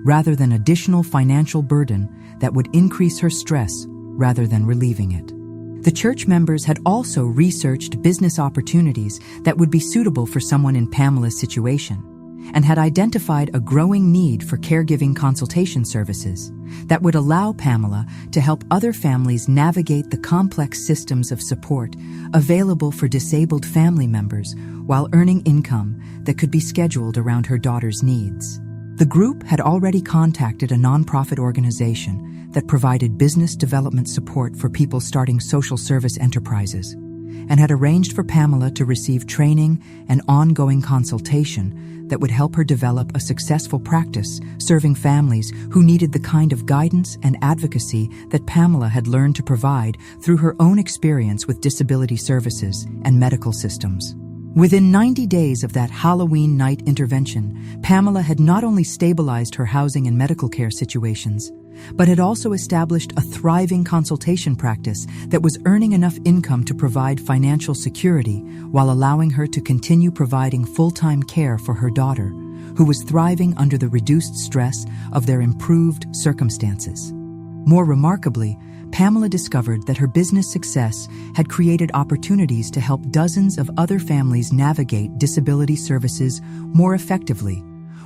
rather than additional financial burden that would increase her stress rather than relieving it. The church members had also researched business opportunities that would be suitable for someone in Pamela's situation and had identified a growing need for caregiving consultation services that would allow Pamela to help other families navigate the complex systems of support available for disabled family members while earning income that could be scheduled around her daughter's needs. The group had already contacted a nonprofit organization that provided business development support for people starting social service enterprises, and had arranged for Pamela to receive training and ongoing consultation that would help her develop a successful practice serving families who needed the kind of guidance and advocacy that Pamela had learned to provide through her own experience with disability services and medical systems. Within 90 days of that Halloween night intervention, Pamela had not only stabilized her housing and medical care situations, but had also established a thriving consultation practice that was earning enough income to provide financial security while allowing her to continue providing full-time care for her daughter, who was thriving under the reduced stress of their improved circumstances. More remarkably, Pamela discovered that her business success had created opportunities to help dozens of other families navigate disability services more effectively,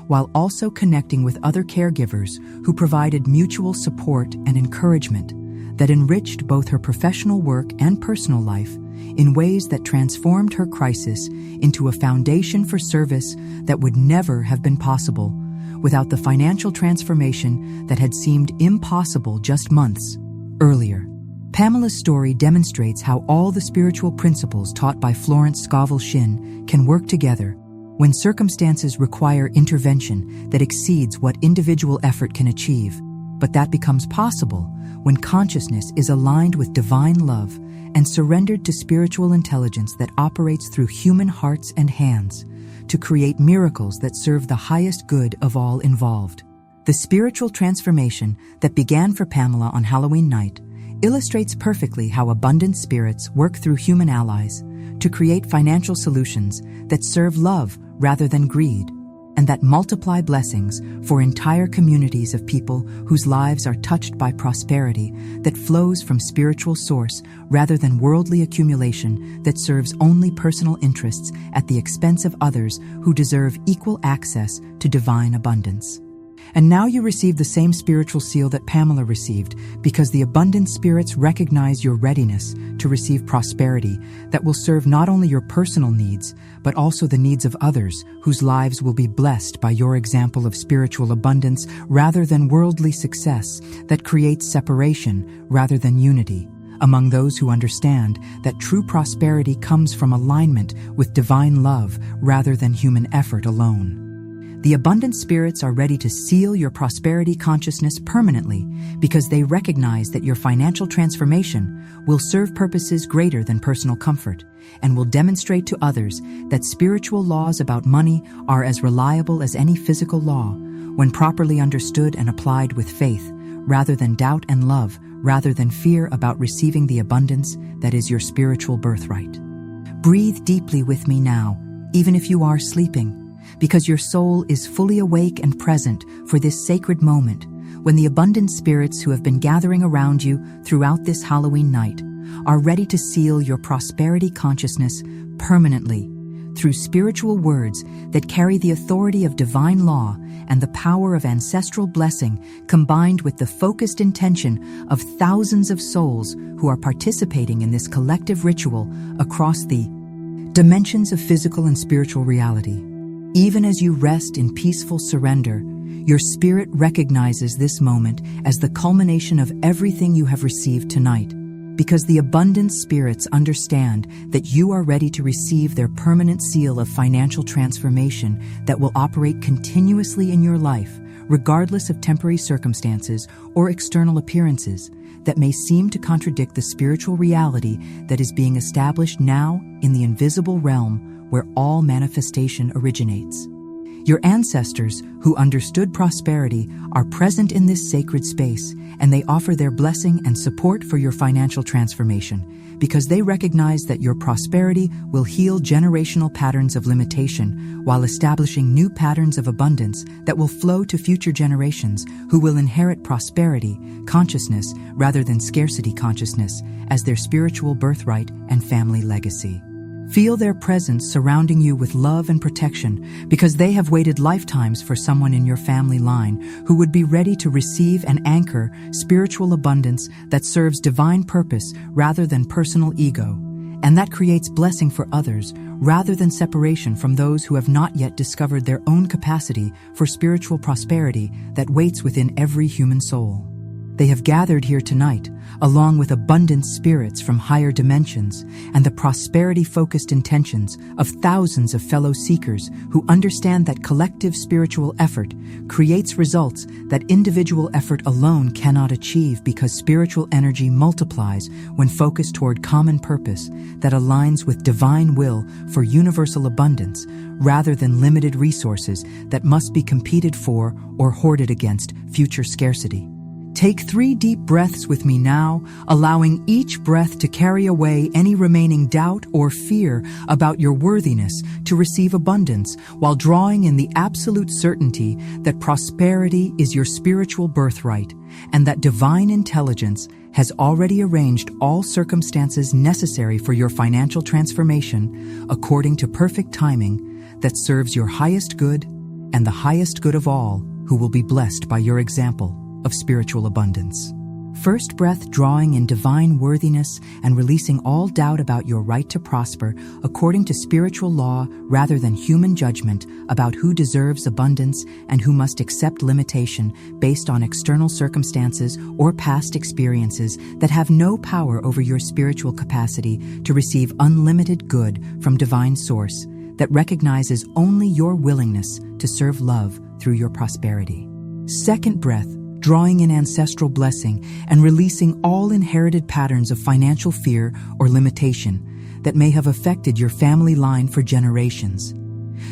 while also connecting with other caregivers who provided mutual support and encouragement that enriched both her professional work and personal life in ways that transformed her crisis into a foundation for service that would never have been possible without the financial transformation that had seemed impossible just months earlier. Pamela's story demonstrates how all the spiritual principles taught by Florence Scovel Shinn can work together when circumstances require intervention that exceeds what individual effort can achieve. But that becomes possible when consciousness is aligned with divine love and surrendered to spiritual intelligence that operates through human hearts and hands to create miracles that serve the highest good of all involved. The spiritual transformation that began for Pamela on Halloween night illustrates perfectly how abundant spirits work through human allies to create financial solutions that serve love rather than greed, and that multiply blessings for entire communities of people whose lives are touched by prosperity that flows from spiritual source rather than worldly accumulation that serves only personal interests at the expense of others who deserve equal access to divine abundance. And now you receive the same spiritual seal that Pamela received, because the abundant spirits recognize your readiness to receive prosperity that will serve not only your personal needs, but also the needs of others whose lives will be blessed by your example of spiritual abundance rather than worldly success that creates separation rather than unity among those who understand that true prosperity comes from alignment with divine love rather than human effort alone. The abundant spirits are ready to seal your prosperity consciousness permanently because they recognize that your financial transformation will serve purposes greater than personal comfort and will demonstrate to others that spiritual laws about money are as reliable as any physical law when properly understood and applied with faith rather than doubt and love, rather than fear about receiving the abundance that is your spiritual birthright. Breathe deeply with me now, even if you are sleeping, because your soul is fully awake and present for this sacred moment when the abundant spirits who have been gathering around you throughout this Halloween night are ready to seal your prosperity consciousness permanently through spiritual words that carry the authority of divine law and the power of ancestral blessing, combined with the focused intention of thousands of souls who are participating in this collective ritual across the dimensions of physical and spiritual reality. Even as you rest in peaceful surrender, your spirit recognizes this moment as the culmination of everything you have received tonight, because the abundant spirits understand that you are ready to receive their permanent seal of financial transformation that will operate continuously in your life, regardless of temporary circumstances or external appearances that may seem to contradict the spiritual reality that is being established now in the invisible realm where all manifestation originates. Your ancestors, who understood prosperity, are present in this sacred space, and they offer their blessing and support for your financial transformation, because they recognize that your prosperity will heal generational patterns of limitation while establishing new patterns of abundance that will flow to future generations who will inherit prosperity consciousness rather than scarcity consciousness as their spiritual birthright and family legacy. Feel their presence surrounding you with love and protection, because they have waited lifetimes for someone in your family line who would be ready to receive and anchor spiritual abundance that serves divine purpose rather than personal ego, and that creates blessing for others rather than separation from those who have not yet discovered their own capacity for spiritual prosperity that waits within every human soul. They have gathered here tonight, along with abundant spirits from higher dimensions and the prosperity-focused intentions of thousands of fellow seekers who understand that collective spiritual effort creates results that individual effort alone cannot achieve, because spiritual energy multiplies when focused toward common purpose that aligns with divine will for universal abundance rather than limited resources that must be competed for or hoarded against future scarcity. Take 3 deep breaths with me now, allowing each breath to carry away any remaining doubt or fear about your worthiness to receive abundance, while drawing in the absolute certainty that prosperity is your spiritual birthright and that divine intelligence has already arranged all circumstances necessary for your financial transformation according to perfect timing that serves your highest good and the highest good of all who will be blessed by your example of spiritual abundance. First breath drawing in divine worthiness and releasing all doubt about your right to prosper according to spiritual law rather than human judgment about who deserves abundance and who must accept limitation based on external circumstances or past experiences that have no power over your spiritual capacity to receive unlimited good from divine source that recognizes only your willingness to serve love through your prosperity. Second breath, drawing in ancestral blessing and releasing all inherited patterns of financial fear or limitation that may have affected your family line for generations.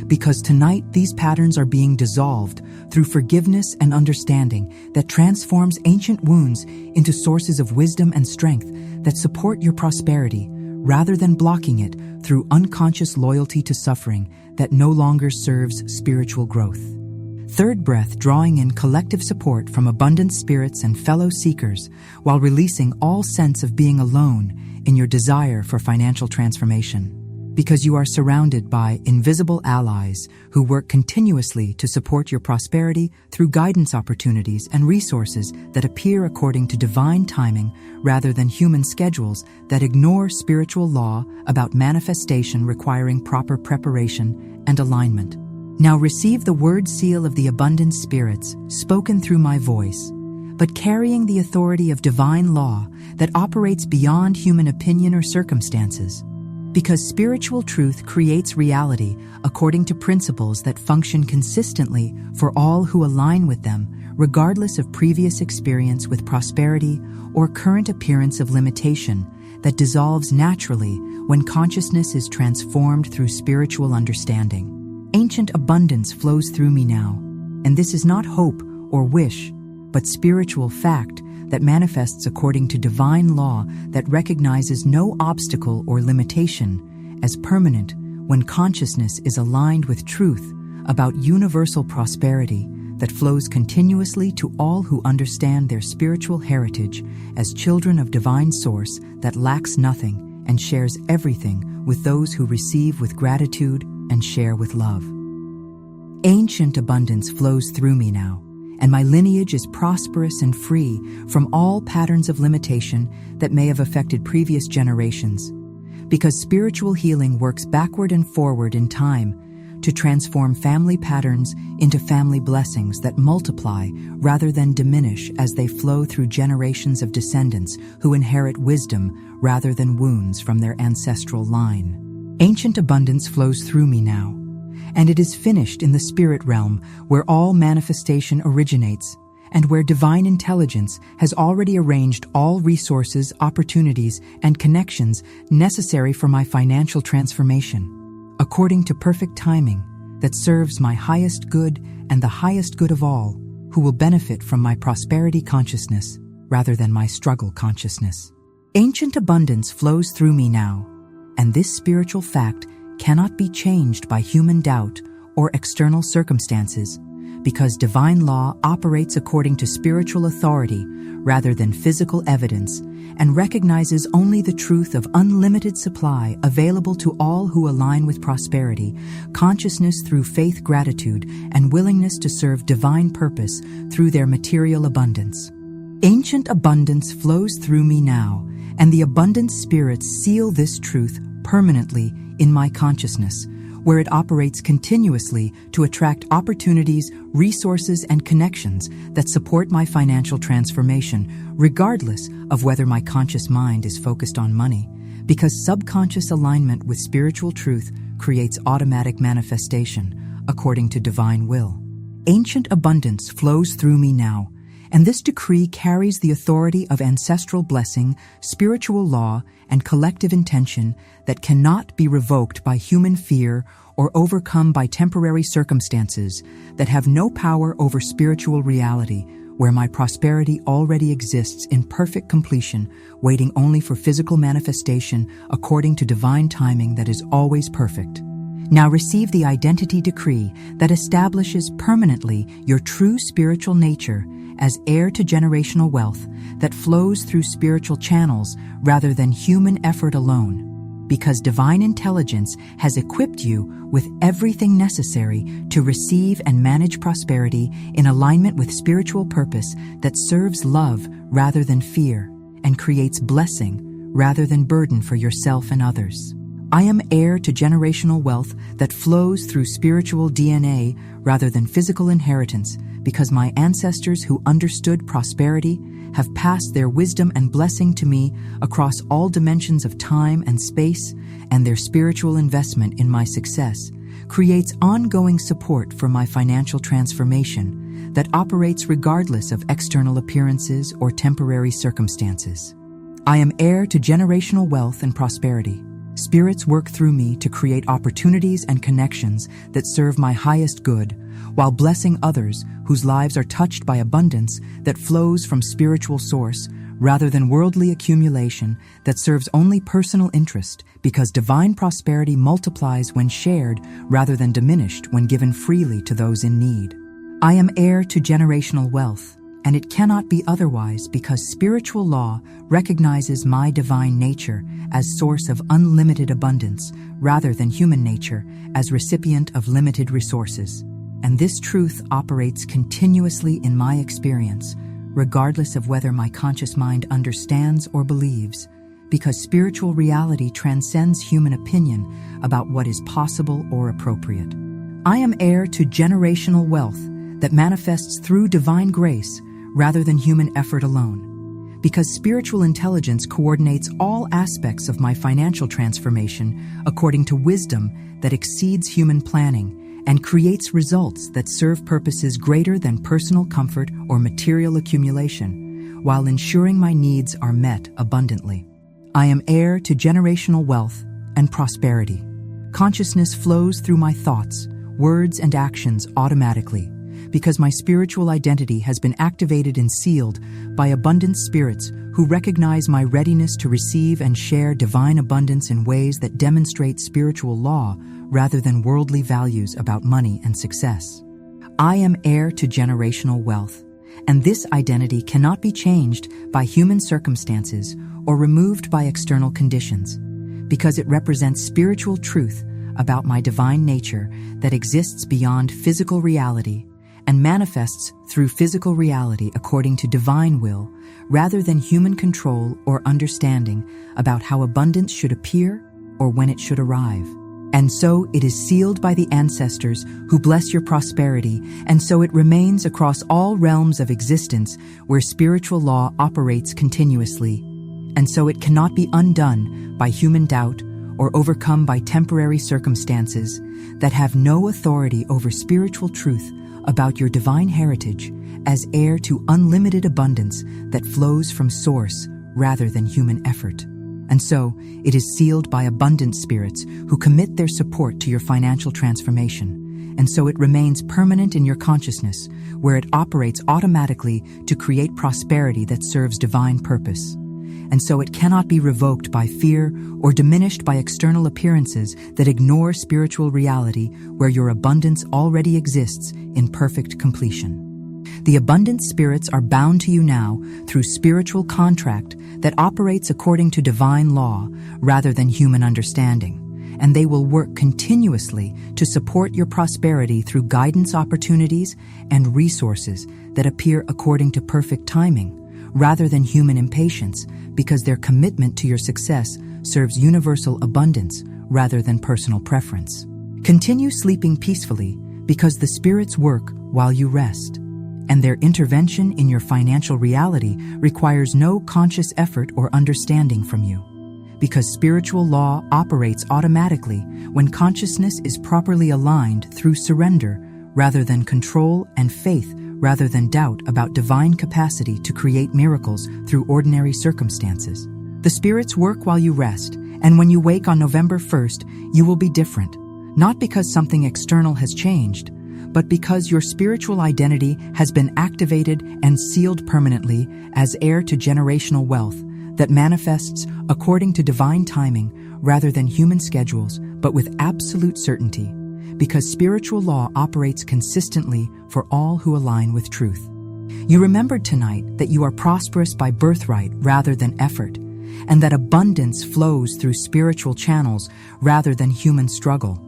Because tonight these patterns are being dissolved through forgiveness and understanding that transforms ancient wounds into sources of wisdom and strength that support your prosperity rather than blocking it through unconscious loyalty to suffering that no longer serves spiritual growth. Third breath, drawing in collective support from abundant spirits and fellow seekers while releasing all sense of being alone in your desire for financial transformation. Because you are surrounded by invisible allies who work continuously to support your prosperity through guidance opportunities and resources that appear according to divine timing rather than human schedules that ignore spiritual law about manifestation requiring proper preparation and alignment. Now receive the word seal of the abundant spirits spoken through my voice, but carrying the authority of divine law that operates beyond human opinion or circumstances. Because spiritual truth creates reality according to principles that function consistently for all who align with them, regardless of previous experience with prosperity or current appearance of limitation, that dissolves naturally when consciousness is transformed through spiritual understanding. Ancient abundance flows through me now, and this is not hope or wish, but spiritual fact that manifests according to divine law that recognizes no obstacle or limitation as permanent when consciousness is aligned with truth about universal prosperity that flows continuously to all who understand their spiritual heritage as children of divine source that lacks nothing and shares everything with those who receive with gratitude and share with love. Ancient abundance flows through me now, and my lineage is prosperous and free from all patterns of limitation that may have affected previous generations, because spiritual healing works backward and forward in time to transform family patterns into family blessings that multiply rather than diminish as they flow through generations of descendants who inherit wisdom rather than wounds from their ancestral line. Ancient abundance flows through me now, and it is finished in the spirit realm where all manifestation originates and where divine intelligence has already arranged all resources, opportunities, and connections necessary for my financial transformation, according to perfect timing that serves my highest good and the highest good of all who will benefit from my prosperity consciousness rather than my struggle consciousness. Ancient abundance flows through me now, and this spiritual fact cannot be changed by human doubt or external circumstances, because divine law operates according to spiritual authority rather than physical evidence and recognizes only the truth of unlimited supply available to all who align with prosperity, consciousness through faith, gratitude, and willingness to serve divine purpose through their material abundance. Ancient abundance flows through me now, and the abundant spirits seal this truth permanently in my consciousness, where it operates continuously to attract opportunities, resources, and connections that support my financial transformation, regardless of whether my conscious mind is focused on money, because subconscious alignment with spiritual truth creates automatic manifestation according to divine will. Ancient abundance flows through me now, and this decree carries the authority of ancestral blessing, spiritual law, and collective intention that cannot be revoked by human fear or overcome by temporary circumstances that have no power over spiritual reality, where my prosperity already exists in perfect completion, waiting only for physical manifestation according to divine timing that is always perfect. Now receive the identity decree that establishes permanently your true spiritual nature as heir to generational wealth that flows through spiritual channels rather than human effort alone, because divine intelligence has equipped you with everything necessary to receive and manage prosperity in alignment with spiritual purpose that serves love rather than fear and creates blessing rather than burden for yourself and others. I am heir to generational wealth that flows through spiritual DNA rather than physical inheritance, because my ancestors who understood prosperity have passed their wisdom and blessing to me across all dimensions of time and space, and their spiritual investment in my success creates ongoing support for my financial transformation that operates regardless of external appearances or temporary circumstances. I am heir to generational wealth and prosperity. Spirits work through me to create opportunities and connections that serve my highest good, while blessing others whose lives are touched by abundance that flows from spiritual source rather than worldly accumulation that serves only personal interest, because divine prosperity multiplies when shared rather than diminished when given freely to those in need. I am heir to generational wealth, and it cannot be otherwise because spiritual law recognizes my divine nature as source of unlimited abundance rather than human nature as recipient of limited resources. And this truth operates continuously in my experience, regardless of whether my conscious mind understands or believes, because spiritual reality transcends human opinion about what is possible or appropriate. I am heir to generational wealth that manifests through divine grace rather than human effort alone, because spiritual intelligence coordinates all aspects of my financial transformation according to wisdom that exceeds human planning and creates results that serve purposes greater than personal comfort or material accumulation, while ensuring my needs are met abundantly. I am heir to generational wealth and prosperity. Consciousness flows through my thoughts, words, and actions automatically, because my spiritual identity has been activated and sealed by abundant spirits who recognize my readiness to receive and share divine abundance in ways that demonstrate spiritual law rather than worldly values about money and success. I am heir to generational wealth, and this identity cannot be changed by human circumstances or removed by external conditions, because it represents spiritual truth about my divine nature that exists beyond physical reality and manifests through physical reality according to divine will, rather than human control or understanding about how abundance should appear or when it should arrive. And so it is sealed by the ancestors who bless your prosperity, and so it remains across all realms of existence where spiritual law operates continuously. And so it cannot be undone by human doubt or overcome by temporary circumstances that have no authority over spiritual truth about your divine heritage as heir to unlimited abundance that flows from source rather than human effort. And so, it is sealed by abundant spirits who commit their support to your financial transformation. And so it remains permanent in your consciousness, where it operates automatically to create prosperity that serves divine purpose. And so it cannot be revoked by fear or diminished by external appearances that ignore spiritual reality, where your abundance already exists in perfect completion. The abundant spirits are bound to you now through spiritual contract that operates according to divine law rather than human understanding, and they will work continuously to support your prosperity through guidance opportunities and resources that appear according to perfect timing rather than human impatience, because their commitment to your success serves universal abundance rather than personal preference. Continue sleeping peacefully, because the spirits work while you rest, and their intervention in your financial reality requires no conscious effort or understanding from you, because spiritual law operates automatically when consciousness is properly aligned through surrender rather than control, and faith rather than doubt about divine capacity to create miracles through ordinary circumstances. The spirits work while you rest, and when you wake on November 1st, you will be different, not because something external has changed, but because your spiritual identity has been activated and sealed permanently as heir to generational wealth that manifests according to divine timing rather than human schedules, but with absolute certainty, because spiritual law operates consistently for all who align with truth. You remembered tonight that you are prosperous by birthright rather than effort, and that abundance flows through spiritual channels rather than human struggle.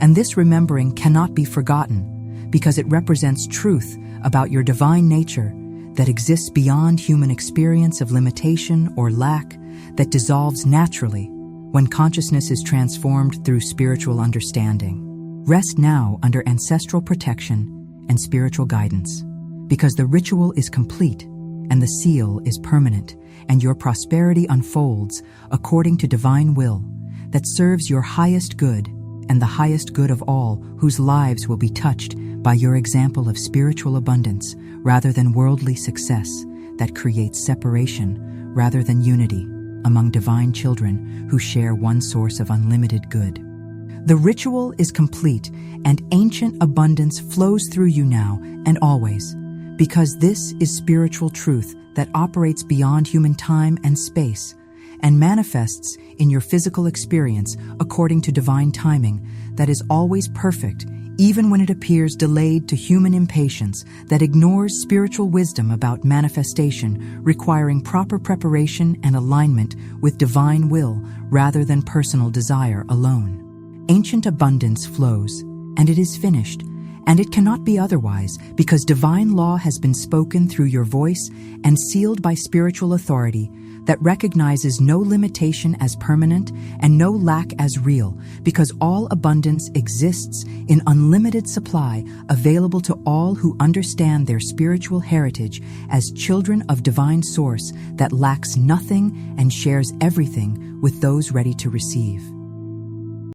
And this remembering cannot be forgotten, because it represents truth about your divine nature that exists beyond human experience of limitation or lack, that dissolves naturally when consciousness is transformed through spiritual understanding. Rest now under ancestral protection and spiritual guidance, because the ritual is complete and the seal is permanent, and your prosperity unfolds according to divine will that serves your highest good and the highest good of all whose lives will be touched by your example of spiritual abundance rather than worldly success that creates separation rather than unity among divine children who share one source of unlimited good. The ritual is complete, and ancient abundance flows through you now and always, because this is spiritual truth that operates beyond human time and space and manifests in your physical experience according to divine timing that is always perfect, even when it appears delayed to human impatience that ignores spiritual wisdom about manifestation, requiring proper preparation and alignment with divine will rather than personal desire alone. Ancient abundance flows, and it is finished, and it cannot be otherwise, because divine law has been spoken through your voice and sealed by spiritual authority that recognizes no limitation as permanent and no lack as real, because all abundance exists in unlimited supply, available to all who understand their spiritual heritage as children of divine source that lacks nothing and shares everything with those ready to receive.